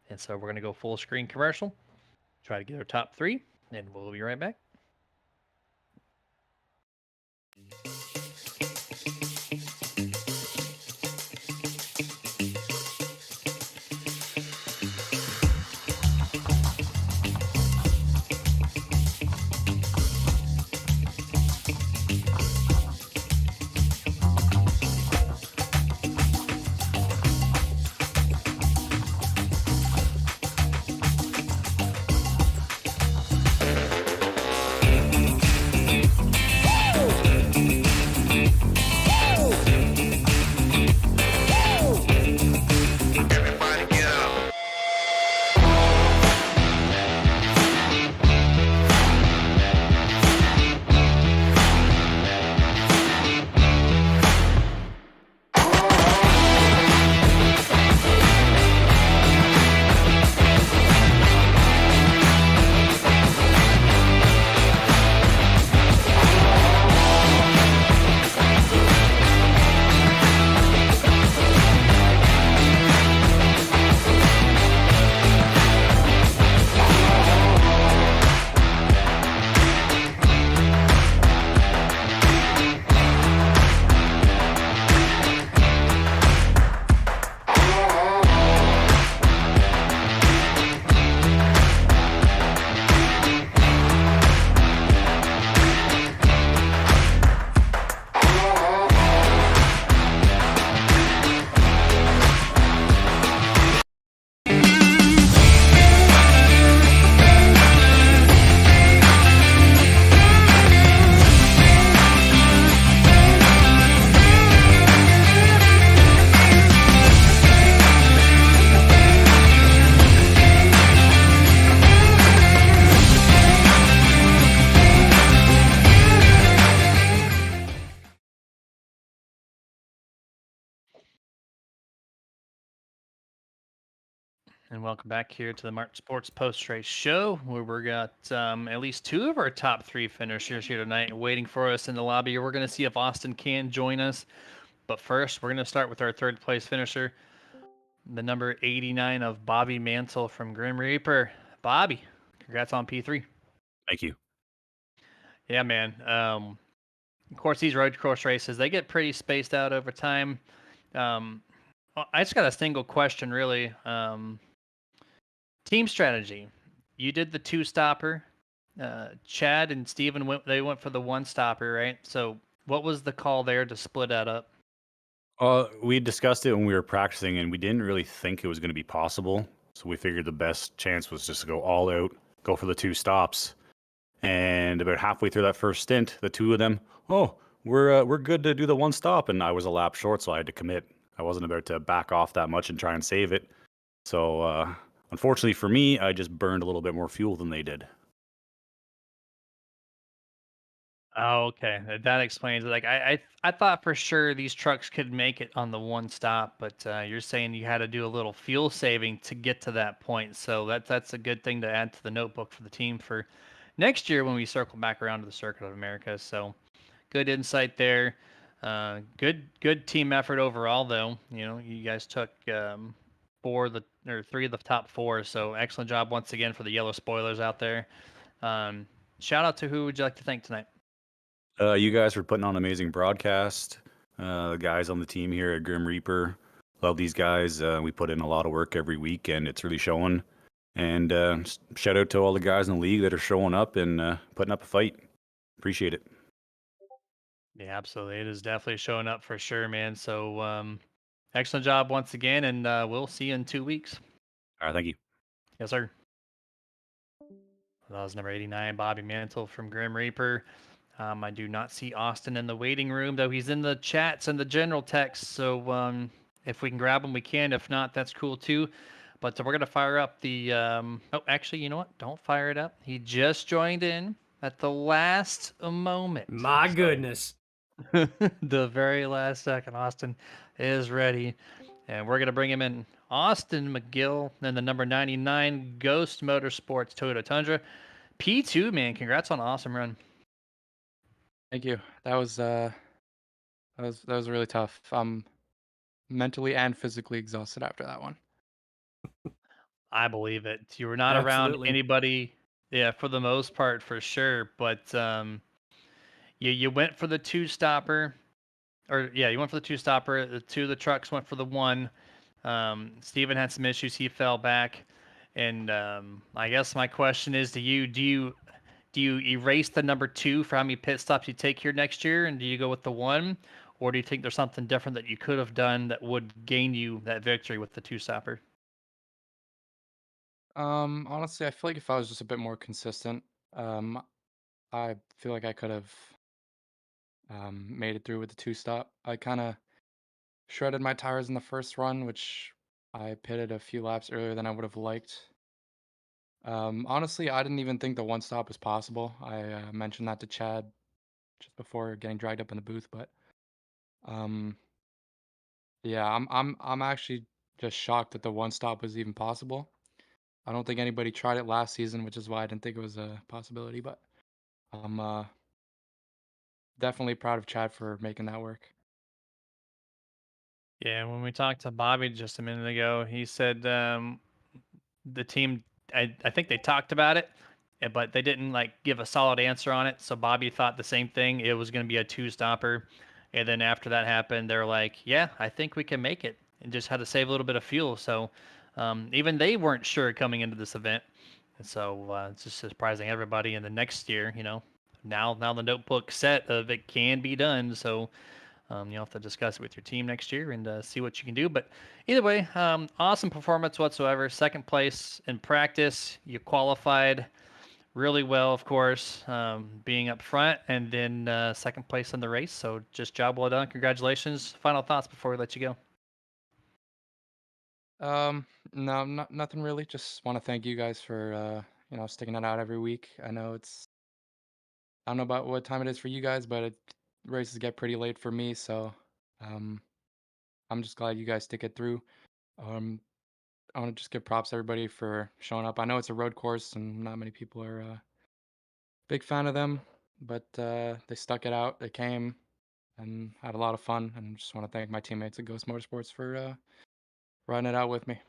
B: And so we're going to go full screen commercial, try to get our top three, and we'll be right back. And welcome back here to the March Sports Post Race Show, where we got at least two of our top three finishers here tonight waiting for us in the lobby. We're going to see if Austin can join us. But first, we're going to start with our third place finisher, the number 89 of Bobby Mantle from Grim Reaper. Bobby, congrats on P3.
D: Thank you.
B: Yeah, man. Of course, these road course races, they get pretty spaced out over time. I just got a single question, really. Team strategy. You did the two stopper. Chad and Steven went for the one stopper, right? So what was the call there to split that up?
D: We discussed it when we were practicing, and we didn't really think it was going to be possible. So we figured the best chance was just to go all out, go for the two stops. And about halfway through that first stint, the two of them, oh, we're good to do the one stop, and I was a lap short, so I had to commit. I wasn't about to back off that much and try and save it. So unfortunately for me, I just burned a little bit more fuel than they did.
B: Oh, okay. That explains it. Like I thought for sure these trucks could make it on the one stop, but you're saying you had to do a little fuel saving to get to that point. So that's a good thing to add to the notebook for the team for next year when we circle back around to the Circuit of America. So good insight there. Good team effort overall, though. You know, you guys took three of the top four. So excellent job once again for the yellow spoilers out there. Shout out to who would you like to thank tonight?
D: You guys are putting on an amazing broadcast. The guys on the team here at Grim Reaper, love these guys. We put in a lot of work every week, and it's really showing. And shout out to all the guys in the league that are showing up and putting up a fight. Appreciate it.
B: Yeah, absolutely. It is definitely showing up for sure, man. So excellent job once again, and we'll see you in 2 weeks.
D: All right, thank you.
B: Yes, sir. That was number 89, Bobby Mantle from Grim Reaper. I do not see Austin in the waiting room, though he's in the chats and the general text. So if we can grab him, we can. If not, that's cool too. But we're going to fire up the. Oh, actually, you know what? Don't fire it up. He just joined in at the last moment.
C: My goodness.
B: The very last second. Austin is ready. And we're going to bring him in. Austin McGill, then the number 99 Ghost Motorsports Toyota Tundra. P2, man. Congrats on an awesome run.
E: Thank you. That was really tough. I'm mentally and physically exhausted after that one.
B: I believe it. You were not around
C: Absolutely.
B: anybody, yeah, for the most part, for sure. But you went for the two stopper, or yeah, you went for the two stopper. The two of the trucks went for the one. Steven had some issues; he fell back. And I guess my question is to you: Do you erase the number two for how many pit stops you take here next year, and do you go with the one, or do you think there's something different that you could have done that would gain you that victory with the two stopper?
E: Honestly, I feel like if I was just a bit more consistent, um, I feel like I could have made it through with the two stop. I kind of shredded my tires in the first run, which I pitted a few laps earlier than I would have liked. Honestly, I didn't even think the one stop was possible. I mentioned that to Chad just before getting dragged up in the booth, but um, yeah, I'm actually just shocked that the one stop was even possible. I don't think anybody tried it last season, which is why I didn't think it was a possibility, but I'm definitely proud of Chad for making that work.
B: Yeah, when we talked to Bobby just a minute ago, he said the team, I think they talked about it, but they didn't like give a solid answer on it. So Bobby thought the same thing. It was going to be a two stopper. And then after that happened, they're like, yeah, I think we can make it, and just had to save a little bit of fuel. So even they weren't sure coming into this event. And so it's just surprising everybody. And the next year, now the notebook set of it can be done. So you'll have to discuss it with your team next year and see what you can do. But either way, awesome performance whatsoever. Second place in practice. You qualified really well, of course, being up front, and then second place in the race. So just job well done. Congratulations. Final thoughts before we let you go.
E: No, nothing really. Just want to thank you guys for sticking it out every week. I don't know about what time it is for you guys, but races get pretty late for me, so um, I'm just glad you guys stick it through. Um, I want to just give props to everybody for showing up. I know it's a road course and not many people are big fan of them, but they stuck it out. They came and had a lot of fun, and just want to thank my teammates at Ghost Motorsports for riding it out with me.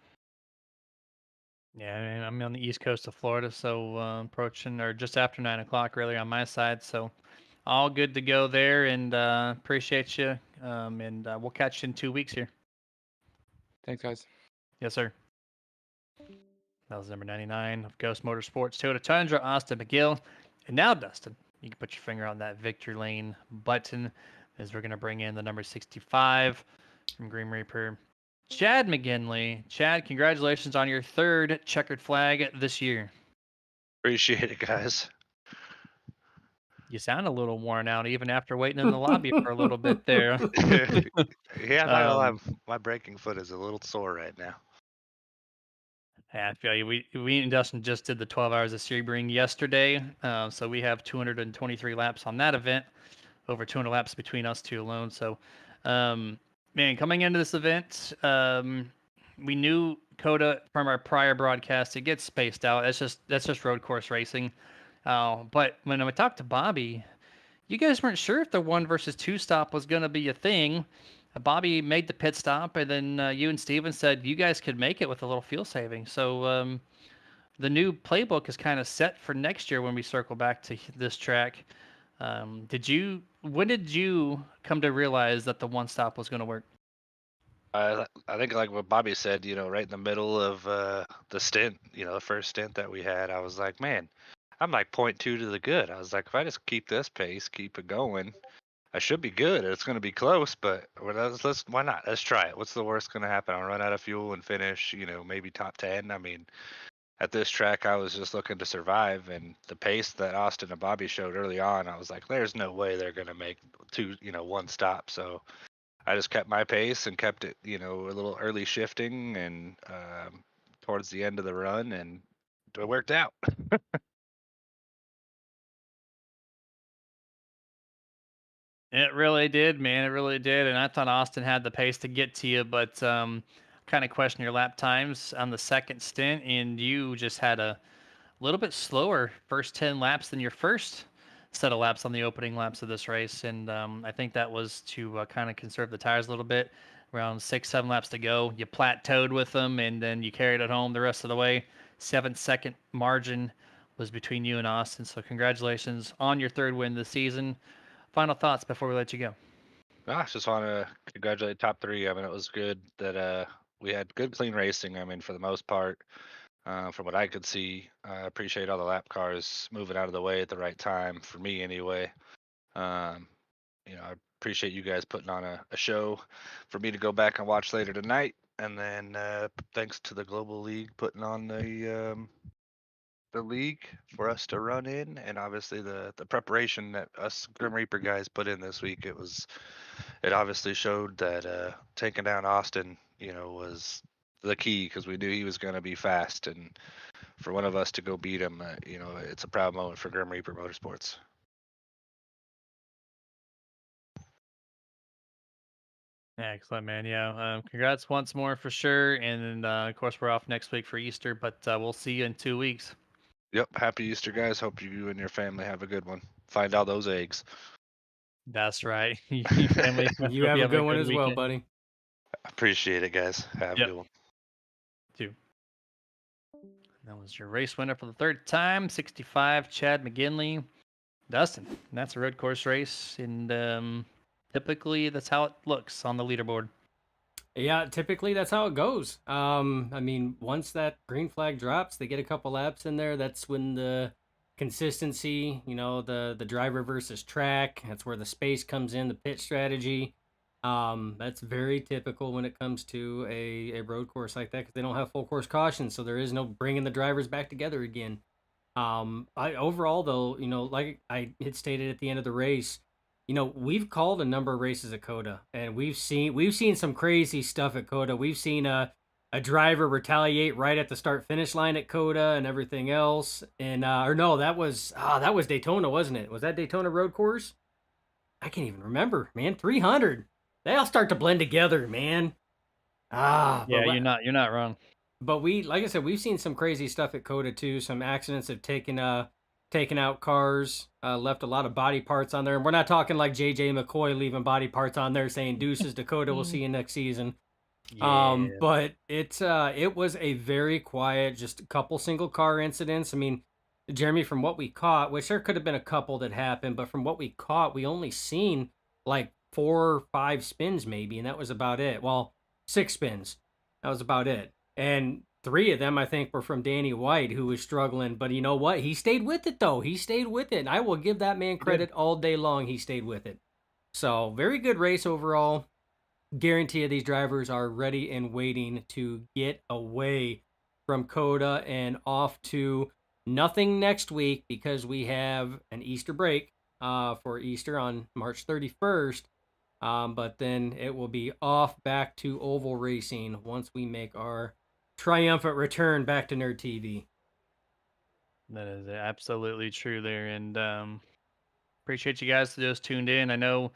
B: Yeah, I mean, I'm on the east coast of Florida, so approaching or just after 9 o'clock, really, on my side. So all good to go there, and appreciate you. And we'll catch you in 2 weeks here.
E: Thanks, guys.
B: Yes, sir. That was number 99 of Ghost Motorsports, Toyota Tundra, Austin McGill. And now, Dustin, you can put your finger on that victory lane button as we're going to bring in the number 65 from Green Reaper, Chad McGinley. Chad, congratulations on your third checkered flag this year.
F: Appreciate it, guys.
B: You sound a little worn out even after waiting in the lobby for a little bit there.
F: Yeah, I'm not gonna lie,
B: Um,
F: my braking foot is a little sore right now.
B: Yeah, I feel you. We and Dustin just did the 12 hours of Sebring yesterday, so we have 223 laps on that event, over 200 laps between us two alone. So, man, coming into this event, we knew COTA from our prior broadcast. It gets spaced out. That's just road course racing. But when I talked to Bobby, you guys weren't sure if the 1 versus 2 stop was going to be a thing. Bobby made the pit stop, and then you and Steven said you guys could make it with a little fuel saving. So the new playbook is kind of set for next year when we circle back to this track. When did you come to realize that the one stop was going to work?
F: I think like what Bobby said, right in the middle of the stint, the first stint that we had, I was like, man, I'm like 0.2 to the good. I was like, if I just keep this pace, keep it going, I should be good. It's going to be close, but why not? Let's try it. What's the worst going to happen? I'll run out of fuel and finish, maybe top 10. I mean, at this track, I was just looking to survive, and the pace that Austin and Bobby showed early on, I was like, there's no way they're going to make one stop. So I just kept my pace and kept it, a little early shifting and towards the end of the run, and it worked out.
B: It really did, man. It really did. And I thought Austin had the pace to get to you, but kind of question your lap times on the second stint, and you just had a little bit slower first 10 laps than your first set of laps on the opening laps of this race. And I think that was to kind of conserve the tires a little bit. Around 6, 7 laps to go, you plateaued with them, and then you carried it home the rest of the way. 7-second margin was between you and Austin. So congratulations on your third win this season. Final thoughts before we let you go.
F: I just want to congratulate top three. I mean, it was good that we had good, clean racing. I mean, for the most part, from what I could see, I appreciate all the lap cars moving out of the way at the right time for me, anyway. Um, I appreciate you guys putting on a show for me to go back and watch later tonight. And then thanks to the Global League putting on the league for us to run in, and obviously the preparation that us Grim Reaper guys put in this week. It obviously showed that taking down Austin, was the key, because we knew he was going to be fast, and for one of us to go beat him, it's a proud moment for Grim Reaper Motorsports.
B: Excellent, man. Yeah. Congrats once more for sure. And then, of course, we're off next week for Easter, but we'll see you in 2 weeks.
F: Yep. Happy Easter, guys. Hope you and your family have a good one. Find all those eggs.
B: That's right. You family,
C: You
B: hope
C: have a good one as well,
B: weekend,
C: buddy.
F: Appreciate it, guys. Have a
B: Yep.
F: good one.
B: too. That was your race winner for the third time, 65, Chad McGinley. Dustin, that's a road course race, and typically that's how it looks on the leaderboard.
C: Yeah, typically that's how it goes. I mean, once that green flag drops, they get a couple laps in there. That's when the consistency, the driver versus track. That's where the space comes in, the pit strategy. That's very typical when it comes to a road course like that, because they don't have full course caution, so there is no bringing the drivers back together again. Overall though, like I had stated at the end of the race, we've called a number of races at COTA, and we've seen some crazy stuff at COTA. We've seen a driver retaliate right at the start finish line at COTA and everything else. And or no, that was Daytona, wasn't it? Was that Daytona road course? I can't even remember, man. 300. They all start to blend together, man.
B: Yeah,
C: But
B: you're not wrong.
C: But we, like I said, we've seen some crazy stuff at COTA too. Some accidents have taken out cars, left a lot of body parts on there. And we're not talking like JJ McCoy leaving body parts on there saying deuces Dakota, we'll see you next season.
B: Yeah.
C: But it was a very quiet, just a couple single car incidents. I mean, Jeremy, from what we caught, which there could have been a couple that happened, but from what we caught, we only seen like 4 or 5 spins maybe, and that was about it. Well, 6 spins. That was about it. And 3 of them, I think, were from Danny White, who was struggling. But you know what? He stayed with it, though. He stayed with it. And I will give that man credit all day long. He stayed with it. So, very good race overall. Guarantee you these drivers are ready and waiting to get away from COTA and off to nothing next week because we have an Easter break for Easter on March 31st. But then it will be off back to oval racing once we make our triumphant return back to Nerd TV.
B: That is absolutely true there, and appreciate you guys that just tuned in. I know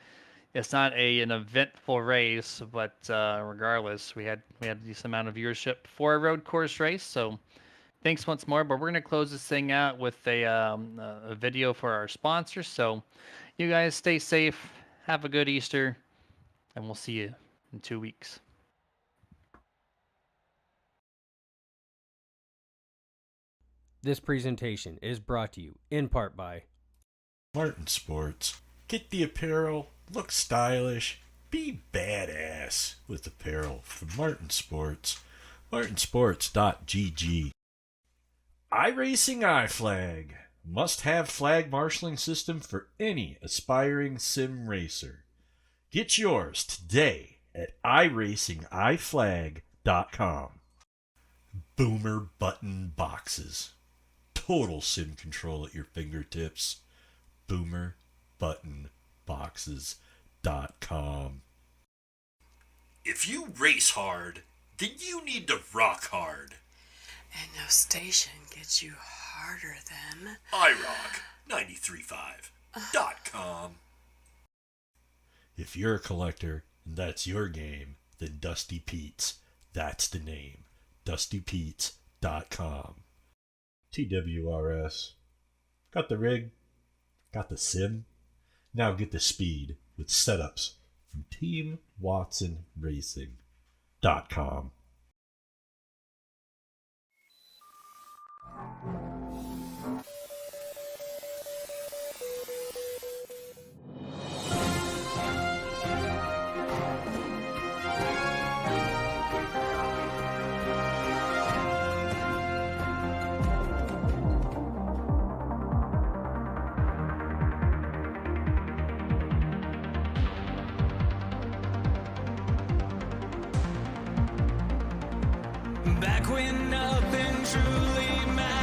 B: it's not an eventful race, but regardless, we had a decent amount of viewership for a road course race. So thanks once more. But we're gonna close this thing out with a video for our sponsors. So you guys stay safe, have a good Easter, and we'll see you in 2 weeks.
C: This presentation is brought to you in part by
G: Martin Sports. Get the apparel, look stylish, be badass with apparel from Martin Sports. martinsports.gg. iRacing iFlag. Must-have flag marshaling system for any aspiring sim racer. Get yours today at iracingiflag.com. Boomer button boxes. Total sim control at your fingertips. boomerbuttonboxes.com. If you race hard, then you need to rock hard.
H: And no station gets you harder than
G: iRock935.com. If you're a collector and that's your game, then Dusty Pete's, that's the name. DustyPete's.com. TWRS. Got the rig? Got the sim? Now get the speed with setups from TeamWatsonRacing.com.
A: Back when nothing truly mattered.